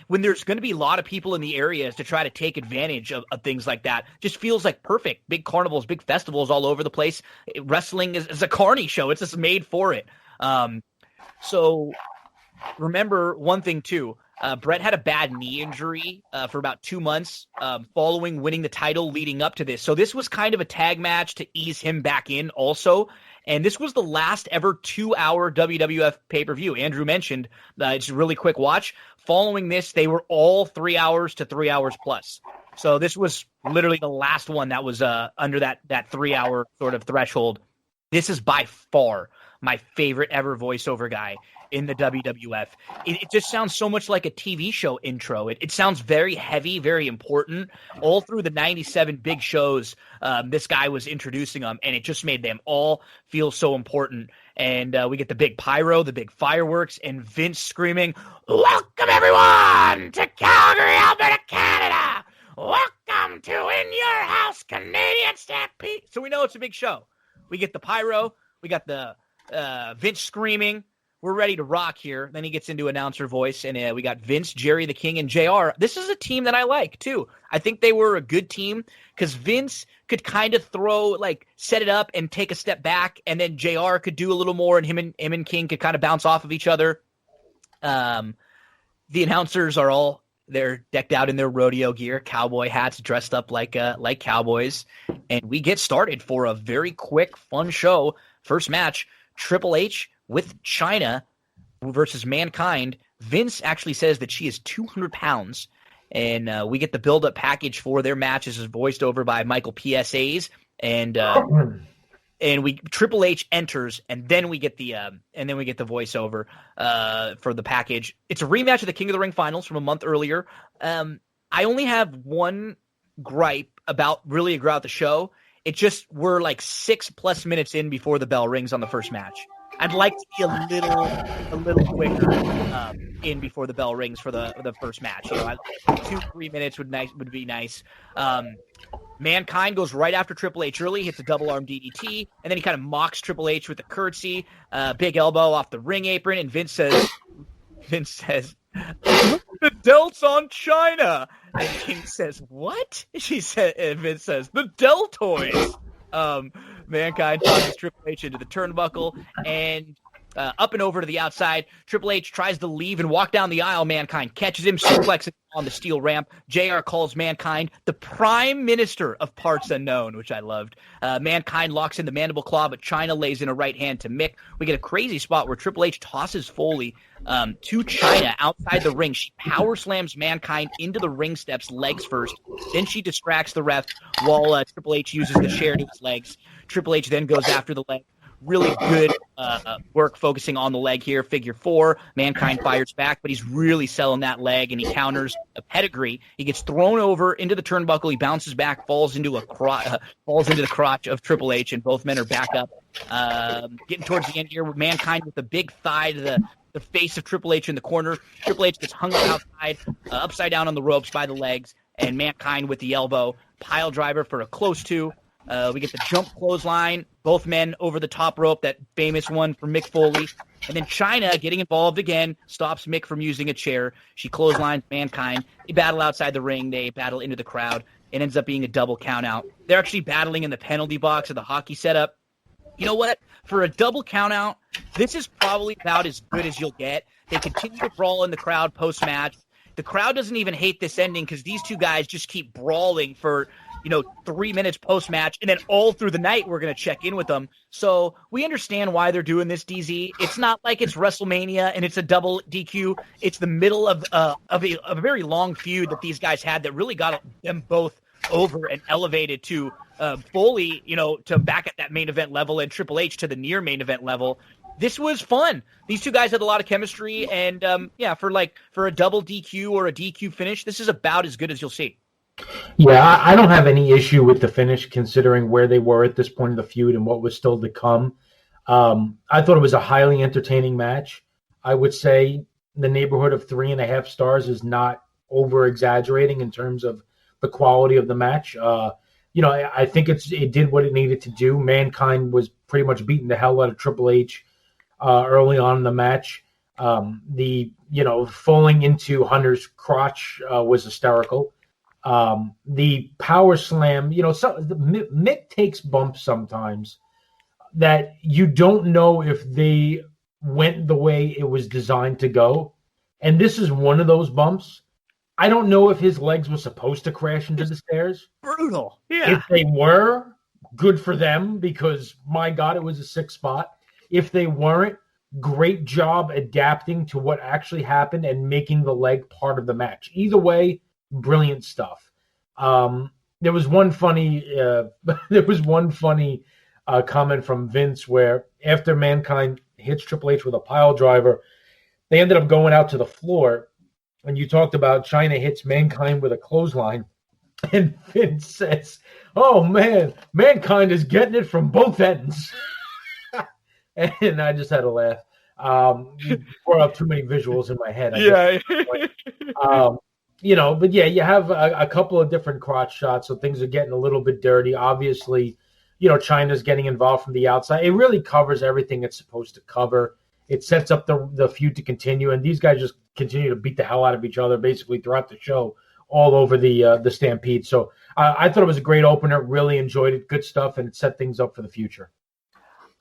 when there's going to be a lot of people in the areas to try to take advantage of things like that, just feels like perfect. Big carnivals, big festivals all over the place. Wrestling is a carny show. It's just made for it. So remember one thing too. Brett had a bad knee injury for about 2 months following winning the title leading up to this. So this was kind of a tag match to ease him back in also. And this was the last ever 2-hour WWF pay-per-view. Andrew mentioned it's a really quick watch. Following this, they were all 3 hours to 3 hours plus. So this was literally the last one that was under that 3-hour sort of threshold. This is by far my favorite ever voiceover guy in the WWF. It just sounds so much like a TV show intro. It sounds very heavy, very important. All through the 97 big shows, this guy was introducing them, and it just made them all feel so important. And we get the big pyro, the big fireworks, and Vince screaming, "Welcome, everyone, to Calgary, Alberta, Canada! Welcome to In Your House, Canadian Stampede!" So we know it's a big show. We get the pyro. We got the Vince screaming. We're ready to rock here. Then he gets into announcer voice, and we got Vince, Jerry the King, and JR. This is a team that I like, too. I think they were a good team because Vince could kind of set it up and take a step back, and then JR could do a little more, and him and King could kind of bounce off of each other. The announcers are they're decked out in their rodeo gear, cowboy hats, dressed up like cowboys. And we get started for a very quick, fun show. First match, Triple H with Chyna versus Mankind. Vince actually says that she is 200 pounds. And we get the build-up package for their matches is voiced over by Michael PSAs. And Triple H enters, and then we get the voiceover for the package. It's a rematch of the King of the Ring finals from a month earlier. I only have one gripe about the show. It just we're like 6+ minutes in before the bell rings on the first match. I'd like to be a little quicker in before the bell rings for the first match. 2-3 minutes would be nice. Mankind goes right after Triple H early, hits a double arm DDT, and then he kind of mocks Triple H with a curtsy, big elbow off the ring apron, and Vince says, "The delt's on Chyna." And King says, "What?" And Vince says, "The deltoids." Mankind tosses Triple H into the turnbuckle and up and over to the outside. Triple H tries to leave and walk down the aisle. Mankind catches him, suplexes on the steel ramp. JR calls Mankind the Prime Minister of Parts Unknown, which I loved. Mankind locks in the mandible claw, but Chyna lays in a right hand to Mick. We get a crazy spot where Triple H tosses Foley to Chyna outside the ring. She power slams Mankind into the ring steps, legs first. Then she distracts the ref while Triple H uses the chair to his legs. Triple H then goes after the leg. Really good work focusing on the leg here. Figure 4. Mankind fires back, but he's really selling that leg, and he counters a pedigree. He gets thrown over into the turnbuckle. He bounces back, falls into the crotch of Triple H, and both men are back up. Getting towards the end here with Mankind with a big thigh to the face of Triple H in the corner. Triple H gets hung up upside down on the ropes by the legs, and Mankind with the elbow. Pile driver for a close 2. We get the jump clothesline, both men over the top rope, that famous one for Mick Foley. And then Chyna getting involved again, stops Mick from using a chair. She clotheslines Mankind. They battle outside the ring. They battle into the crowd. It ends up being a double countout. They're actually battling in the penalty box of the hockey setup. You know what? For a double countout, this is probably about as good as you'll get. They continue to brawl in the crowd post-match. The crowd doesn't even hate this ending because these two guys just keep brawling for 3 minutes post-match, and then all through the night we're going to check in with them. So we understand why they're doing this, DZ. It's not like it's WrestleMania and it's a double DQ. It's the middle of a very long feud that these guys had that really got them both over and elevated to Foley, to back at that main event level, and Triple H to the near main event level. This was fun. These two guys had a lot of chemistry, and for a double DQ or a DQ finish, this is about as good as you'll see. Yeah, I don't have any issue with the finish considering where they were at this point in the feud and what was still to come. I thought it was a highly entertaining match. I would say the neighborhood of 3.5 stars is not over exaggerating in terms of the quality of the match. I think it did what it needed to do. Mankind was pretty much beating the hell out of Triple H early on in the match. Falling into Hunter's crotch was hysterical. The power slam, Mick takes bumps sometimes that you don't know if they went the way it was designed to go. And this is one of those bumps. I don't know if his legs were supposed to crash into the stairs. Brutal. Yeah. If they were, good for them, because my God, it was a sick spot. If they weren't, great job adapting to what actually happened and making the leg part of the match. Either way, brilliant stuff. There was one funny comment from Vince where after Mankind hits Triple H with a pile driver, they ended up going out to the floor, and you talked about China hits Mankind with a clothesline, and Vince says, "Oh man, Mankind is getting it from both ends." And I just had to laugh. You brought up too many visuals in my head. But yeah, you have a couple of different crotch shots, so things are getting a little bit dirty. Obviously, China's getting involved from the outside. It really covers everything it's supposed to cover. It sets up the feud to continue, and these guys just continue to beat the hell out of each other basically throughout the show, all over the Stampede. So I thought it was a great opener. Really enjoyed it. Good stuff, and it set things up for the future.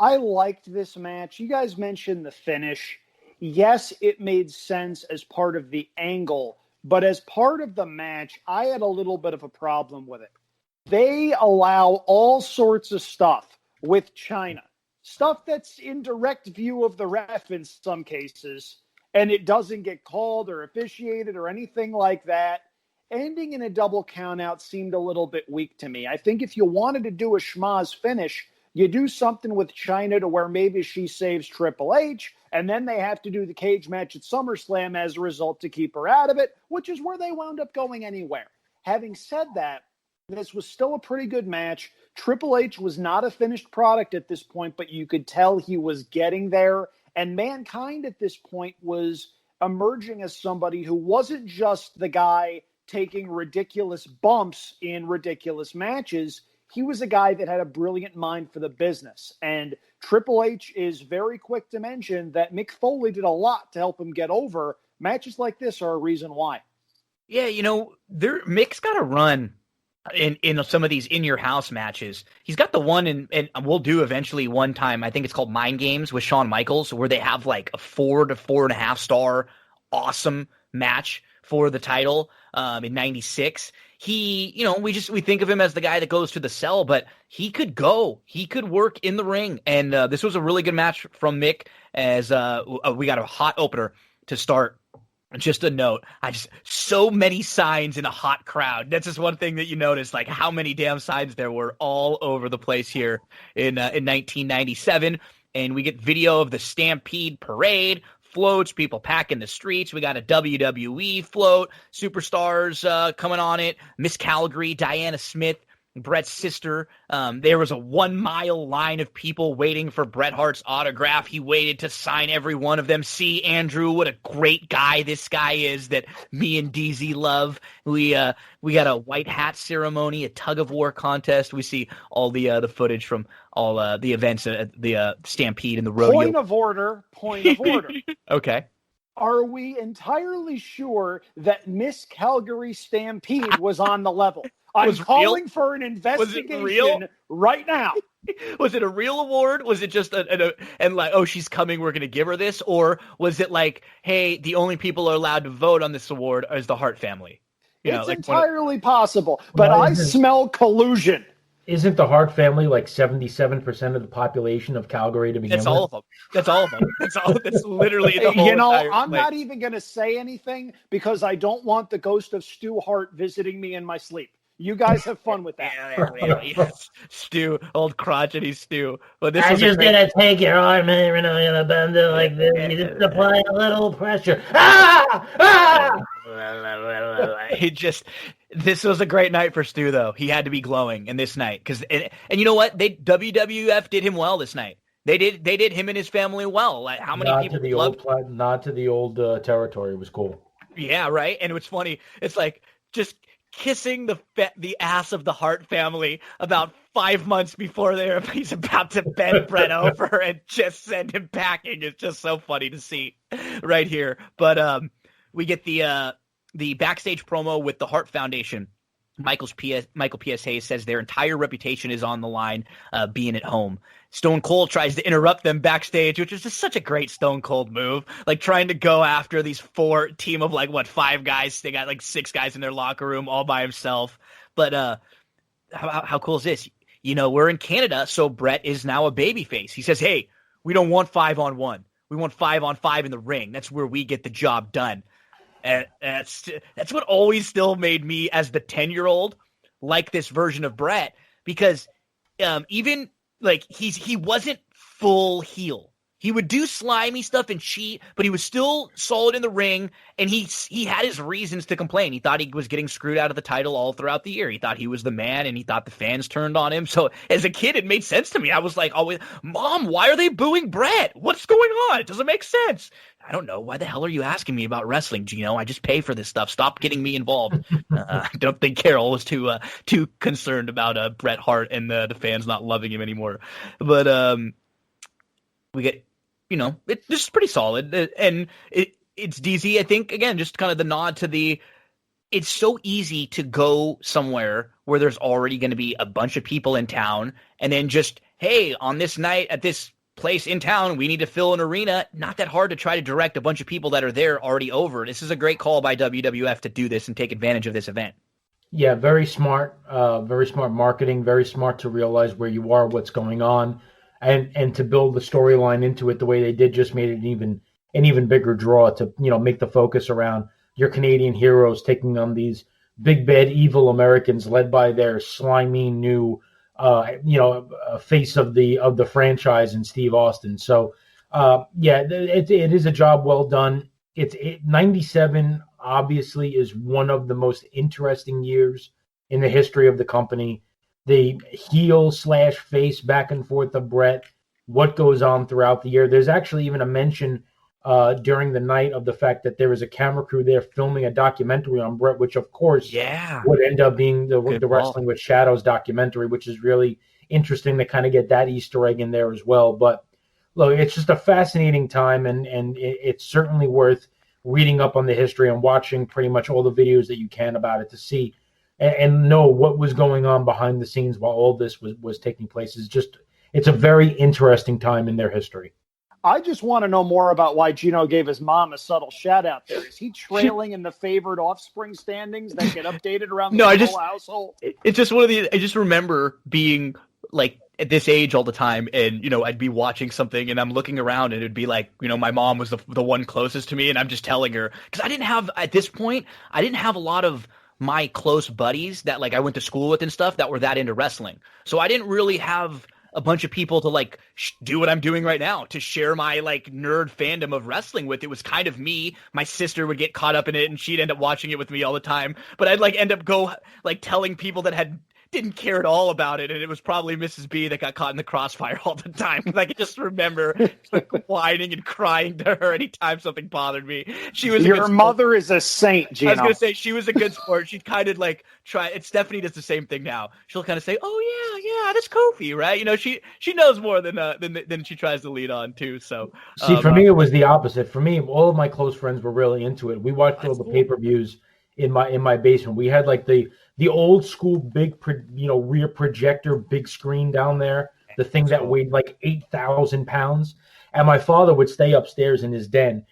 I liked this match. You guys mentioned the finish. Yes, it made sense as part of the angle, but as part of the match, I had a little bit of a problem with it. They allow all sorts of stuff with China, stuff that's in direct view of the ref in some cases, and it doesn't get called or officiated or anything like that. Ending in a double countout seemed a little bit weak to me. I think if you wanted to do a schmaz finish, you do something with China to where maybe she saves Triple H, and then they have to do the cage match at SummerSlam as a result to keep her out of it, which is where they wound up going anywhere. Having said that, this was still a pretty good match. Triple H was not a finished product at this point, but you could tell he was getting there. And Mankind at this point was emerging as somebody who wasn't just the guy taking ridiculous bumps in ridiculous matches. He was a guy that had a brilliant mind for the business. And Triple H is very quick to mention that Mick Foley did a lot to help him get over. Matches like this are a reason why. Yeah, Mick's got a run in some of these in-your-house matches. He's got the one, and we'll do eventually one time, I think it's called Mind Games with Shawn Michaels, where they have like a 4 to 4.5 star awesome match for the title in 96. He, we think of him as the guy that goes to the cell, but he could work in the ring. And this was a really good match from Mick as we got a hot opener to start. Just a note, so many signs in a hot crowd. That's just one thing that you notice, like how many damn signs there were all over the place here in 1997. And we get video of the Stampede parade, floats, people packing the streets. We got a WWE float, superstars coming on it. Miss Calgary, Diana Smith, Bret's sister. There was a 1 mile line of people waiting for Bret Hart's autograph. He waited to sign every one of them. See, Andrew, what a great guy this guy is that me and DZ love. We got a white hat ceremony, a tug of war contest. We see all the footage from all the events at the Stampede and the rodeo. Point of order. Okay. Are we entirely sure that Miss Calgary Stampede was on the level? I'm calling for an investigation right now. Was it a real award? Was it just and like, oh, she's coming, we're going to give her this? Or was it like, hey, the only people are allowed to vote on this award is the Hart family? It's entirely possible, but I smell collusion. Isn't the Hart family like 77% of the population of Calgary to begin with? That's all of them. That's literally the whole I'm not even going to say anything because I don't want the ghost of Stu Hart visiting me in my sleep. You guys have fun with that. Yes. Stu, old crotchety Stu. But this I'm was just gonna take your arm and we're not gonna bend it like this. You just apply a little pressure. Ah! This was a great night for Stu, though. He had to be glowing in this night and you know what? WWF did him well this night. They did him and his family well. Like, how many people Nod to the old territory was cool. Yeah, right. And what's funny, it's like just kissing the ass of the Hart family about 5 months before he's about to bend Brett over and just send him packing. It's just so funny to see right here. But we get the backstage promo with the Hart Foundation. Michael P.S. Hayes says their entire reputation is on the line, being at home. Stone Cold tries to interrupt them backstage, which is just such a great Stone Cold move. Like trying to go after these team of 5 guys. They got 6 guys in their locker room all by himself. But how cool is this? You know, we're in Canada, so Brett is now a babyface. He says, hey, we don't want 5-on-1. We want 5-on-5 in the ring. That's where we get the job done. And that's what always still made me, as the 10-year-old, like this version of Brett, because even he wasn't full heel. He would do slimy stuff and cheat, but he was still solid in the ring, and he had his reasons to complain. He thought he was getting screwed out of the title all throughout the year. He thought he was the man, and he thought the fans turned on him. So as a kid, it made sense to me. I was like, always, Mom, why are they booing Brett? What's going on? It doesn't make sense. I don't know. Why the hell are you asking me about wrestling, Gino? I just pay for this stuff. Stop getting me involved. I don't think Carol was too concerned about Bret Hart and the fans not loving him anymore. But we get, it's just pretty solid. And it's DZ, I think, again, just kind of the nod to it's so easy to go somewhere where there's already going to be a bunch of people in town and then just, hey, on this night at this place in town, we need to fill an arena. Not that hard to try to direct a bunch of people that are there already over. This is a great call by WWF to do this and take advantage of this event. Yeah, very smart marketing, very smart to realize where you are, what's going on, and to build the storyline into it the way they did just made it an even bigger draw to, make the focus around your Canadian heroes taking on these big bad evil Americans led by their slimy new face of the franchise in Steve Austin. So, it is a job well done. 97 obviously is one of the most interesting years in the history of the company. The heel / face back and forth of Brett, what goes on throughout the year. There's actually even a mention during the night of the fact that there was a camera crew there filming a documentary on Brett, which of course would end up being the Wrestling with Shadows documentary, which is really interesting to kind of get that Easter egg in there as well. But look, it's just a fascinating time, and it's certainly worth reading up on the history and watching pretty much all the videos that you can about it to see and know what was going on behind the scenes while all this was taking place. It's a very interesting time in their history. I just want to know more about why Gino gave his mom a subtle shout out there. Is he trailing in the favored offspring standings that get updated around the whole household? It's just one of these. I just remember being like at this age all the time, and I'd be watching something and I'm looking around and it'd be like, my mom was the one closest to me, and I'm just telling her, because at this point I didn't have a lot of my close buddies that I went to school with and stuff that were that into wrestling. So I didn't really have a bunch of people to do what I'm doing right now, to share my nerd fandom of wrestling with. It was kind of me. My sister would get caught up in it and she'd end up watching it with me all the time. But I'd end up telling people that didn't care at all about it, and it was probably Mrs. B that got caught in the crossfire all the time. I just remember whining and crying to her anytime something bothered me. Your mother is a saint, Gino. I was going to say, she was a good sport. She'd kind of try. And Stephanie does the same thing now. She'll kind of say, "Oh yeah, that's Kofi, right?" She knows more than she tries to lead on too. So for me, it was the opposite. For me, all of my close friends were really into it. We watched all the pay-per-views in my basement. We had the old school big rear projector big screen down there, the thing that weighed 8,000 pounds, and my father would stay upstairs in his den,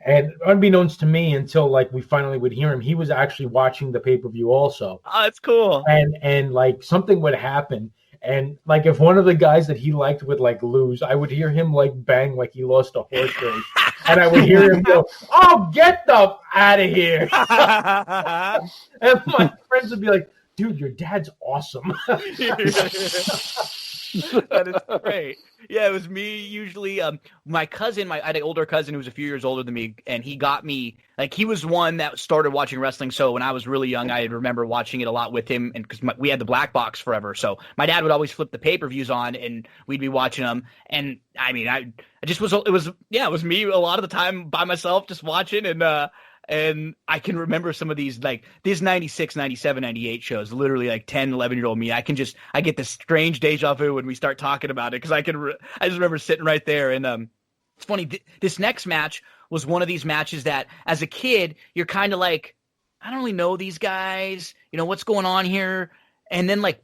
and unbeknownst to me, until we finally would hear him, he was actually watching the pay-per-view also. Oh, that's cool. And something would happen, and if one of the guys that he liked would lose, I would hear him bang like he lost a horse race. And I would hear him go, "Oh, get the out of here!" And my friends would be like, dude, your dad's awesome. That is great. Yeah, it was me usually. My cousin, I had an older cousin who was a few years older than me, and he got me, like, he was one that started watching wrestling. So when I was really young, I remember watching it a lot with him, and because we had the black box forever. So my dad would always flip the pay-per-views on, and we'd be watching them. And I mean, it was me a lot of the time by myself just watching, and I can remember some of these, like, these 96, 97, 98 shows, literally like 10, 11-year-old me. I get this strange deja vu when we start talking about it, because I just remember sitting right there. And it's funny, this next match was one of these matches that, as a kid, you're kind of like, I don't really know these guys, what's going on here? And then, like,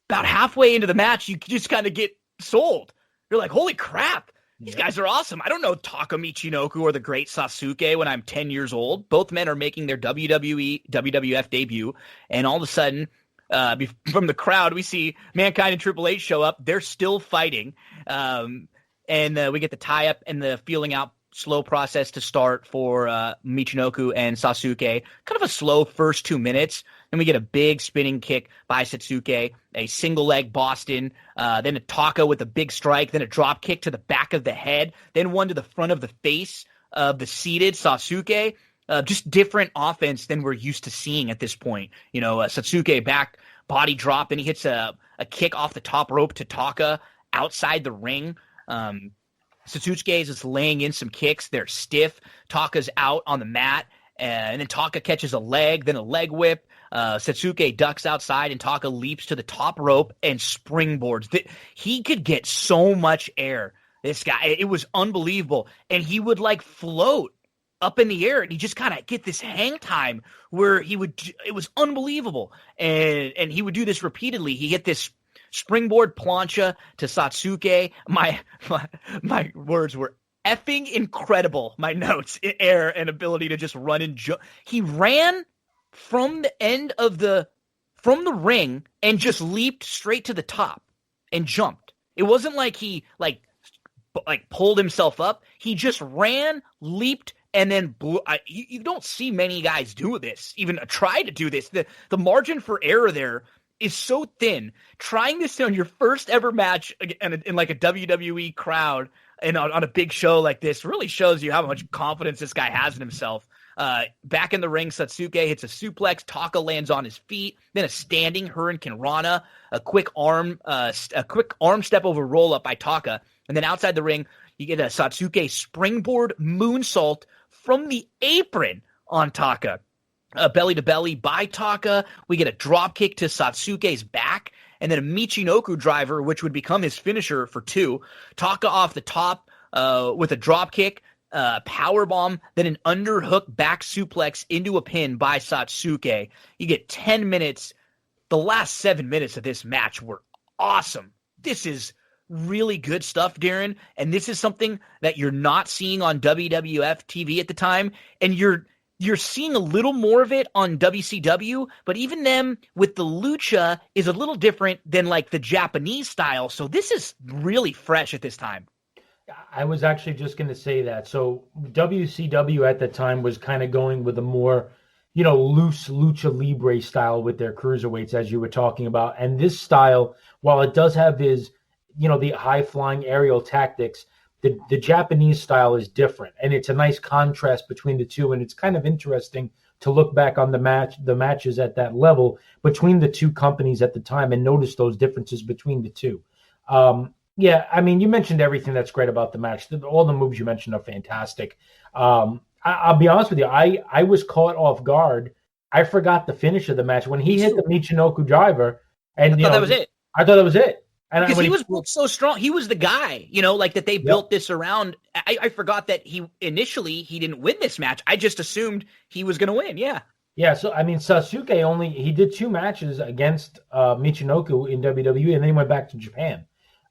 about halfway into the match, you just kind of get sold. You're like, holy crap. These guys are awesome. I don't know Taka Michinoku or the great Sasuke when I'm 10 years old. Both men are making their WWF debut, and all of a sudden, from the crowd, we see Mankind and Triple H show up. They're still fighting, and we get the tie-up and the feeling out slow process to start for Michinoku and Sasuke. Kind of a slow first 2 minutes. Then we get a big spinning kick by Sasuke, a single leg Boston, then a Taka with a big strike, then a drop kick to the back of the head, then one to the front of the face of the seated Sasuke. Just different offense than we're used to seeing at this point. Sasuke back body drop, and he hits a kick off the top rope to Taka outside the ring. Sasuke is just laying in some kicks. They're stiff. Taka's out on the mat, and then Taka catches a leg, then a leg whip. Sasuke ducks outside, and Taka leaps to the top rope and springboards. He could get so much air, this guy. It was unbelievable. And he would, like, float up in the air, and he just kind of get this hang time where it was unbelievable. And he would do this repeatedly. He hit this springboard plancha to Satsuke. My words were effing incredible. My notes, air and ability to just run and jump. He ran from the ring and just leaped straight to the top and jumped. It wasn't like he like pulled himself up. He just ran, leaped, and then blew. You don't see many guys do this, even try to do this. The margin for error there is so thin. Trying this on your first ever match in like a WWE crowd and on a big show like this really shows you how much confidence this guy has in himself. Back in the ring, Satsuke hits a suplex. Taka lands on his feet. Then a standing Hurricane Rana, a quick arm step over roll up by Taka, and then outside the ring, you get a Satsuke springboard moonsault from the apron on Taka. Belly to belly by Taka. We get a drop kick to Satsuke's back, and then a Michinoku driver, which would become his finisher for 2. Taka off the top with a drop kick. Power bomb, then an underhook back suplex into a pin by Satsuke. You get 10 minutes. The last 7 minutes of this match were awesome. This is really good stuff, Darin, and this is something that you're not seeing on WWF TV at the time, and you're seeing a little more of it on WCW, but even them with the lucha is a little different than like the Japanese style, so this is really fresh at this time. I was actually just going to say that. So WCW at the time was kind of going with a more, loose lucha libre style with their cruiserweights, as you were talking about. And this style, while it does have the high flying aerial tactics, the Japanese style is different. And it's a nice contrast between the two. And it's kind of interesting to look back on the matches at that level between the two companies at the time and notice those differences between the two. Yeah, I mean, you mentioned everything that's great about the match. All the moves you mentioned are fantastic. I'll be honest with you. I was caught off guard. I forgot the finish of the match when he hit the Michinoku driver. And I thought that was it. I thought that was it. And because he was built so strong. He was the guy, like that they built this around. I forgot that he didn't win this match. I just assumed he was going to win. Yeah. Yeah, so I mean, Sasuke he did 2 matches against Michinoku in WWE, and then he went back to Japan.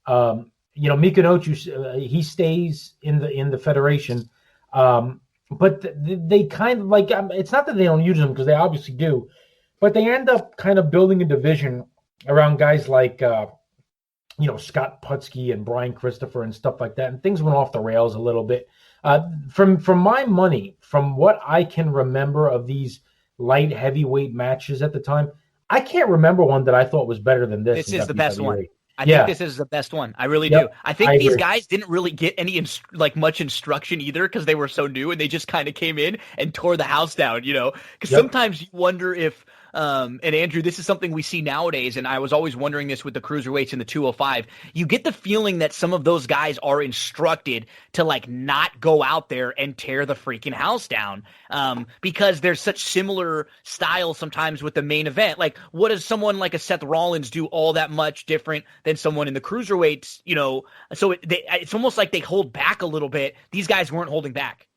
Michinoku, he stays in the federation, but they kind of like, it's not that they don't use him because they obviously do, but they end up kind of building a division around guys like, Scott Putski and Brian Christopher and stuff like that, and things went off the rails a little bit. From my money, from what I can remember of these light heavyweight matches at the time, I can't remember one that I thought was better than this. This in is the best one. WWE. I think this is the best one. I really do. I think these guys didn't really get any much instruction either because they were so new and they just kind of came in and tore the house down, you know? Because sometimes you wonder if and Andrew, this is something we see nowadays, and I was always wondering this with the cruiserweights and the 205. You get the feeling that some of those guys are instructed to like not go out there and tear the freaking house down, because there's such similar style sometimes with the main event. Like, what does someone like a Seth Rollins do all that much different than someone in the cruiserweights? You know, so it's almost like they hold back a little bit. These guys weren't holding back.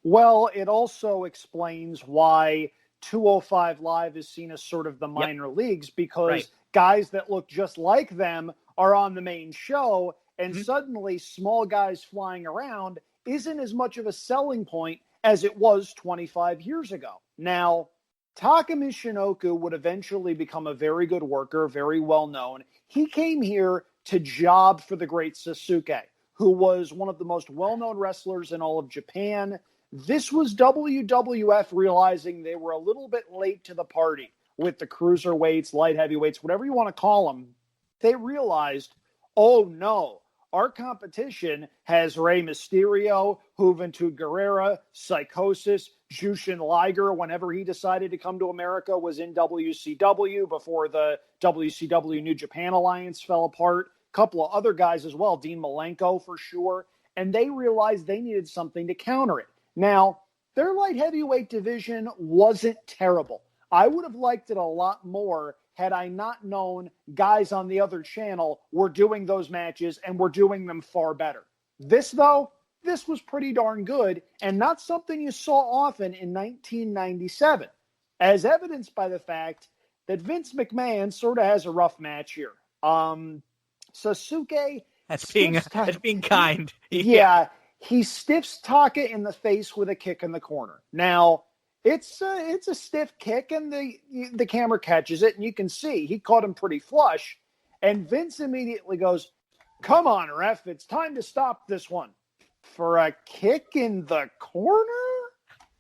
Well, it also explains why 205 Live is seen as sort of the minor leagues, because guys that look just like them are on the main show, and suddenly small guys flying around isn't as much of a selling point as it was 25 years ago. Now, Taka Michinoku would eventually become a very good worker, very well known. He came here to job for the great Sasuke, who was one of the most well-known wrestlers in all of Japan. This was WWF realizing they were a little bit late to the party with the cruiserweights, light heavyweights, whatever you want to call them. They realized, oh no, our competition has Rey Mysterio, Juventud Guerrera, Psychosis, Jushin Liger, whenever he decided to come to America, was in WCW before the WCW New Japan Alliance fell apart. A couple of other guys as well, Dean Malenko for sure. And they realized they needed something to counter it. Now, their light heavyweight division wasn't terrible. I would have liked it a lot more had I not known guys on the other channel were doing those matches and were doing them far better. This, though, this was pretty darn good and not something you saw often in 1997, as evidenced by the fact that Vince McMahon sort of has a rough match here. Sasuke... That's being kind. Yeah. He stiffs Taka in the face with a kick in the corner. Now, it's a stiff kick, and the camera catches it, and you can see he caught him pretty flush. And Vince immediately goes, "Come on, ref, it's time to stop this one." For a kick in the corner?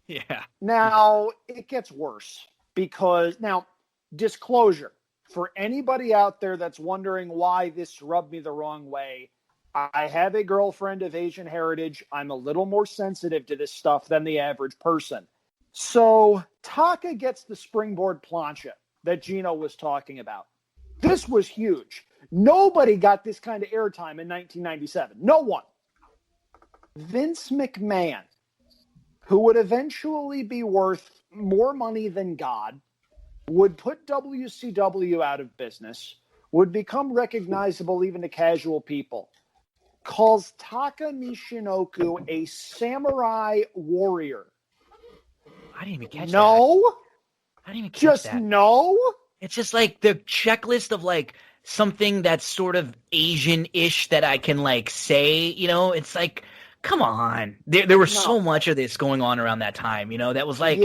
Yeah. Now, it gets worse because, now, disclosure, for anybody out there that's wondering why this rubbed me the wrong way, I have a girlfriend of Asian heritage. I'm a little more sensitive to this stuff than the average person. So Taka gets the springboard plancha that Gino was talking about. This was huge. Nobody got this kind of airtime in 1997. No one. Vince McMahon, who would eventually be worth more money than God, would put WCW out of business, would become recognizable even to casual people, calls Taka Michinoku a samurai warrior. I didn't even catch that. No. I didn't even catch just that. No. It's just like the checklist of like something that's sort of Asian-ish that I can like say, you know, it's like, come on. There was so much of this going on around that time, you know, that was like,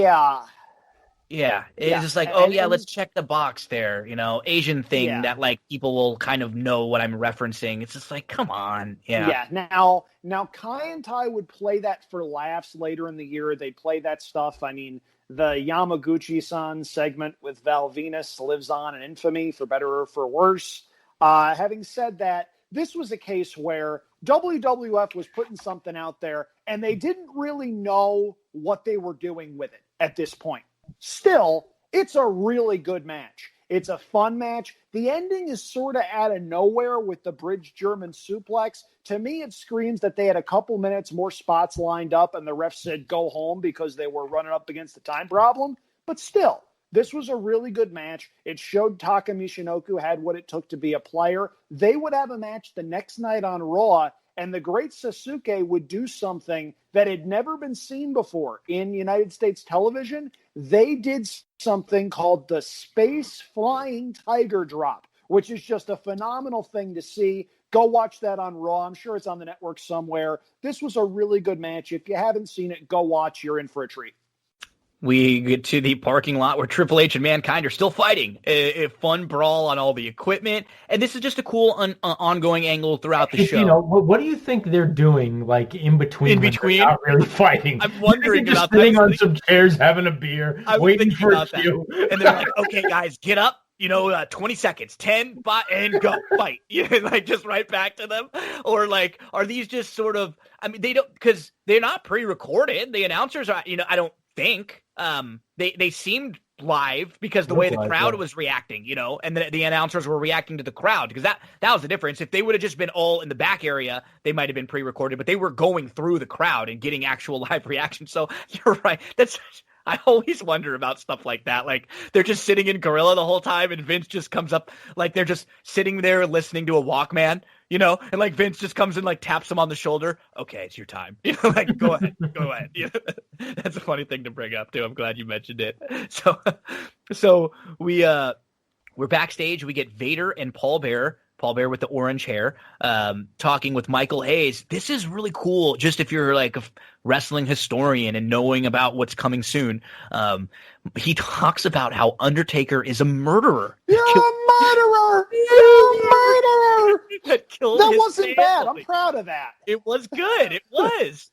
it's just like, let's check the box there, you know, Asian thing that like people will kind of know what I'm referencing. It's just like, come on. Yeah. Now Kai and Tai would play that for laughs later in the year. They'd play that stuff. I mean, the Yamaguchi-san segment with Val Venus lives on in infamy, for better or for worse. Having said that, this was a case where WWF was putting something out there and they didn't really know what they were doing with it at this point. Still, it's a really good match. It's a fun match. The ending is sort of out of nowhere with the bridge German suplex. To me, it screams that they had a couple minutes more spots lined up and the ref said go home because they were running up against the time problem. But still, this was a really good match. It showed Taka Michinoku had what it took to be a player. They would have a match the next night on Raw, and the great Sasuke would do something that had never been seen before in United States television. They did something called the Space Flying Tiger Drop, which is just a phenomenal thing to see. Go watch that on Raw. I'm sure it's on the network somewhere. This was a really good match. If you haven't seen it, go watch. You're in for a treat. We get to the parking lot where Triple H and Mankind are still fighting. A fun brawl on all the equipment. And this is just a cool ongoing angle throughout the show. You know, what do you think they're doing, like, in between? In between? Not really fighting. I'm wondering just about sitting that. on some chairs, having a beer, waiting for a cue. And they're like, okay, guys, get up. 20 seconds, 10, 5, and go fight. Like just right back to them. Or like, are these just sort of, they don't, because they're not pre-recorded. The announcers are, I don't think, they seemed live because the way the crowd was reacting, and the announcers were reacting to the crowd, because that was the difference. If they would have just been all in the back area, they might have been pre-recorded, but they were going through the crowd and getting actual live reaction. So you're right. I always wonder about stuff like that. Like they're just sitting in Gorilla the whole time and Vince just comes up, like they're just sitting there listening to a Walkman, and like Vince just comes and like taps them on the shoulder. Okay, it's your time. Like go ahead. That's a funny thing to bring up too. I'm glad you mentioned it. So we're backstage. We get Vader and Paul Bearer with the orange hair, talking with Michael Hayes. This is really cool, just if you're like a wrestling historian and knowing about what's coming soon. He talks about how Undertaker is a murderer. You're a murderer! You're a murderer! That wasn't bad. I'm proud of that. It was good. It was.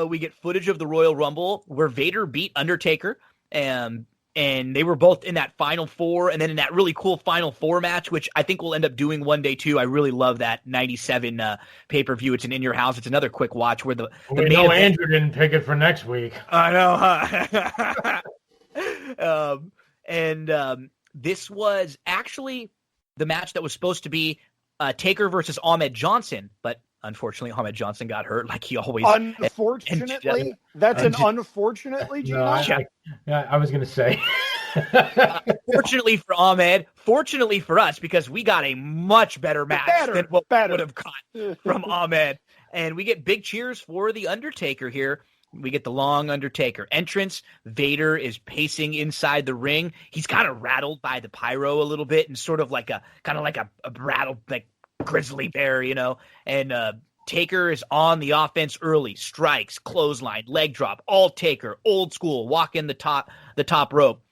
We get footage of the Royal Rumble where Vader beat Undertaker, and they were both in that Final Four, and then in that really cool Final Four match, which I think we'll end up doing one day too. I really love that 97 pay-per-view. It's an In Your House. It's another quick watch where the Andrew didn't pick it for next week. I know, huh? This was actually the match that was supposed to be Taker versus Ahmed Johnson, but unfortunately, Ahmed Johnson got hurt, like he always. Unfortunately, that's an unfortunately. No, I was going to say. Fortunately for Ahmed, fortunately for us, because we got a much better match than what we would have got from Ahmed, and we get big cheers for the Undertaker here. We get the long Undertaker entrance. Vader is pacing inside the ring. He's kind of rattled by the pyro a little bit, and sort of like a rattled like grizzly bear, and Taker is on the offense early. Strikes, clothesline, leg drop, all Taker, old school, walk in the top rope.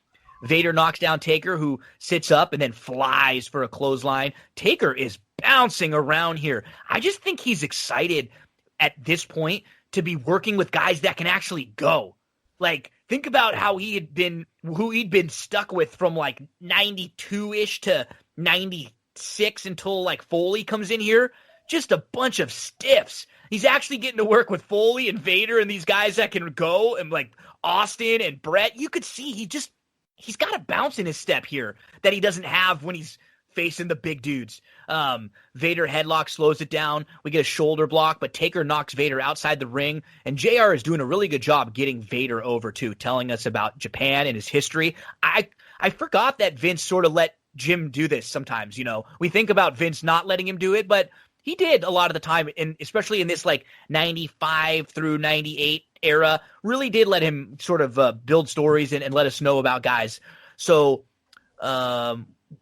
Vader knocks down Taker, who sits up and then flies for a clothesline. Taker is bouncing around here. I just think he's excited at this point to be working with guys that can actually go. Like, think about how who he'd been stuck with from like 92-ish to 96 until like Foley comes in here. Just a bunch of stiffs. He's actually getting to work with Foley and Vader and these guys that can go, and like Austin and Brett. You could see he's got a bounce in his step here that he doesn't have when he's facing the big dudes. Vader headlock slows it down. We get a shoulder block, but Taker knocks Vader outside the ring, and JR is doing a really good job getting Vader over too, telling us about Japan and his history. I forgot that Vince sort of let Jim do this sometimes. We think about Vince not letting him do it, but he did a lot of the time, and especially in this like 95 through 98 era, really did let him sort of build stories and let us know about guys. So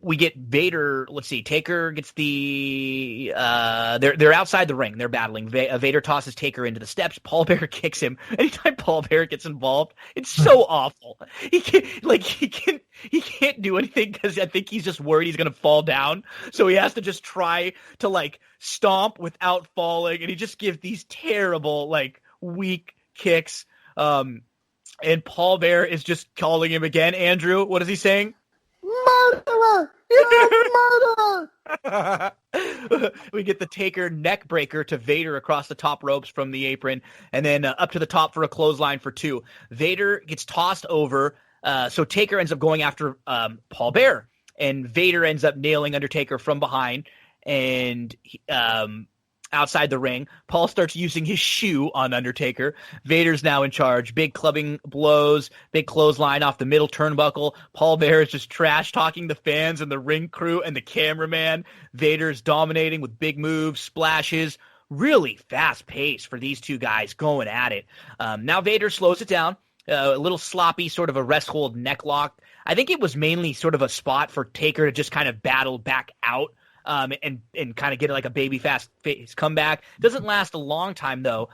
we get Vader. Let's see. Taker gets the. They're outside the ring. They're battling. Vader tosses Taker into the steps. Paul Bearer kicks him. Anytime Paul Bearer gets involved, it's so awful. He can't do anything because I think he's just worried he's gonna fall down. So he has to just try to like stomp without falling, and he just gives these terrible like weak kicks. And Paul Bearer is just calling him again. Andrew, what is he saying? Murderer! You're a murderer! We get the Taker neck breaker to Vader across the top ropes from the apron, and then up to the top for a clothesline for 2. Vader gets tossed over, so Taker ends up going after Paul Bearer, and Vader ends up nailing Undertaker from behind, and outside the ring. Paul starts using his shoe on Undertaker. Vader's now in charge. Big clubbing blows, big clothesline off the middle turnbuckle. Paul Bearer is just trash talking the fans and the ring crew and the cameraman. Vader's dominating with big moves, splashes. Really fast pace for these two guys going at it. Now Vader slows it down. A little sloppy, sort of a rest hold neck lock. I think it was mainly sort of a spot for Taker to just kind of battle back out. And kind of get like a baby fast face comeback. Doesn't last a long time though.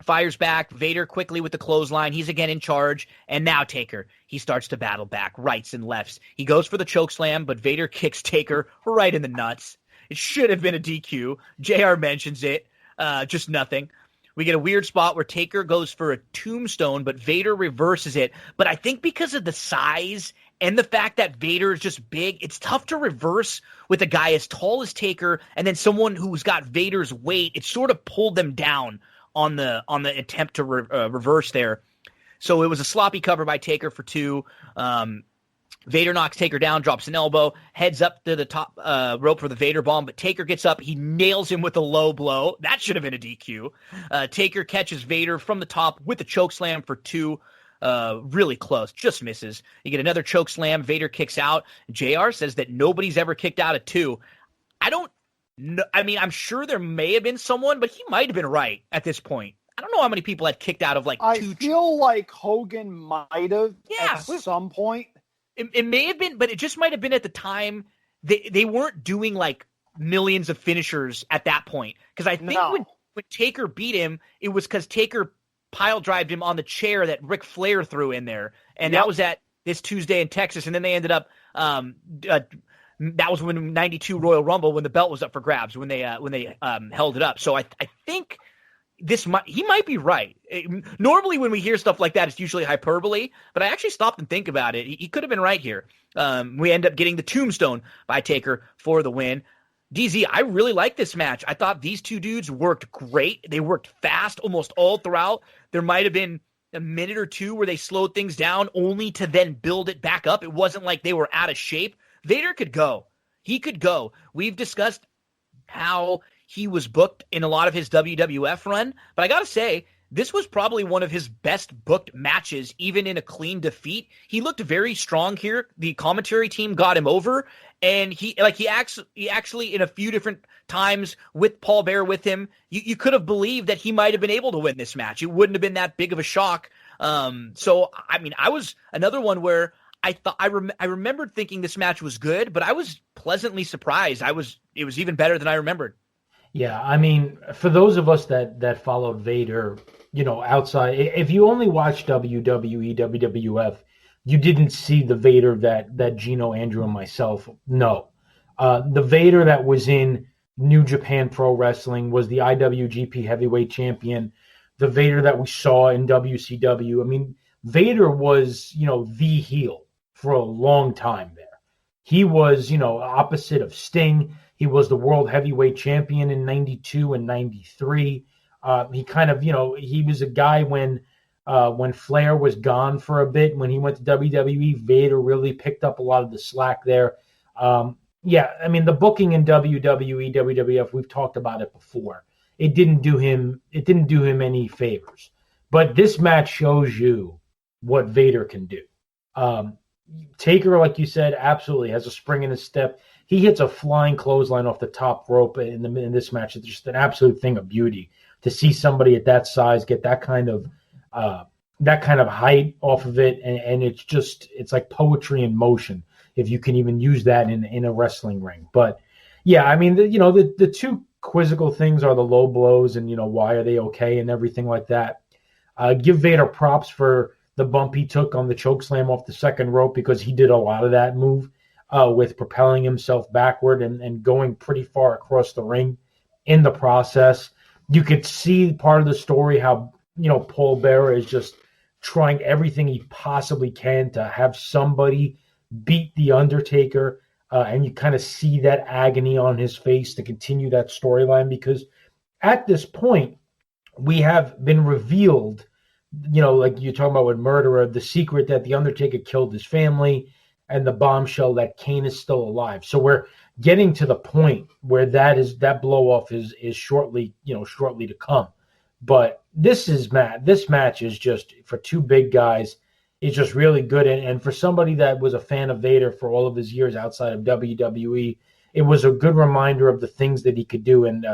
fires back. Vader quickly with the clothesline. He's again in charge. And now Taker, he starts to battle back, rights and lefts. He goes for the choke slam, but Vader kicks Taker right in the nuts. It should have been a DQ. JR mentions it. Just nothing. We get a weird spot where Taker goes for a tombstone, but Vader reverses it. But I think because of the size and the fact that Vader is just big, it's tough to reverse with a guy as tall as Taker and then someone who's got Vader's weight. It sort of pulled them down on the attempt to reverse there. So it was a sloppy cover by Taker for 2. Vader knocks Taker down, drops an elbow, heads up to the top rope for the Vader bomb, but Taker gets up. He nails him with a low blow. That should have been a DQ. Taker catches Vader from the top with a choke slam for 2. Really close, just misses. You get another choke slam. Vader kicks out. JR says that nobody's ever kicked out of 2. I don't know. I mean, I'm sure there may have been someone, but he might have been right at this point. I don't know how many people had kicked out of like 2. I feel like Hogan might have at some point. It may have been, but it just might have been at the time. They weren't doing like millions of finishers at that point. Because I think when Taker beat him, it was because Taker pile-drived him on the chair that Ric Flair threw in there. And that was at this Tuesday in Texas. And then they ended up that was when 92 Royal Rumble, when the belt was up for grabs, when they held it up. So I think he might be right. Normally when we hear stuff like that, it's usually hyperbole, but I actually stopped and think about it. He could have been right here. We end up getting the tombstone by Taker for the win. DZ, I really like this match. I thought these two dudes worked great. They worked fast almost all throughout. There might have been a minute or two where they slowed things down only to then build it back up. It wasn't like they were out of shape. Vader could go. He could go. We've discussed how he was booked in a lot of his WWF run, but I gotta say, this was probably one of his best booked matches, even in a clean defeat. He looked very strong here. The commentary team got him over, and he actually in a few different times with Paul Bearer with him, you could have believed that he might have been able to win this match. It wouldn't have been that big of a shock. So I mean, I was another one where I remembered thinking this match was good, but I was pleasantly surprised. It was even better than I remembered. Yeah, I mean, for those of us that followed Vader, outside, if you only watched WWE, WWF, you didn't see the Vader that Gino, Andrew, and myself know. The Vader that was in New Japan Pro Wrestling was the IWGP Heavyweight Champion. The Vader that we saw in WCW. I mean, Vader was, the heel for a long time there. He was, opposite of Sting. He was the World Heavyweight Champion in 92 and 93. He kind of, he was a guy when Flair was gone for a bit, when he went to WWE, Vader really picked up a lot of the slack there. Yeah, I mean, the booking in WWE, WWF, we've talked about it before. It didn't do him any favors. But this match shows you what Vader can do. Taker, like you said, absolutely has a spring in his step. He hits a flying clothesline off the top rope in this match. It's just an absolute thing of beauty to see somebody at that size get that kind of height off of it, and it's like poetry in motion, if you can even use that in a wrestling ring. But yeah, I mean, the two quizzical things are the low blows and why are they okay and everything like that. Give Vader props for the bump he took on the chokeslam off the second rope, because he did a lot of that move with propelling himself backward and going pretty far across the ring in the process. You could see part of the story how, Paul Bearer is just trying everything he possibly can to have somebody beat The Undertaker. And you kind of see that agony on his face to continue that storyline, because at this point, we have been revealed, like you're talking about with Murderer, the secret that The Undertaker killed his family, and the bombshell that Kane is still alive. So we're getting to the point where that blow off is shortly to come. But this match is just, for two big guys, is just really good. And for somebody that was a fan of Vader for all of his years outside of WWE, it was a good reminder of the things that he could do. And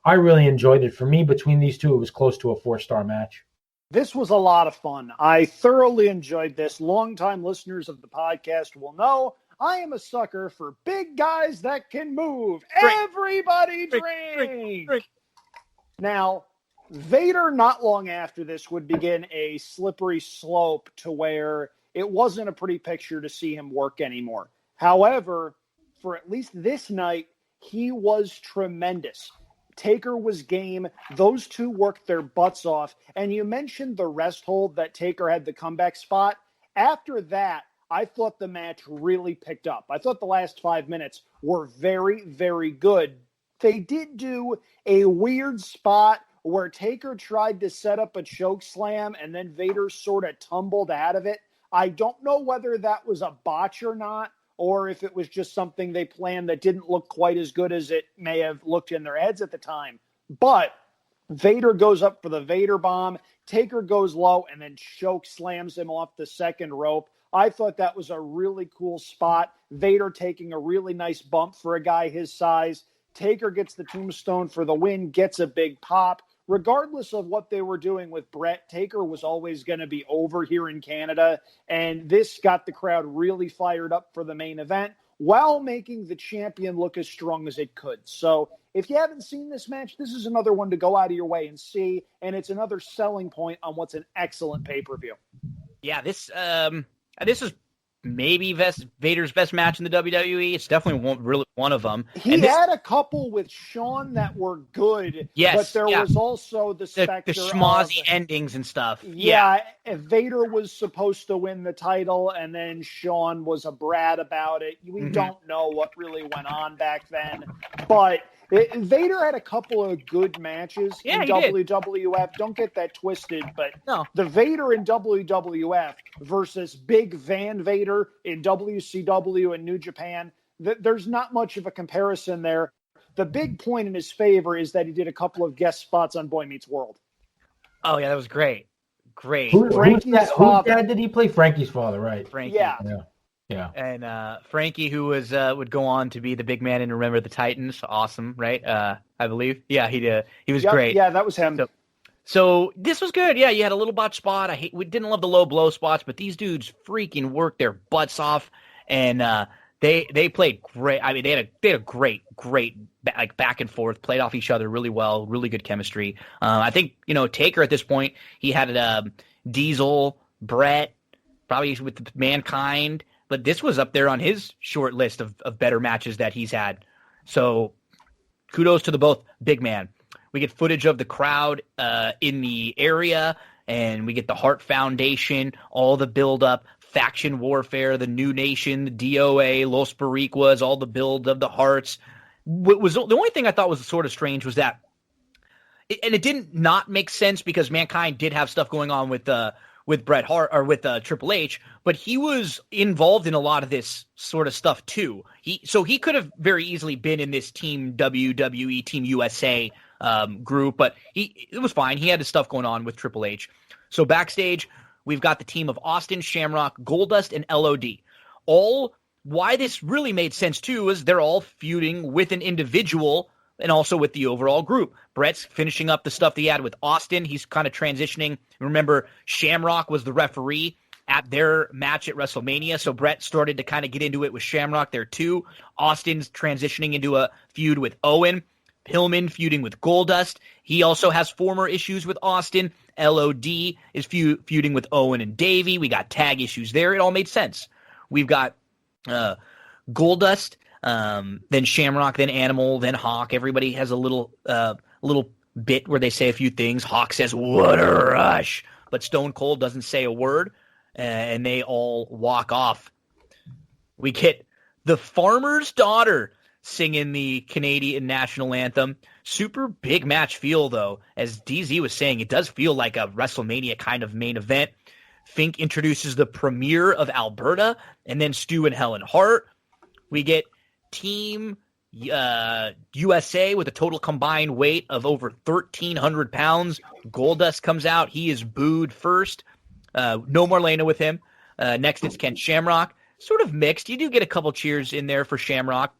I really enjoyed it. For me, between these two, it was close to a 4-star match. This was a lot of fun. I thoroughly enjoyed this. Longtime listeners of the podcast will know I am a sucker for big guys that can move. Drink. Everybody drink. Now, Vader, not long after this, would begin a slippery slope to where it wasn't a pretty picture to see him work anymore. However, for at least this night, he was tremendous. Taker was game. Those two worked their butts off. And you mentioned the rest hold that Taker had the comeback spot. After that, I thought the match really picked up. I thought the last 5 minutes were very, very good. They did do a weird spot where Taker tried to set up a choke slam and then Vader sort of tumbled out of it. I don't know whether that was a botch or not, or if it was just something they planned that didn't look quite as good as it may have looked in their heads at the time. But Vader goes up for the Vader bomb. Taker goes low and then choke slams him off the second rope. I thought that was a really cool spot. Vader taking a really nice bump for a guy his size. Taker gets the tombstone for the win, gets a big pop. Regardless of what they were doing with Brett, Taker was always going to be over here in Canada, and this got the crowd really fired up for the main event while making the champion look as strong as it could. So if you haven't seen this match, this is another one to go out of your way and see, and it's another selling point on what's an excellent pay-per-view. Yeah, this is maybe Vader's best match in the WWE. It's definitely one of them. He had a couple with Shawn that were good, yes, but there was also the specter the schmozzy endings and stuff. Yeah, Vader was supposed to win the title, and then Shawn was a brat about it. We don't know what really went on back then, but Vader had a couple of good matches in WWF. Don't get that twisted, but the Vader in WWF versus Big Van Vader in WCW and New Japan, there's not much of a comparison there. The big point in his favor is that he did a couple of guest spots on Boy Meets World. Oh, yeah, that was great. Great. Whose dad did he play? Frankie's father, right? Frankie. Yeah. And Frankie, who was would go on to be the big man in Remember the Titans. Awesome, right? I believe. Yeah, he did. He was great. Yeah, that was him. So this was good. Yeah, you had a little botch spot. We didn't love the low blow spots, but these dudes freaking worked their butts off, and they played great. I mean, they had a great like back and forth, played off each other really well, really good chemistry. I think Taker at this point, he had Diesel, Brett, probably with Mankind. But this was up there on his short list of better matches that he's had. So kudos to the both big man. We get footage of the crowd in the area, and we get the Hart Foundation, all the build-up, faction warfare, the New Nation, the DOA, Los Boricuas, all the build of the Hearts. What was the only thing I thought was sort of strange was that, and it didn't not make sense because Mankind did have stuff going on with Bret Hart or with Triple H, but he was involved in a lot of this sort of stuff too. He could have very easily been in this Team WWE, Team USA group, but it was fine. He had his stuff going on with Triple H. So backstage, we've got the team of Austin, Shamrock, Goldust, and LOD. Why this really made sense too is they're all feuding with an individual and also with the overall group. Brett's finishing up the stuff that he had with Austin. He's kind of transitioning. Remember, Shamrock was the referee at their match at WrestleMania, so Brett started to kind of get into it with Shamrock there too. Austin's transitioning into a feud with Owen. Pillman feuding with Goldust. He also has former issues with Austin. LOD is feuding with Owen and Davey. We got tag issues there. It all made sense. We've got Goldust, then Shamrock, then Animal, then Hawk. Everybody has a little bit where they say a few things. Hawk says, "What a rush," but Stone Cold doesn't say a word, and they all walk off. We get the farmer's daughter singing the Canadian national anthem. Super big match feel, though. As DZ was saying, it does feel like a WrestleMania kind of main event. Fink introduces the Premier of Alberta, and then Stu and Helen Hart. We get Team USA with a total combined weight of over 1,300 pounds. Goldust comes out. He is booed first. No Marlena with him. Next, it's Ken Shamrock. Sort of mixed. You do get a couple cheers in there for Shamrock.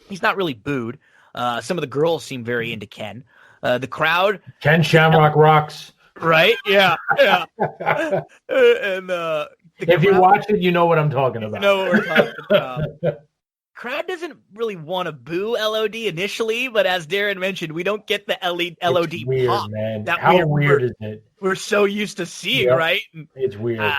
He's not really booed. Some of the girls seem very into Ken. The crowd. Ken Shamrock rocks. Right? Yeah. And if you watch it, you know what I'm talking about. You know what we're talking about. crowd doesn't really want to boo LOD initially, but as Darin mentioned, we don't get the LOD It's weird, pop. man. That How weird is it? We're so used to seeing, Yep. right? It's weird.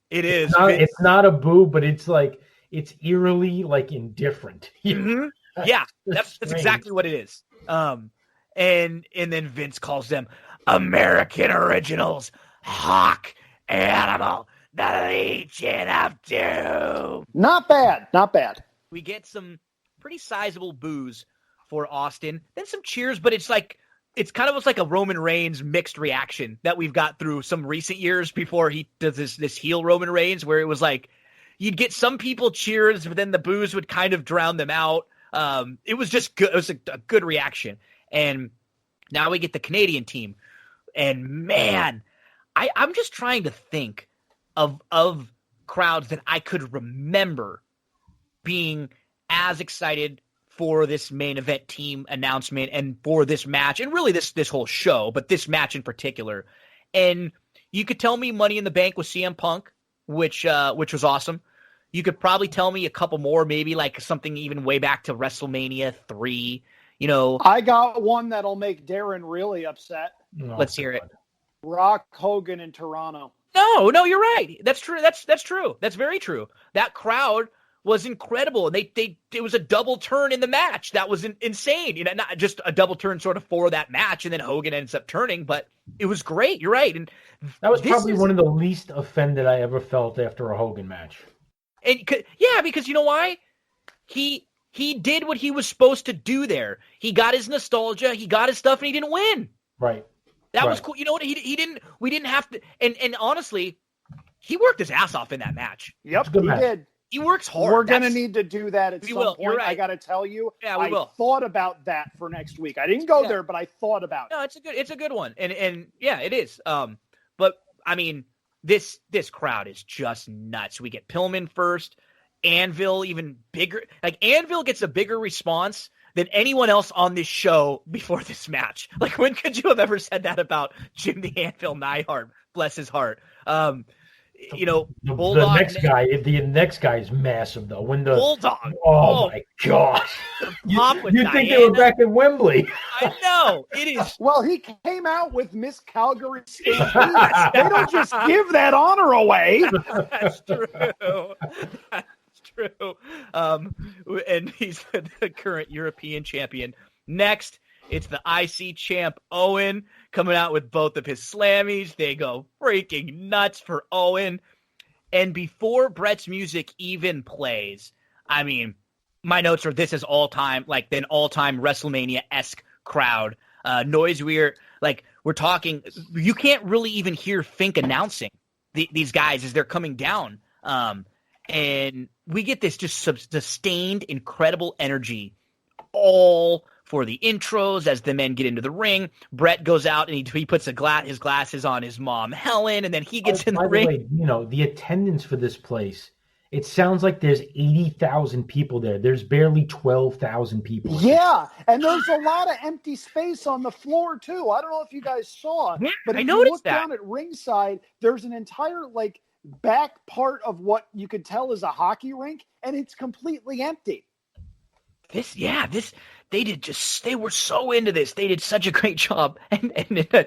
It is. It's not a boo, but it's like it's eerily like indifferent. Mm-hmm. Yeah, that's exactly what it is. And then Vince calls them American Originals, Hawk Animal, the Legion of Doom. Not bad. Not bad. We get some pretty sizable boos for Austin, then some cheers, but it's kind of like a Roman Reigns mixed reaction that we've got through some recent years before he does this heel Roman Reigns, where it was like you'd get some people cheers, but then the boos would kind of drown them out. It was just good. It was a good reaction. And now we get the Canadian team. And man, I'm just trying to think of crowds that I could remember being as excited for this main event team announcement and for this match, and really this whole show, but this match in particular. And you could tell me Money in the Bank with CM Punk, which was awesome. You could probably tell me a couple more, maybe like something even way back to WrestleMania 3. You know, I got one that'll make Darin really upset. Let's hear it. Rock Hogan in Toronto. No, you're right. That's true. That's true. That's very true. That crowd was incredible. And it was a double turn in the match. That was insane. You know, not just a double turn sort of for that match, and then Hogan ends up turning, but it was great. You're right. And that was probably one of the least offended I ever felt after a Hogan match. And yeah, because you know why? He did what he was supposed to do there. He got his nostalgia, he got his stuff, and he didn't win. Right. That was cool. You know what? He didn't. We didn't have to. And honestly, he worked his ass off in that match. Yep, he did. He works hard. We're going to need to do that at some point. You're right. I got to tell you, yeah, we will. Thought about that for next week. I didn't go there, but I thought about it. No, it's a good one. And yeah, it is. But I mean, this crowd is just nuts. We get Pillman first, Anvil even bigger. Like Anvil gets a bigger response than anyone else on this show before this match. Like, when could you have ever said that about Jim the Anvil Neidhart? Bless his heart. You know, Bulldog. The next guy is massive though. When the Bulldog. Oh my gosh! You think they were back in Wembley? I know it is. Well, he came out with Miss Calgary State. They don't just give that honor away. That's true. That's true. And he's the current European champion. Next, it's the IC champ Owen coming out with both of his slammies. They go freaking nuts for Owen. And before Brett's music even plays, I mean, my notes are this is all-time, like an all-time WrestleMania-esque crowd. Noise we're talking, you can't really even hear Fink announcing these guys as they're coming down. And we get this just sustained, incredible energy all for the intros as the men get into the ring. Brett goes out and he puts his glasses on his mom, Helen, and then he gets in the ring. Way, you know, the attendance for this place, it sounds like there's 80,000 people there. There's barely 12,000 people. Yeah, and there's a lot of empty space on the floor, too. I don't know if you guys saw, but if you look down at ringside, there's an entire, back part of what you could tell is a hockey rink, and it's completely empty. They were so into this. They did such a great job. And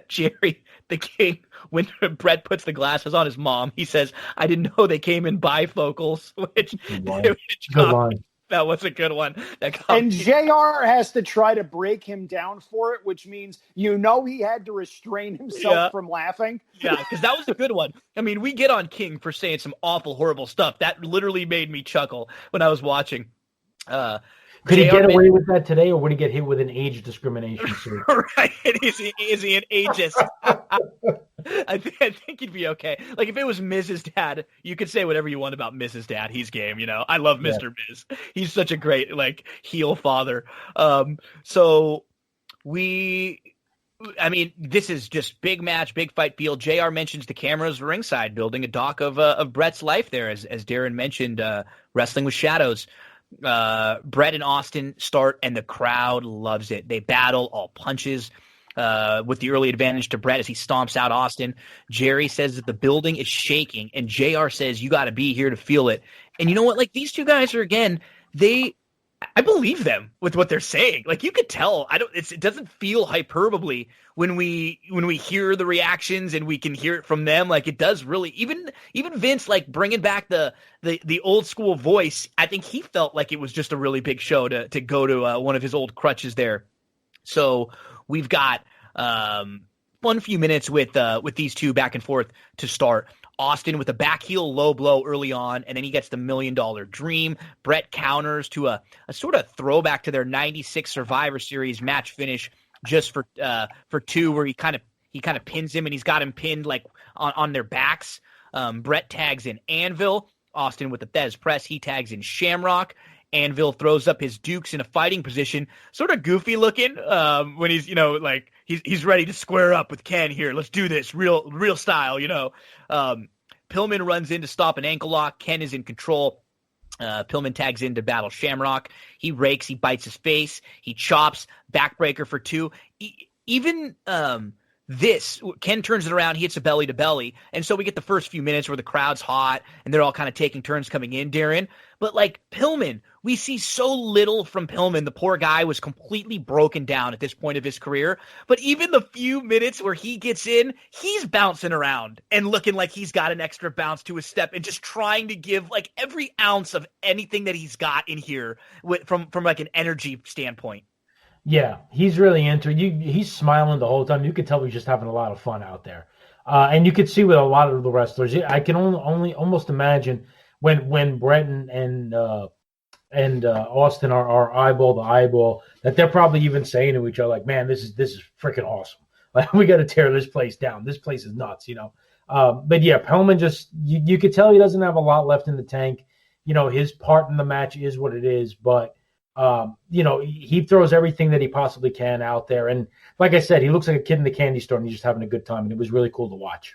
Jerry, the king, when Brett puts the glasses on his mom, he says, I didn't know they came in bifocals, which good line. That was a good one. And JR has to try to break him down for it, which means he had to restrain himself from laughing. Yeah, because that was a good one. I mean, we get on King for saying some awful, horrible stuff. That literally made me chuckle when I was watching. Could he get away with that today, or would he get hit with an age discrimination suit? Right? Is he an ageist? I think he'd be okay. Like, if it was Mrs. Dad, you could say whatever you want about Mrs. Dad. He's game, I love Mr. Miz. He's such a great, heel father. So this is just big match, big fight feel. JR mentions the cameras ringside, building a doc of Brett's life there, as Darin mentioned, wrestling with shadows. Brett and Austin start, and the crowd loves it. They battle all punches with the early advantage to Brett as he stomps out Austin. Jerry says that the building is shaking, and JR says you got to be here to feel it. And you know what? These two guys are, again, they I believe them with what they're saying. Like, you could tell. It doesn't feel hyperbole when we hear the reactions and we can hear it from them. Like, it does really. Even Vince, like, bringing back the old school voice. I think he felt like it was just a really big show to go to one of his old crutches there. So we've got fun few minutes with these two back and forth to start. Austin with a back heel low blow early on, and then he gets the $1 Million Dream. Brett counters to a sort of throwback to their 96 Survivor Series match finish just for two, where he kind of pins him, and he's got him pinned like on their backs. Brett tags in Anvil. Austin with the Thez press. He tags in Shamrock. Anvil throws up his dukes in a fighting position, sort of goofy looking when he's, like he's ready to square up with Ken here. Let's do this real style, Pillman runs in to stop an ankle lock. Ken is in control. Pillman tags in to battle Shamrock. He rakes, he bites his face, he chops, backbreaker for two. Even this, Ken turns it around, he hits a belly to belly, and so we get the first few minutes where the crowd's hot and they're all kind of taking turns coming in, Darin. But like Pillman, we see so little from Pillman. The poor guy was completely broken down at this point of his career. But even the few minutes where he gets in, he's bouncing around and looking like he's got an extra bounce to his step and just trying to give like every ounce of anything that he's got in here from like an energy standpoint. Yeah, he's really into it. He's smiling the whole time. You could tell he's just having a lot of fun out there. And you could see with a lot of the wrestlers, I can only almost imagine when Brett and Austin are eyeball to eyeball, that they're probably even saying to each other, like, man, this is freaking awesome. Like, we got to tear this place down. This place is nuts, But yeah, Pillman just, you could tell he doesn't have a lot left in the tank. His part in the match is what it is, but he throws everything that he possibly can out there. And like I said, he looks like a kid in the candy store and he's just having a good time. And it was really cool to watch.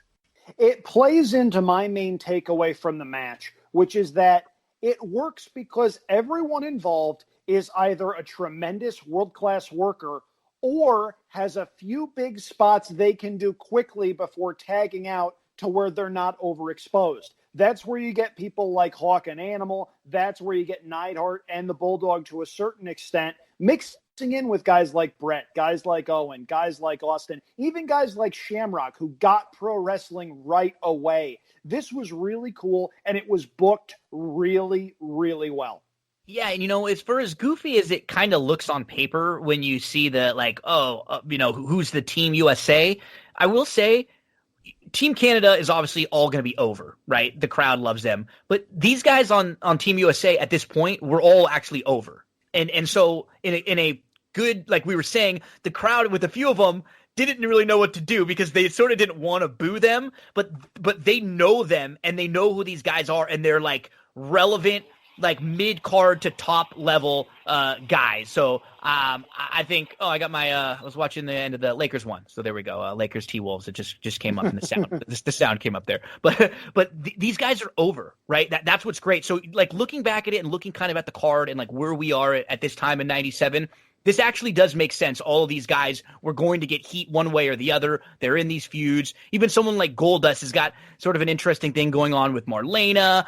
It plays into my main takeaway from the match, which is that it works because everyone involved is either a tremendous world-class worker or has a few big spots they can do quickly before tagging out to where they're not overexposed. That's where you get people like Hawk and Animal. That's where you get Neidhart and the Bulldog to a certain extent, mixing in with guys like Brett, guys like Owen, guys like Austin, even guys like Shamrock, who got pro wrestling right away. This was really cool, and it was booked really, really well. Yeah, and as for as goofy as it kind of looks on paper when you see the who's the Team USA, I will say Team Canada is obviously all going to be over, right? The crowd loves them. But these guys on Team USA at this point were all actually over. And so in a good, like we were saying, the crowd with a few of them didn't really know what to do because they sort of didn't want to boo them, but they know them and they know who these guys are, and they're like relevant, like mid-card to top level guys. So I think I got my I was watching the end of the Lakers one. So there we go. Lakers T-Wolves. It just came up in the sound. The sound came up there. But these guys are over, right? That's what's great. So like looking back at it and looking kind of at the card and like where we are at this time in 97, this actually does make sense. All of these guys were going to get heat one way or the other. They're in these feuds. Even someone like Goldust has got sort of an interesting thing going on with Marlena.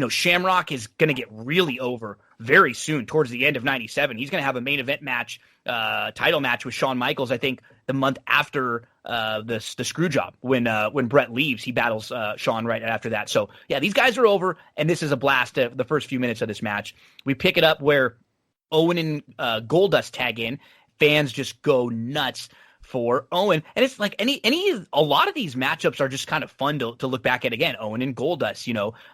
Shamrock is going to get really over very soon towards the end of 97. He's going to have a main event match, title match with Shawn Michaels, I think, the month after the screw job. When Brett leaves, he battles Shawn right after that. So, yeah, these guys are over, and this is a blast, the first few minutes of this match. We pick it up where Owen and Goldust tag in. Fans just go nuts for Owen. And it's like a lot of these matchups are just kind of fun to look back at again. Owen and Goldust,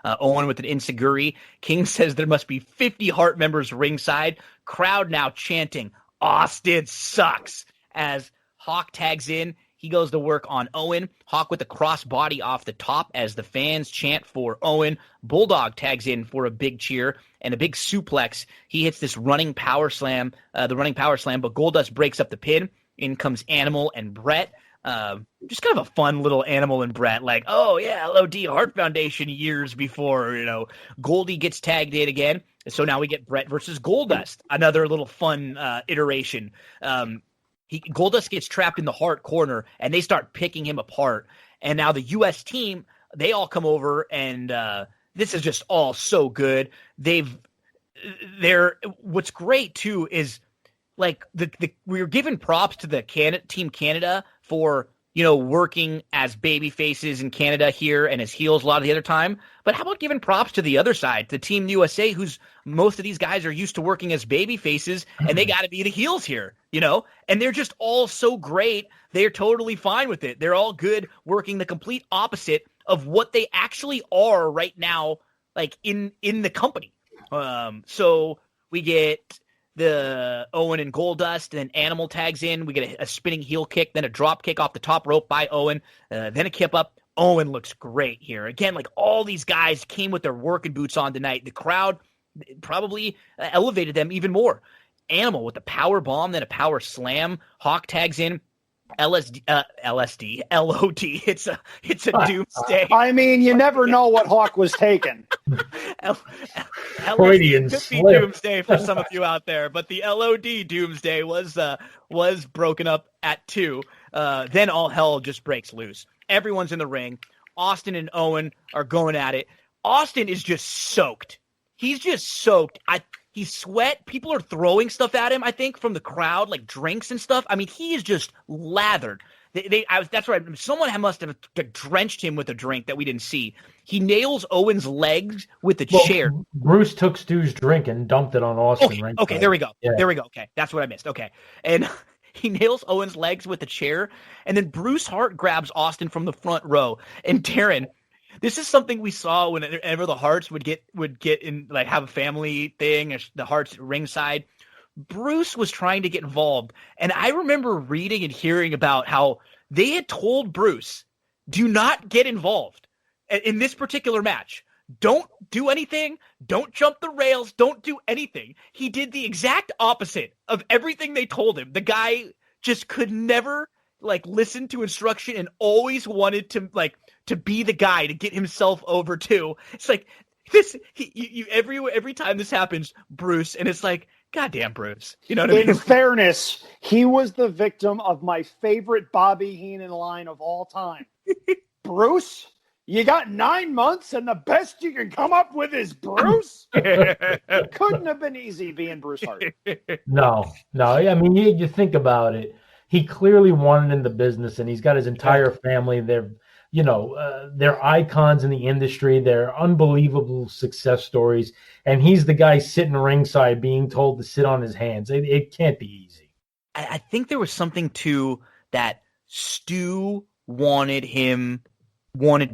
Owen with an Inseguri. King says there must be 50 Heart members ringside. Crowd now chanting, Austin sucks. As Hawk tags in, he goes to work on Owen. Hawk with the crossbody off the top as the fans chant for Owen. Bulldog tags in for a big cheer and a big suplex. He hits this running power slam, but Goldust breaks up the pin. In comes Animal and Brett. Just kind of a fun little Animal and Brett. Like, oh, yeah, LOD Heart Foundation years before, Goldie gets tagged in again. So now we get Brett versus Goldust. Another little fun iteration. Goldust gets trapped in the Hart corner, and they start picking him apart. And now the U.S. team, they all come over, and this is just all so good. what's great too is like we were giving props to the Team Canada for, working as baby faces in Canada here and as heels a lot of the other time. But how about giving props to the other side, the Team USA, who's most of these guys are used to working as baby faces, and they got to be the heels here, and they're just all so great. They're totally fine with it. They're all good working the complete opposite of what they actually are right now, like in the company. So we get the Owen and Goldust, and then Animal tags in. We get a spinning heel kick, then a drop kick off the top rope by Owen, then a kip up. Owen looks great here. Again, like all these guys came with their working boots on tonight. The crowd probably elevated them even more. Animal with the power bomb, then a power slam. Hawk tags in. LOD. It's a doomsday. I mean, you never know what Hawk was taking. Freudian could be slip. doomsday for some of you out there, but the LOD doomsday was broken up at 2. Then all hell just breaks loose. Everyone's in the ring. Austin and Owen are going at it. Austin is just soaked. He's just soaked. He's sweat. People are throwing stuff at him, I think, from the crowd, like drinks and stuff. I mean, he is just lathered. That's right. Someone must have drenched him with a drink that we didn't see. He nails Owen's legs with the chair. Bruce took Stu's drink and dumped it on Austin. Okay, right okay, there. there we go. Yeah. There we go. Okay, that's what I missed. Okay, and he nails Owen's legs with the chair, and then Bruce Hart grabs Austin from the front row. And Darin, this is something we saw whenever the Harts would get in, like, have a family thing, or the Harts ringside. Bruce was trying to get involved, and I remember reading and hearing about how they had told Bruce, do not get involved in this particular match. Don't do anything. Don't jump the rails. Don't do anything. He did the exact opposite of everything they told him. The guy just could never, like, listen to instruction and always wanted to, like, to be the guy to get himself over too. It's like this. Every time this happens, Bruce, and it's like, goddamn, Bruce. You know what I mean? In fairness, he was the victim of my favorite Bobby Heenan line of all time. Bruce, you got 9 months, and the best you can come up with is Bruce. Couldn't have been easy being Bruce Hart. No. I mean, you think about it. He clearly wanted in the business, and he's got his entire family. They're icons in the industry. They're unbelievable success stories. And he's the guy sitting ringside being told to sit on his hands. It can't be easy. I think there was something too that Stu wanted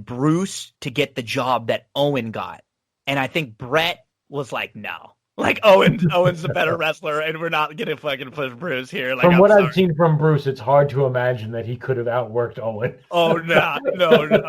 Bruce to get the job that Owen got. And I think Brett was like, no. Like, Owen's the better wrestler, and we're not going to fucking push Bruce here. Like, from what I've seen from Bruce, it's hard to imagine that he could have outworked Owen. Oh, no,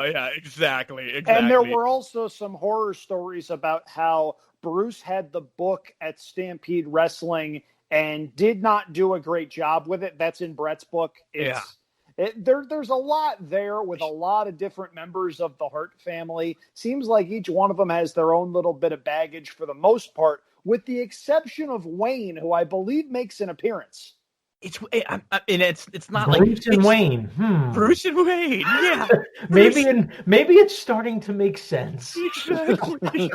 yeah, exactly. And there were also some horror stories about how Bruce had the book at Stampede Wrestling and did not do a great job with it. That's in Brett's book. There's a lot there with a lot of different members of the Hart family. Seems like each one of them has their own little bit of baggage for the most part, with the exception of Wayne, who I believe makes an appearance. It's not Bruce like Bruce and Wayne. Bruce and Wayne, yeah. maybe it's starting to make sense. Exactly.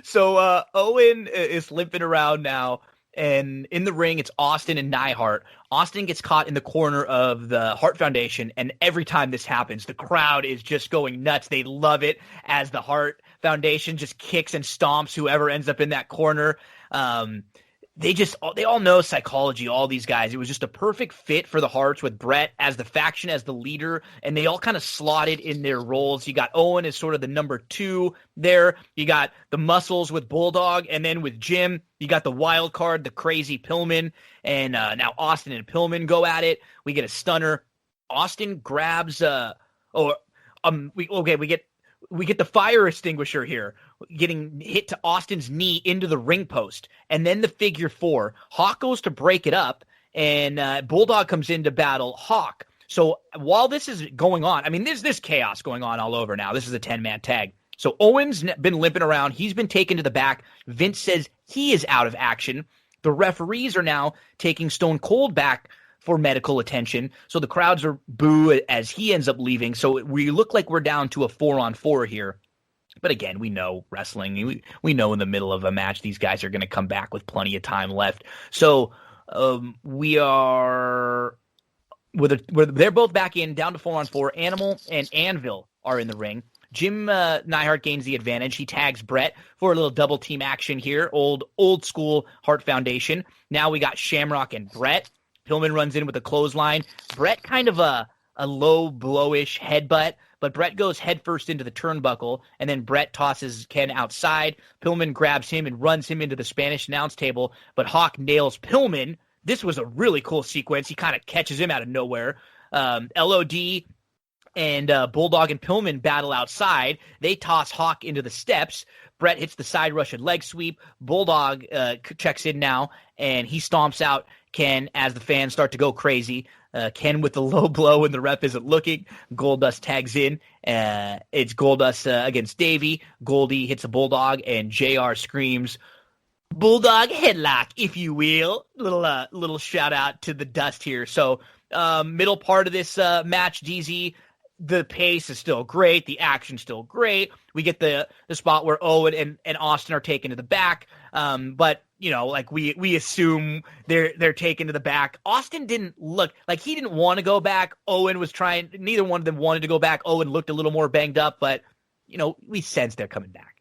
So Owen is limping around now, and in the ring it's Austin and Neihart. Austin gets caught in the corner of the Hart Foundation, and every time this happens, the crowd is just going nuts. They love it as the Hart Foundation just kicks and stomps whoever ends up in that corner. They all know psychology, all these guys. It was just a perfect fit for the Harts with Brett as the faction, as the leader, and they all kind of slotted in their roles. You got Owen as sort of the number 2 there. You got the Muscles with Bulldog, and then with Jim, you got the wild card, the crazy Pillman, and now Austin and Pillman go at it. We get a stunner. Austin grabs we get the fire extinguisher here, getting hit to Austin's knee into the ring post, and then the figure 4. Hawk goes to break it up, and Bulldog comes in to battle Hawk. So while this is going on, I mean, there's this chaos going on all over now. This is a 10-man tag. So Owen's been limping around. He's been taken to the back. Vince says he is out of action. The referees are now taking Stone Cold back for medical attention. So the crowds are boo as he ends up leaving. So we look like we're down to a 4-on-4 here. But again, we know wrestling. We know in the middle of a match, these guys are going to come back with plenty of time left. So we are, they're both back in, down to 4-on-4. Animal and Anvil are in the ring. Jim Neihart gains the advantage. He tags Brett for a little double team action here. Old school Hart Foundation. Now we got Shamrock and Brett. Pillman runs in with a clothesline. Brett kind of a low blowish headbutt, but Brett goes headfirst into the turnbuckle, and then Brett tosses Ken outside. Pillman grabs him and runs him into the Spanish announce table, but Hawk nails Pillman. This was a really cool sequence. He kind of catches him out of nowhere. LOD and Bulldog and Pillman battle outside. They toss Hawk into the steps. Brett hits the side Russian leg sweep. Bulldog checks in now, and he stomps out Ken as the fans start to go crazy. Ken with the low blow and the ref isn't looking. Goldust tags in. It's Goldust against Davey. Goldie hits a Bulldog, and JR screams, "Bulldog headlock, if you will." Little shout out to the Dust here. So middle part of this match, DZ, the pace is still great. The action's still great. We get the spot where Owen and Austin are taken to the back. But you know, like we assume they're taken to the back. Austin didn't look like he didn't want to go back. Owen was trying. Neither one of them wanted to go back. Owen looked a little more banged up, but you know, we sense they're coming back.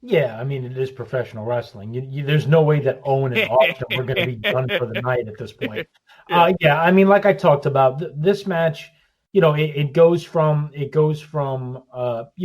Yeah, I mean, it is professional wrestling. There's no way that Owen and Austin were going to be done for the night at this point. Yeah, I mean, like I talked about, this match, you know, it goes from you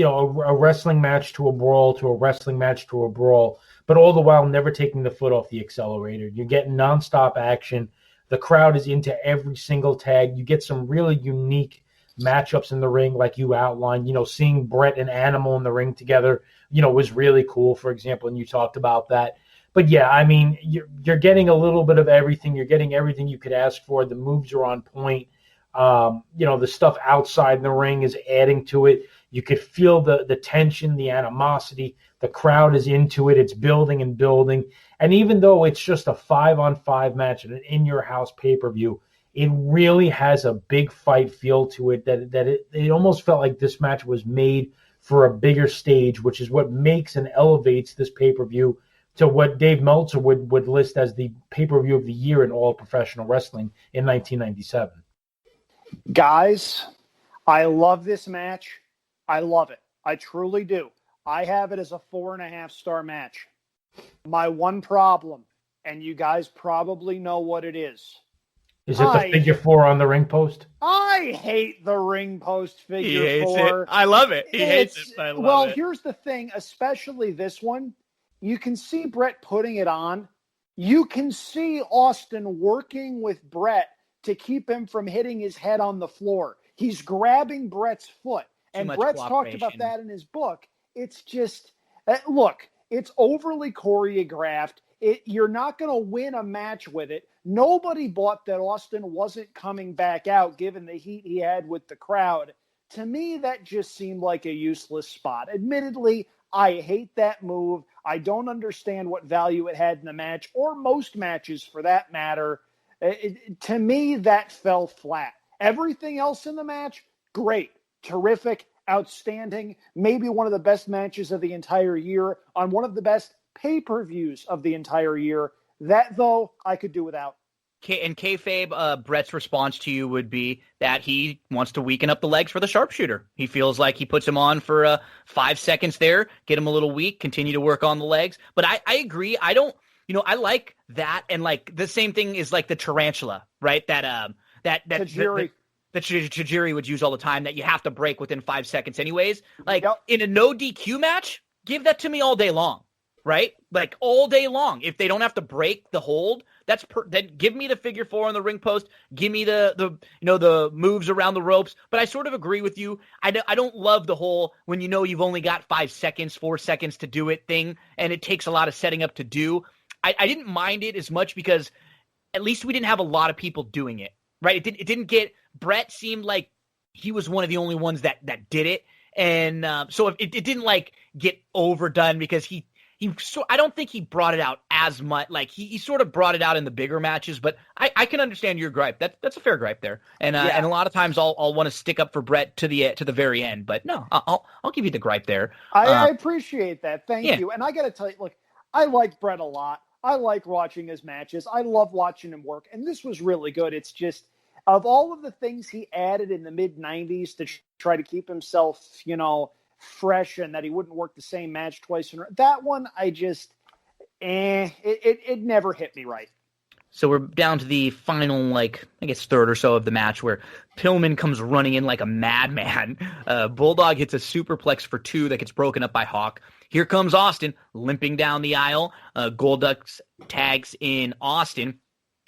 know, a wrestling match to a brawl to a wrestling match to a brawl, but all the while never taking the foot off the accelerator. You're getting nonstop action. The crowd is into every single tag. You get some really unique matchups in the ring, like you outlined. You know, seeing Brett and Animal in the ring together, you know, was really cool, for example, and you talked about that. But yeah, I mean, you're getting a little bit of everything. You're getting everything you could ask for. The moves are on point. You know, the stuff outside the ring is adding to it. You could feel the tension, the animosity. The crowd is into it. It's building and building. And even though it's just a 5-on-5 match at an in-your-house pay-per-view, it really has a big fight feel to it that it almost felt like this match was made for a bigger stage, which is what makes and elevates this pay-per-view to what Dave Meltzer would list as the pay-per-view of the year in all professional wrestling in 1997. Guys, I love this match. I love it. I truly do. I have it as a 4.5-star match. My one problem, and you guys probably know what it is. Is it the figure 4 on the ring post? I hate the ring post figure He hates 4. it. I love it. He hates it. I love it. Here's the thing, especially this one. You can see Brett putting it on. You can see Austin working with Brett to keep him from hitting his head on the floor. He's grabbing Brett's foot. And Brett's talked about that in his book. It's just, look, it's overly choreographed. You're not going to win a match with it. Nobody bought that Austin wasn't coming back out given the heat he had with the crowd. To me, that just seemed like a useless spot. Admittedly, I hate that move. I don't understand what value it had in the match, or most matches for that matter. To me, that fell flat. Everything else in the match, great, terrific, outstanding, maybe one of the best matches of the entire year on one of the best pay-per-views of the entire year. That, though, I could do without. And kayfabe, Brett's response to you would be that he wants to weaken up the legs for the sharpshooter. He feels like he puts him on for 5 seconds there, get him a little weak, continue to work on the legs. But I agree. I don't, you know, I like that. And like the same thing is like the tarantula, right? That Tajiri. That Tajiri would use all the time, that you have to break within 5 seconds anyways. Like in a no DQ match, give that to me all day long. Right? Like all day long. If they don't have to break the hold, then give me the figure 4 on the ring post. Give me the moves around the ropes. But I sort of agree with you. I don't love the whole when you know you've only got 5 seconds, 4 seconds to do it thing, and it takes a lot of setting up to do. I didn't mind it as much because at least we didn't have a lot of people doing it. Right? It didn't get Brett seemed like he was one of the only ones that did it, and so it didn't like get overdone because he I don't think he brought it out as much. Like he sort of brought it out in the bigger matches, but I can understand your gripe. That's a fair gripe there. And and a lot of times I'll want to stick up for Brett to the very end, but no, I'll give you the gripe there. I appreciate that. Thank you. And I got to tell you, look, I like Brett a lot. I like watching his matches. I love watching him work, and this was really good. It's just, of all of the things he added in the mid '90s to try to keep himself, fresh and that he wouldn't work the same match twice in a row, that one I just, it never hit me right. So we're down to the final, third or so of the match where Pillman comes running in like a madman. Bulldog hits a superplex for 2 that gets broken up by Hawk. Here comes Austin limping down the aisle. Goldust tags in Austin,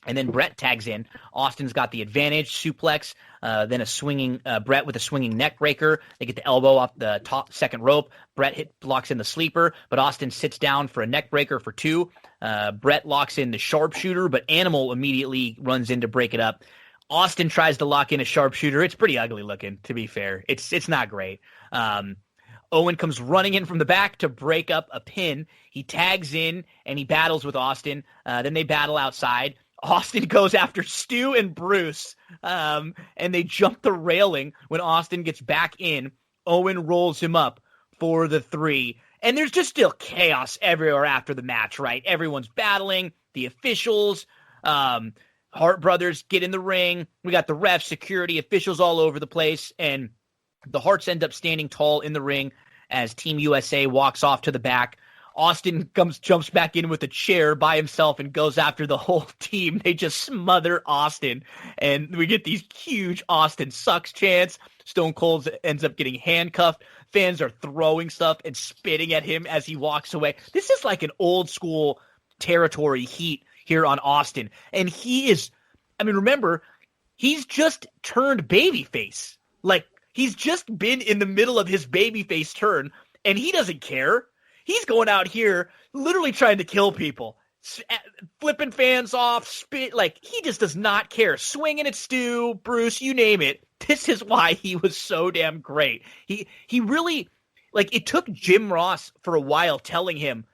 and then Brett tags in. Austin's got the advantage, suplex, then a swinging Brett with a swinging neck breaker. They get the elbow off the top second rope. Brett blocks in the sleeper, but Austin sits down for a neck breaker for 2. Brett locks in the sharpshooter, but Animal immediately runs in to break it up. Austin tries to lock in a sharpshooter. It's pretty ugly looking, to be fair. It's not great. Owen comes running in from the back to break up a pin. He tags in and he battles with Austin. Then they battle outside. Austin goes after Stu and Bruce, and they jump the railing when Austin gets back in. Owen rolls him up for the 3. And there's just still chaos everywhere after the match, right? Everyone's battling. The officials, Hart brothers get in the ring. We got the refs, security, officials all over the place. And the Harts end up standing tall in the ring as Team USA walks off to the back. Austin jumps back in with a chair by himself and goes after the whole team. They just smother Austin, and we get these huge Austin sucks chants. Stone Cold ends up getting handcuffed. Fans are throwing stuff and spitting at him as he walks away. This is like an old school territory heat here on Austin. And remember, he's just turned babyface. Like, he's just been in the middle of his babyface turn, and he doesn't care. He's going out here literally trying to kill people, flipping fans off, he just does not care. Swinging at Stu, Bruce, you name it. This is why he was so damn great. He really, it took Jim Ross for a while telling him,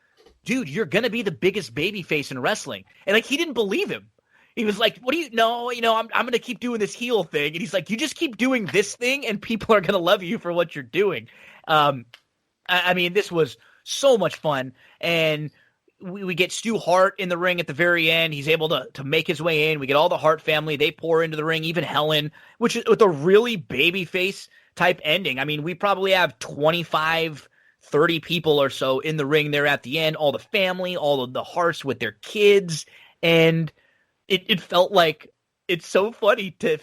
dude, you're going to be the biggest babyface in wrestling. And he didn't believe him. He was like, what do you know? I'm going to keep doing this heel thing. And he's like, you just keep doing this thing and people are going to love you for what you're doing. This was so much fun. And we get Stu Hart in the ring at the very end. He's able to make his way in. We get all the Hart family. They pour into the ring, even Helen, which is with a really babyface type ending. We probably have 25, 30 people or so in the ring there at the end, all the family, all of the Harts with their kids. And it felt like, it's so funny to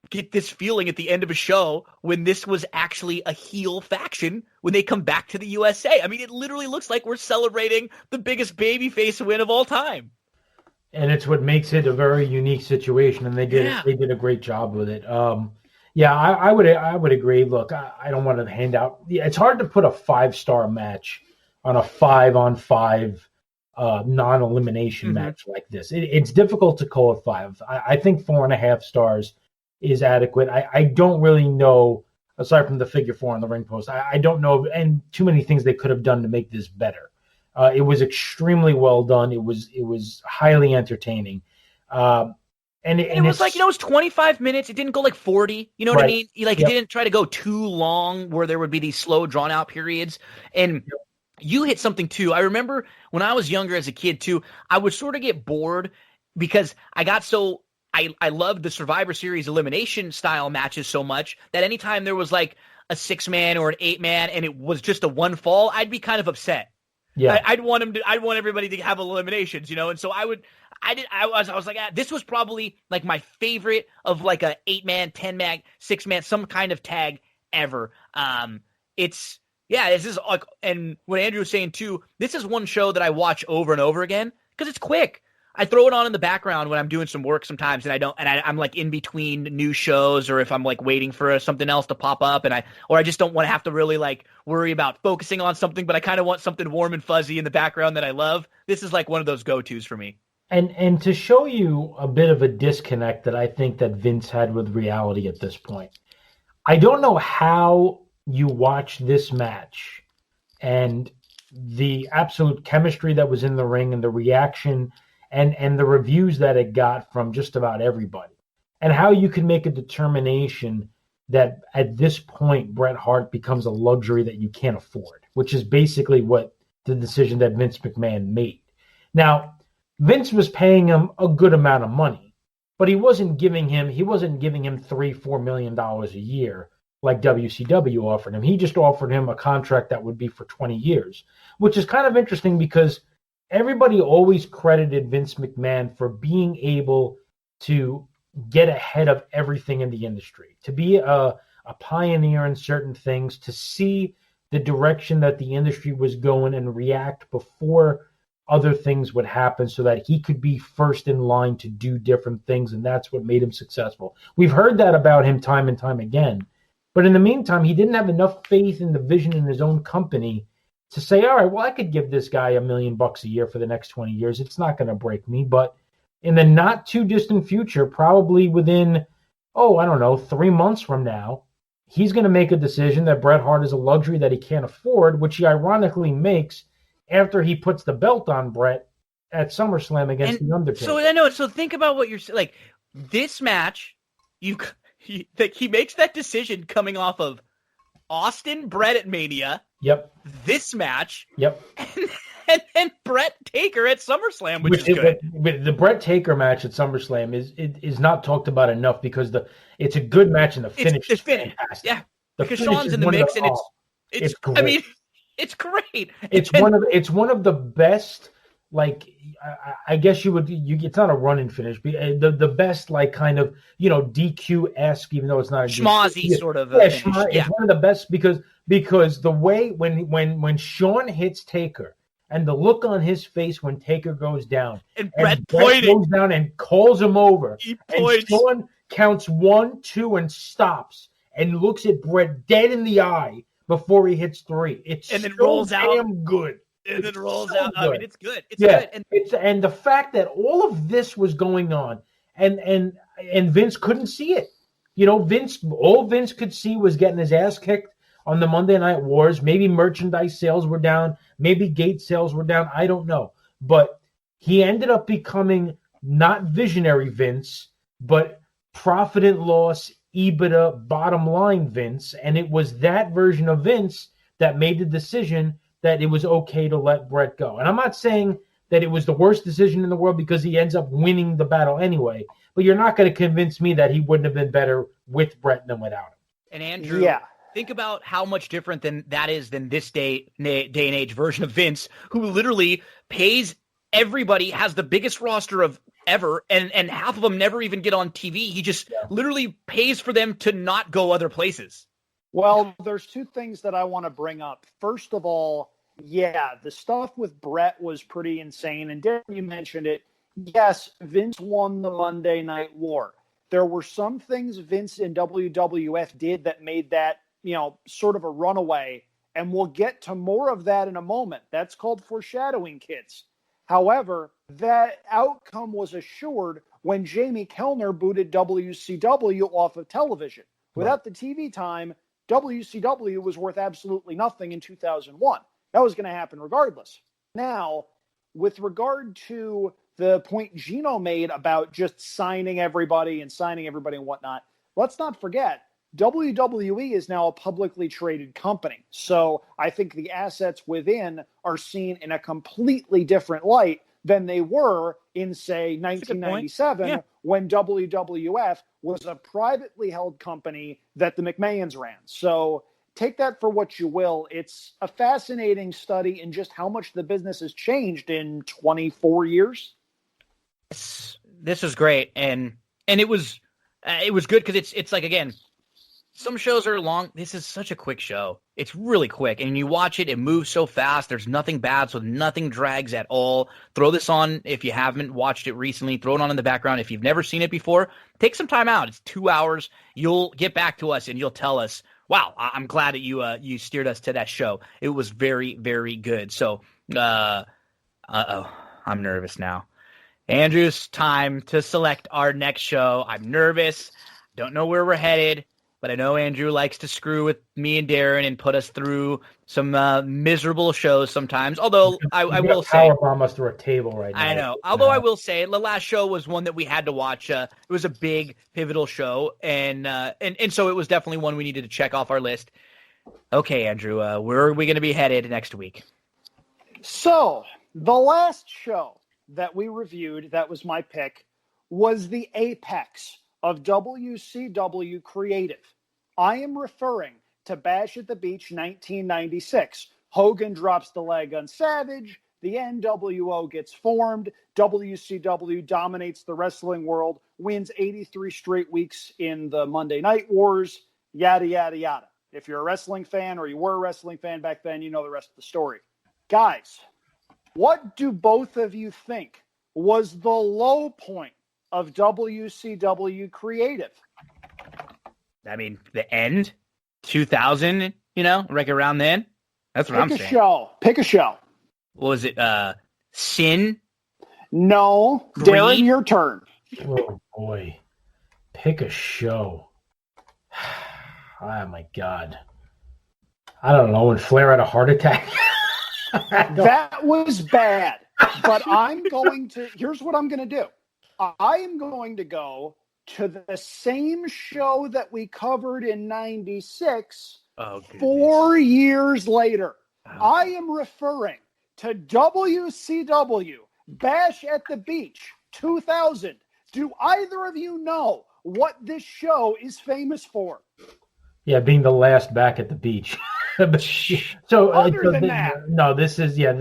get this feeling at the end of a show when this was actually a heel faction when they come back to the USA. It literally looks like we're celebrating the biggest babyface win of all time. And it's what makes it a very unique situation, and they did a great job with it. I would agree. Look, I don't want to hand out. It's hard to put a 5-star match on a 5-on-5 non-elimination match like this. It's difficult to call it 5. I think 4.5 stars is adequate. I don't really know, aside from the figure 4 on the ring post, I don't know, and too many things they could have done to make this better. It was extremely well done. It was highly entertaining. And it was it was 25 minutes. It didn't go 40. You know what I mean? It didn't try to go too long where there would be these slow, drawn out periods. And you hit something too. I remember when I was younger as a kid too, I would sort of get bored because I loved the Survivor Series elimination style matches so much that anytime there was a 6-man or an 8-man and it was just a one fall, I'd be kind of upset. Yeah, I'd want everybody to have eliminations, and so I was like, this was probably my favorite of a 8-man, 10-man, 6-man, some kind of tag ever. This is and what Andrew was saying too, this is one show that I watch over and over again because it's quick. I throw it on in the background when I'm doing some work sometimes, and I'm in between new shows, or if I'm waiting for something else to pop up, or I just don't want to have to really worry about focusing on something, but I kind of want something warm and fuzzy in the background that I love. This is one of those go-tos for me. And to show you a bit of a disconnect that I think that Vince had with reality at this point, I don't know how you watch this match and the absolute chemistry that was in the ring and the reaction and the reviews that it got from just about everybody, and how you can make a determination that at this point Bret Hart becomes a luxury that you can't afford, which is basically what the decision that Vince McMahon made. Now, Vince was paying him a good amount of money, but he wasn't giving him $3-4 million a year like WCW offered him. He just offered him a contract that would be for 20 years, which is kind of interesting because everybody always credited Vince McMahon for being able to get ahead of everything in the industry, to be a pioneer in certain things, to see the direction that the industry was going and react before other things would happen so that he could be first in line to do different things, and that's what made him successful. We've heard that about him time and time again, but in the meantime, he didn't have enough faith in the vision in his own company to say, all right, well, I could give this guy $1 million a year for the next 20 years. It's not going to break me, but in the not too distant future, probably within, 3 months from now, he's going to make a decision that Bret Hart is a luxury that he can't afford, which he ironically makes after he puts the belt on Bret at SummerSlam against The Undertaker. So I know. So think about what you're saying. Like this match, he makes that decision coming off of Austin Bret at Mania. Yep. This match. Yep. And then Bret Taker at SummerSlam, which is good. The Bret Taker match at SummerSlam is not talked about enough because it's a good match and the finish is fantastic. Yeah, the because Shawn's in the mix and it's great. I mean, it's great. It's one of the best. Like I guess it's not a run-in finish, but the best like kind of DQ-esque, even though it's not a schmozzy sort of finish. It's one of the best because the way when Shawn hits Taker and the look on his face when Taker goes down and Bret goes down and calls him over, he and Shawn counts 1, 2 and stops and looks at Bret dead in the eye before he hits 3. And then rolls out. Damn good. And then rolls out. Good. I mean, it's good. It's good. And the fact that all of this was going on, and Vince couldn't see it. All Vince could see was getting his ass kicked on the Monday Night Wars. Maybe merchandise sales were down. Maybe gate sales were down. I don't know. But he ended up becoming not visionary Vince, but profit and loss, EBITDA, bottom line Vince. And it was that version of Vince that made the decision that it was okay to let Bret go. And I'm not saying that it was the worst decision in the world because he ends up winning the battle anyway, but you're not going to convince me that he wouldn't have been better with Bret than without him. And Andrew, think about how much different than that is than this day and age version of Vince, who literally pays everybody, has the biggest roster of ever, and half of them never even get on TV. He just literally pays for them to not go other places. Well, there's two things that I want to bring up. First of all, the stuff with Bret was pretty insane. And Darin, you mentioned it. Yes, Vince won the Monday Night War. There were some things Vince and WWF did that made that, sort of a runaway. And we'll get to more of that in a moment. That's called foreshadowing, kids. However, that outcome was assured when Jamie Kellner booted WCW off of television. Without the TV time, WCW was worth absolutely nothing in 2001. That was going to happen regardless. Now, with regard to the point Gino made about just signing everybody and whatnot, let's not forget, WWE is now a publicly traded company. So I think the assets within are seen in a completely different light than they were in, say, 1997 when WWF was a privately held company that the McMahons ran. So take that for what you will. It's a fascinating study in just how much the business has changed in 24 years. This was great, and it was good because it's like, again, some shows are long. This is such a quick show. It's really quick. And you watch it, it moves so fast. There's nothing bad, so nothing drags at all. Throw this on if you haven't watched it recently. Throw it on in the background. If you've never seen it before, take some time out. It's 2 hours. You'll get back to us, and you'll tell us, wow, I'm glad that you steered us to that show. It was very, very good. So, I'm nervous now. Andrew's time to select our next show. I'm nervous. Don't know where we're headed. but I know Andrew likes to screw with me and Darin and put us through some miserable shows sometimes. Although I will say, powerbomb us through a table right now. I know. Although I will say, the last show was one that we had to watch. It was a big, pivotal show, and so it was definitely one we needed to check off our list. Okay, Andrew, where are we going to be headed next week? So, the last show that we reviewed, that was my pick, was the apex of WCW Creative. I am referring to Bash at the Beach 1996. Hogan drops the leg on Savage. The NWO gets formed. WCW dominates the wrestling world, wins 83 straight weeks in the Monday Night Wars, yada, yada, yada. If you're a wrestling fan or you were a wrestling fan back then, you know the rest of the story. Guys, what do both of you think was the low point of WCW Creative? I mean, the end, 2000, like around then. That's what I'm saying. Pick a show. What was it? Sin? No. Green? Darin, your turn. Oh, boy. Pick a show. Oh, my God. I don't know. When Flair had a heart attack? That was bad. But here's what I'm going to do. I am going to go to the same show that we covered in 96 4 years later. I am referring to WCW Bash at the Beach 2000. Do either of you know what this show is famous for? Yeah, being the last back at the beach. So other than that, no, this is the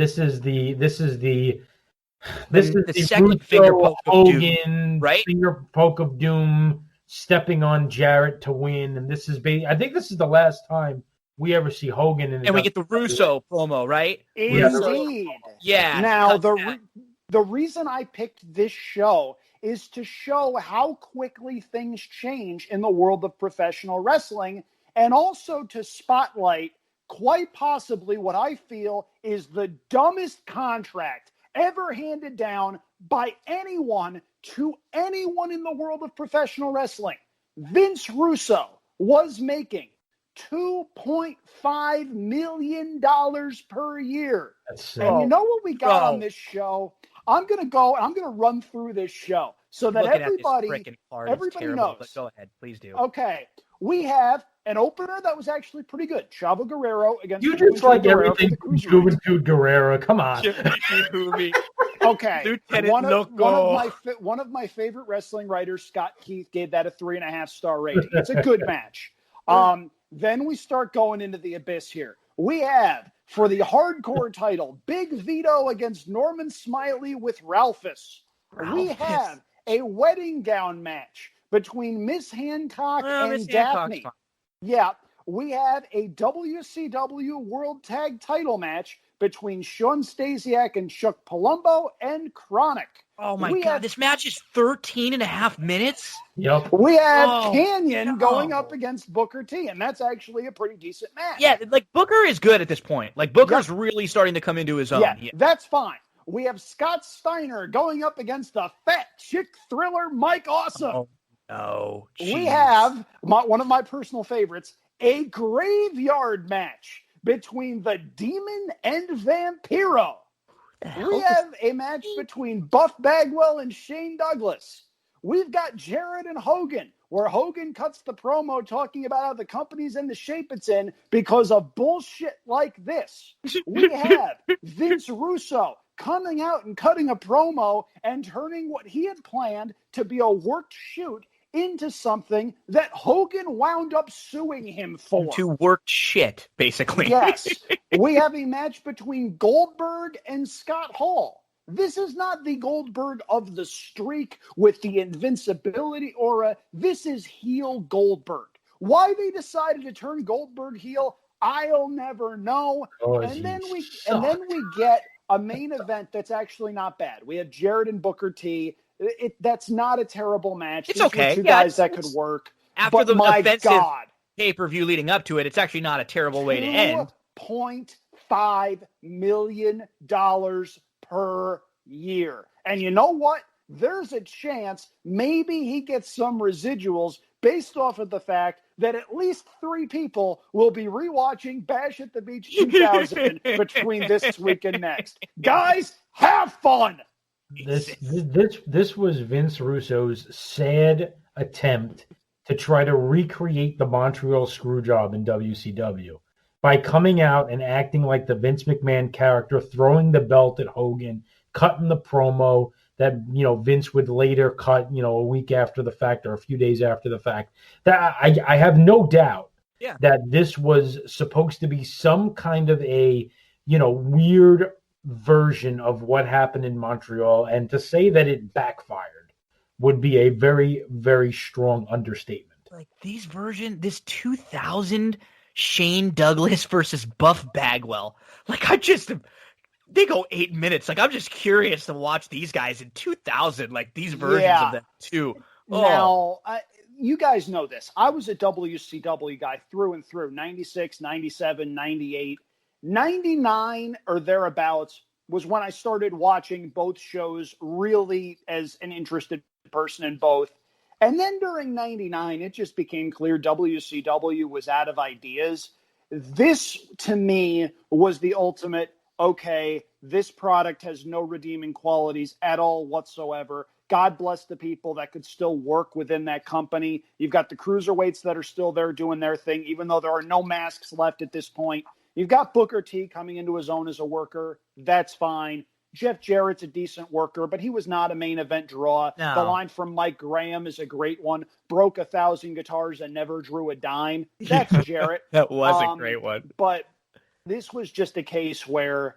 second finger poke of doom, right? Finger poke of doom, stepping on Jarrett to win, and this is I think this is the last time we ever see Hogan in. And we get the Russo promo, right? Indeed. Yeah. Now the reason I picked this show is to show how quickly things change in the world of professional wrestling, and also to spotlight quite possibly what I feel is the dumbest contract ever handed down by anyone to anyone in the world of professional wrestling. Vince Russo was making $2.5 million per year. And you know what we got on this show? I'm going to run through this show so that everybody knows. But go ahead, please do. Okay. We have an opener that was actually pretty good. Chavo Guerrero against you just like everything from Juventud Guerrero. Come on. Okay. Lieutenant One of my favorite wrestling writers, Scott Keith, gave that a 3.5-star rating. It's a good match. Then we start going into the abyss here. We have, for the hardcore title, Big Vito against Norman Smiley with Ralphus. We have a wedding gown match between Miss Hancock and Daphne. Yeah, we have a WCW World Tag Title match between Sean Stasiak and Chuck Palumbo and Chronic. Oh my God, this match is 13.5 minutes? Yep. We have Canyon going up against Booker T, and that's actually a pretty decent match. Yeah, like Booker is good at this point. Like Booker's really starting to come into his own. Yeah, that's fine. We have Scott Steiner going up against the fat chick thriller Mike Awesome. Oh, no. We have one of my personal favorites, a graveyard match between the Demon and Vampiro. We have a match between Buff Bagwell and Shane Douglas. We've got Jarrett and Hogan, where Hogan cuts the promo talking about how the company's in the shape it's in because of bullshit like this. We have Vince Russo coming out and cutting a promo and turning what he had planned to be a worked shoot into something that Hogan wound up suing him for. To work shit, basically. Yes. We have a match between Goldberg and Scott Hall. This is not the Goldberg of the streak with the invincibility aura. This is heel Goldberg. Why they decided to turn Goldberg heel, I'll never know. And then we get a main event that's actually not bad. We have Jarrett and Booker T. That's not a terrial match. It's okay. Two guys that could work. After the offensive pay-per-view leading up to it, it's actually not a terrible way to end. $2.5 million per year. And you know what? There's a chance maybe he gets some residuals based off of the fact that at least 3 people will be rewatching Bash at the Beach 2000 between this week and next. Guys, have fun! This was Vince Russo's sad attempt to try to recreate the Montreal Screwjob in WCW by coming out and acting like the Vince McMahon character, throwing the belt at Hogan, cutting the promo that Vince would later cut a week after the fact or a few days after the fact. That I have no doubt that this was supposed to be some kind of a weird version of what happened in Montreal, and to say that it backfired would be a very, very strong understatement. Like this 2000 Shane Douglas versus Buff Bagwell. Like they go 8 minutes. Like, I'm just curious to watch these guys in 2000, like these versions of them too. Now, you guys know this. I was a WCW guy through and through, 96, 97, 98. 99 or thereabouts was when I started watching both shows really as an interested person in both. And then during 99, it just became clear WCW was out of ideas. This, to me, was the ultimate, okay, this product has no redeeming qualities at all whatsoever. God bless the people that could still work within that company. You've got the cruiserweights that are still there doing their thing, even though there are no masks left at this point. You've got Booker T coming into his own as a worker. That's fine. Jeff Jarrett's a decent worker, but he was not a main event draw. No. The line from Mike Graham is a great one. Broke 1,000 guitars and never drew a dime. That's Jarrett. That was a great one. But this was just a case where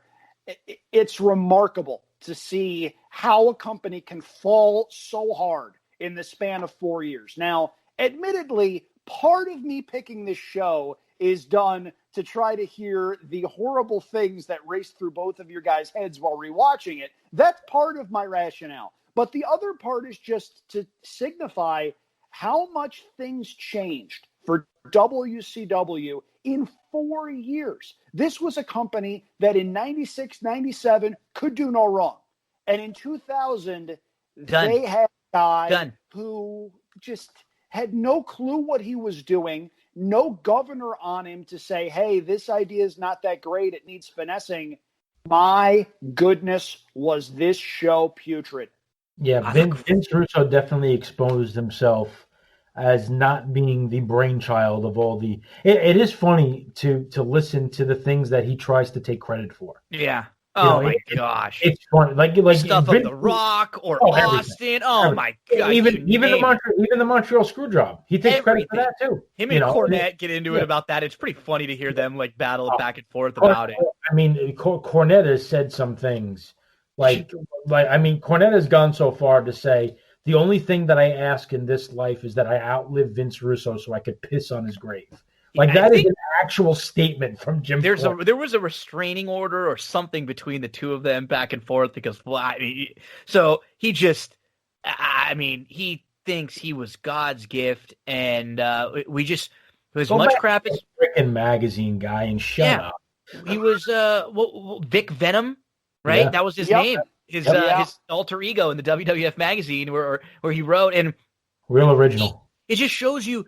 it's remarkable to see how a company can fall so hard in the span of 4 years. Now, admittedly, part of me picking this show is done to try to hear the horrible things that race through both of your guys' heads while rewatching it. That's part of my rationale. But the other part is just to signify how much things changed for WCW in 4 years. This was a company that in 96, 97 could do no wrong. And in 2000, they had a guy who just had no clue what he was doing, no governor on him to say, hey, this idea is not that great, it needs finessing. My goodness, was this show putrid. Yeah, Vince Russo definitely exposed himself as not being the brainchild of all the... It is funny to listen to the things that he tries to take credit for. Yeah. My gosh. It's funny. Like stuff of The Rock or Austin. Everything. My God. Even the Montreal Screwjob. He takes credit for that too. Him and Cornette get into it about that. It's pretty funny to hear them like battle it back and forth about it. I mean, Cornette has said some things. Cornette has gone so far to say, the only thing that I ask in this life is that I outlive Vince Russo so I could piss on his grave. That is an actual statement from Jim. There was a restraining order or something between the two of them back and forth because, so he just, he thinks he was God's gift, and crap as freaking magazine guy, and shut up. He was Vic Venom, right? Yeah. That was his name. His alter ego in the WWF magazine where he wrote, and real original. It just shows you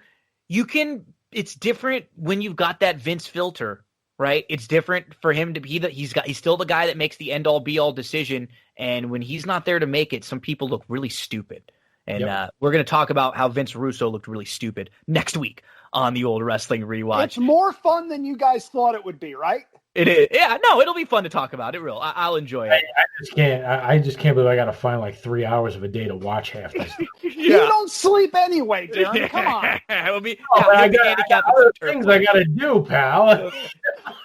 can. It's different when you've got that Vince filter, right? It's different for him to be he's still the guy that makes the end all be all decision. And when he's not there to make it, some people look really stupid. And we're going to talk about how Vince Russo looked really stupid next week on the Old Wrestling Rewatch. It's more fun than you guys thought it would be, right? It is. Yeah, no, it'll be fun to talk about. It will. I'll enjoy it. I just can't believe I got to find like 3 hours of a day to watch half this. You don't sleep anyway, Darin. Come on. I got other things I got to do, pal.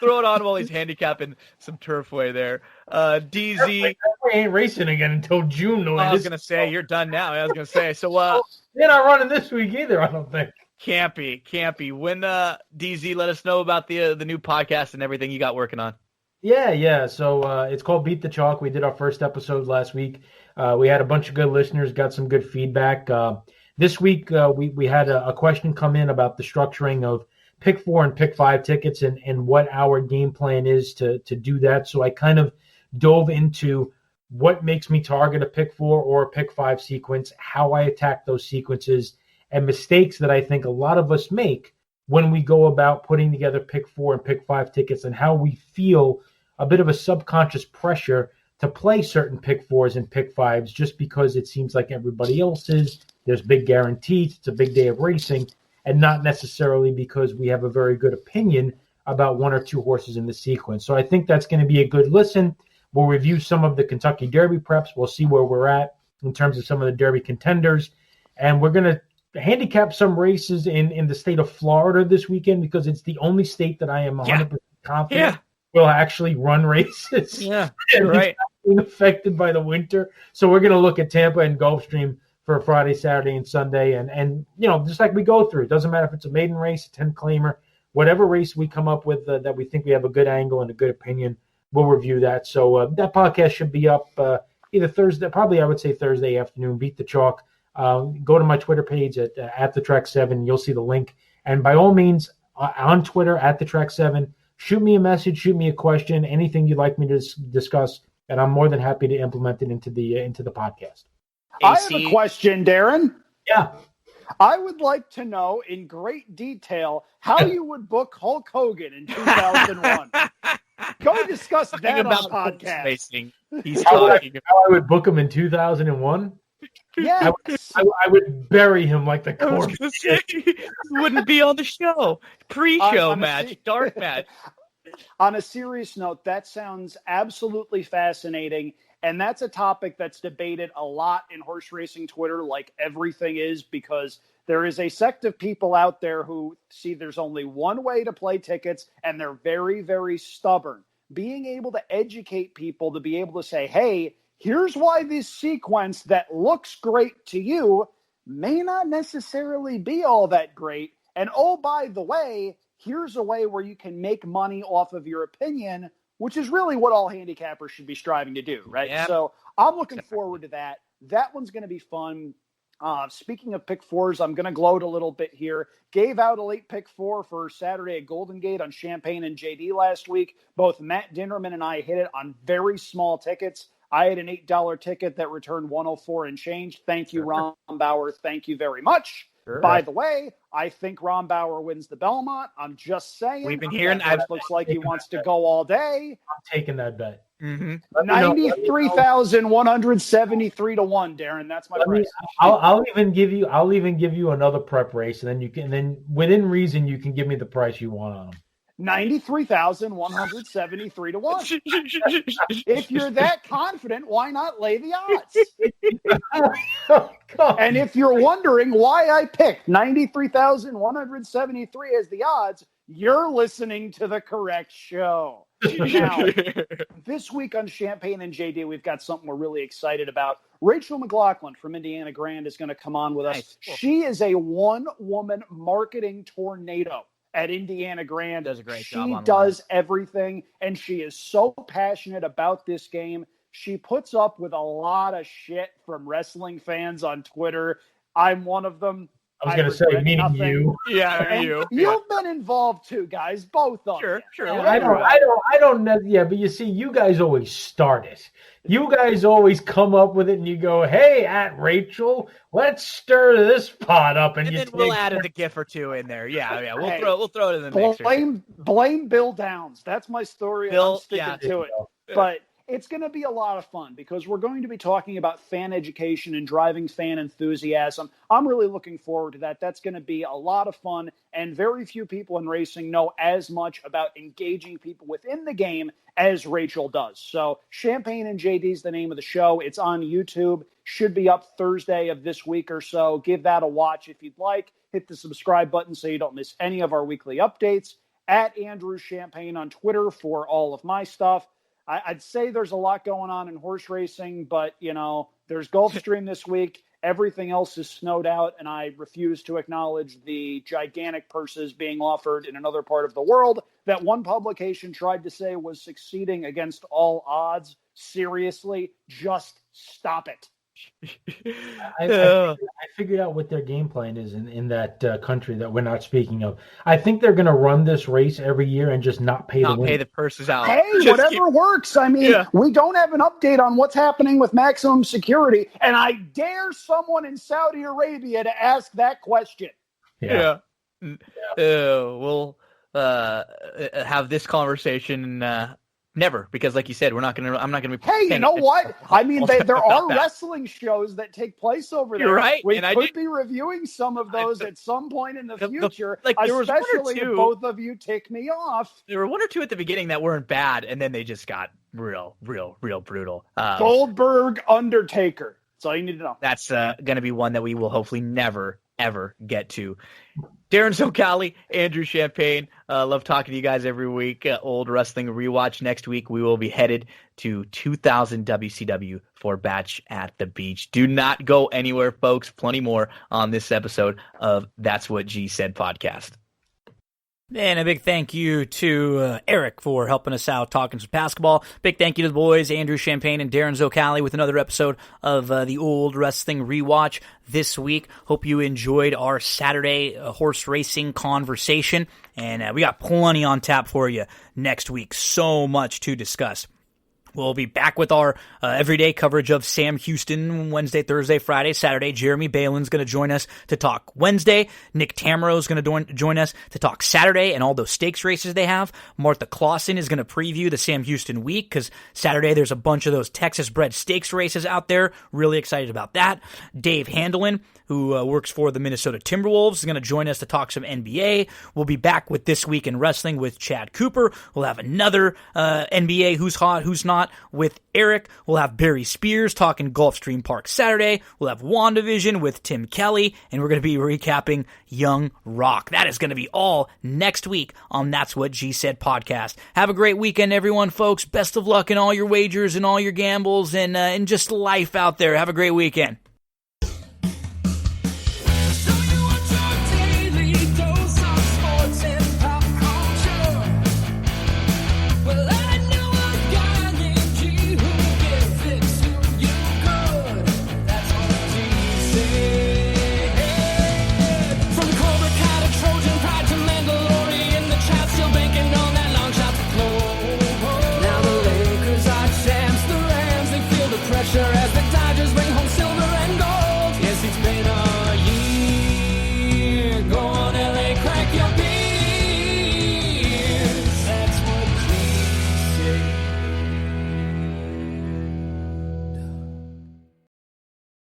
Throw it on while he's handicapping some turfway there. DZ. I ain't racing again until June. I was going to say, you're done now. I was going to say. So they're not running this week either, I don't think. Can't be. When DZ, let us know about the new podcast and everything you got working on. Yeah. So it's called Beat the Chalk. We did our first episode last week. We had a bunch of good listeners, got some good feedback. This week we had a question come in about the structuring of Pick 4 and Pick 5 tickets and what our game plan is to do that. So I kind of dove into what makes me target a Pick 4 or a Pick 5 sequence, how I attack those sequences, and mistakes that I think a lot of us make when we go about putting together pick 4 and pick 5 tickets, and how we feel a bit of a subconscious pressure to play certain pick 4s and pick 5s just because it seems like everybody else is. There's big guarantees. It's a big day of racing, and not necessarily because we have a very good opinion about 1 or 2 horses in the sequence. So I think that's going to be a good listen. We'll review some of the Kentucky Derby preps. We'll see where we're at in terms of some of the Derby contenders. And we're going to handicap some races in the state of Florida this weekend, because it's the only state that I am 100% confident will actually run races. Yeah, you're right. Being affected by the winter. So we're going to look at Tampa and Gulfstream for Friday, Saturday, and Sunday. And just like we go through, it doesn't matter if it's a maiden race, a 10-claimer, whatever race we come up with that we think we have a good angle and a good opinion, we'll review that. So that podcast should be up either Thursday, probably I would say Thursday afternoon. Beat the chalk. Go to my Twitter page at the Track 7. You'll see the link. And by all means, on Twitter at the Track 7, shoot me a message, shoot me a question, anything you'd like me to discuss, and I'm more than happy to implement it into the podcast. I have a question, Darin. Yeah. I would like to know in great detail how you would book Hulk Hogan in 2001. Go discuss that on the podcast. He's talking about how I would book him in 2001. Yeah, I would bury him like the corpse. He wouldn't be on the show. Pre-show match, dark match. On a serious note, that sounds absolutely fascinating. And that's a topic that's debated a lot in horse racing Twitter, like everything is, because there is a sect of people out there who see there's only one way to play tickets, and they're very, very stubborn. Being able to educate people to be able to say, hey, here's why this sequence that looks great to you may not necessarily be all that great. And oh, by the way, here's a way where you can make money off of your opinion, which is really what all handicappers should be striving to do, right? Yep. So I'm looking forward to that. That one's going to be fun. Speaking of pick 4s, I'm going to gloat a little bit here. Gave out a late pick 4 for Saturday at Golden Gate on Champagne and JD last week. Both Matt Dinnerman and I hit it on very small tickets. I had an $8 ticket that returned 104 and change. Thank you, Ron Bauer. Thank you very much. Sure. By the way, I think Ron Bauer wins the Belmont. I'm just saying. We've been hearing that. Looks like he wants to go all day. I'm taking that bet. Mm-hmm. 93,173 to 1, Darin. That's my price. I'll even give you another prep race, and then within reason you can give me the price you want on them. 93,173 to 1. If you're that confident, why not lay the odds? And if you're wondering why I picked 93,173 as the odds, you're listening to the correct show. Now, this week on Champagne and JD, we've got something we're really excited about. Rachel McLaughlin from Indiana Grand is going to come on with us. Nice. Cool. She is a one-woman marketing tornado at Indiana Grand. Does a great job. She does everything, and she is so passionate about this game. She puts up with a lot of shit from wrestling fans on Twitter. I'm one of them. I was going to say, meaning you. Yeah, and you. You've been involved too, guys. Both of you. Sure. I don't know. Yeah, but you see, you guys always start it. You guys always come up with it, and you go, "Hey, at Rachel, let's stir this pot up." And then we'll add a GIF or two in there. Yeah. We'll throw it in the mix. Blame Bill Downs. That's my story. Bill, I'm sticking to it. But it's going to be a lot of fun because we're going to be talking about fan education and driving fan enthusiasm. I'm really looking forward to that. That's going to be a lot of fun, and very few people in racing know as much about engaging people within the game as Rachel does. So Champagne and JD is the name of the show. It's on YouTube. Should be up Thursday of this week or so. Give that a watch if you'd like. Hit the subscribe button so you don't miss any of our weekly updates. At Andrew Champagne on Twitter for all of my stuff. I'd say there's a lot going on in horse racing, but, there's Gulfstream this week. Everything else is snowed out, and I refuse to acknowledge the gigantic purses being offered in another part of the world that one publication tried to say was succeeding against all odds. Seriously, just stop it. I figured out what their game plan is in that country that we're not speaking of. I think they're going to run this race every year and just not pay the purses out. Hey, Just whatever works. I mean, we don't have an update on what's happening with maximum security, and I dare someone in Saudi Arabia to ask that question. Yeah. We'll have this conversation never, because like you said, I'm not going to be. Hey, you know what? I mean, there are wrestling shows that take place over there. You're right. We could be reviewing some of those at some point in the future, there was one or especially two, if both of you tick me off. There were one or two at the beginning that weren't bad, and then they just got real brutal. Goldberg, Undertaker. That's all you need to know. That's going to be one that we will hopefully never, ever get to. Darin Zocccali, Andrew Champagne. Love talking to you guys every week. Old Wrestling Rewatch. Next week, we will be headed to 2000 WCW for Batch at the Beach. Do not go anywhere, folks. Plenty more on this episode of That's What G Said podcast. And a big thank you to Erik for helping us out talking some basketball. Big thank you to the boys, Andrew Champagne and Darin Zocccali, with another episode of the Old Wrestling Rewatch this week. Hope you enjoyed our Saturday horse racing conversation. And we got plenty on tap for you next week. So much to discuss. We'll be back with our everyday coverage of Sam Houston Wednesday, Thursday, Friday, Saturday. Jeremy Balin's going to join us to talk Wednesday. Nick Tamero is going to join us to talk Saturday and all those stakes races they have. Martha Clausen is going to preview the Sam Houston week because Saturday there's a bunch of those Texas-bred stakes races out there. Really excited about that. Dave Handelin, who works for the Minnesota Timberwolves, is going to join us to talk some NBA. We'll be back with This Week in Wrestling with Chad Cooper. We'll have another NBA Who's Hot, Who's Not with Erik. We'll have Barry Spears talking Gulfstream Park Saturday. We'll have WandaVision with Tim Kelly, and we're going to be recapping Young Rock. That is going to be all next week on That's What G Said podcast. Have a great weekend, everyone, folks. Best of luck in all your wagers and all your gambles and just life out there. Have a great weekend.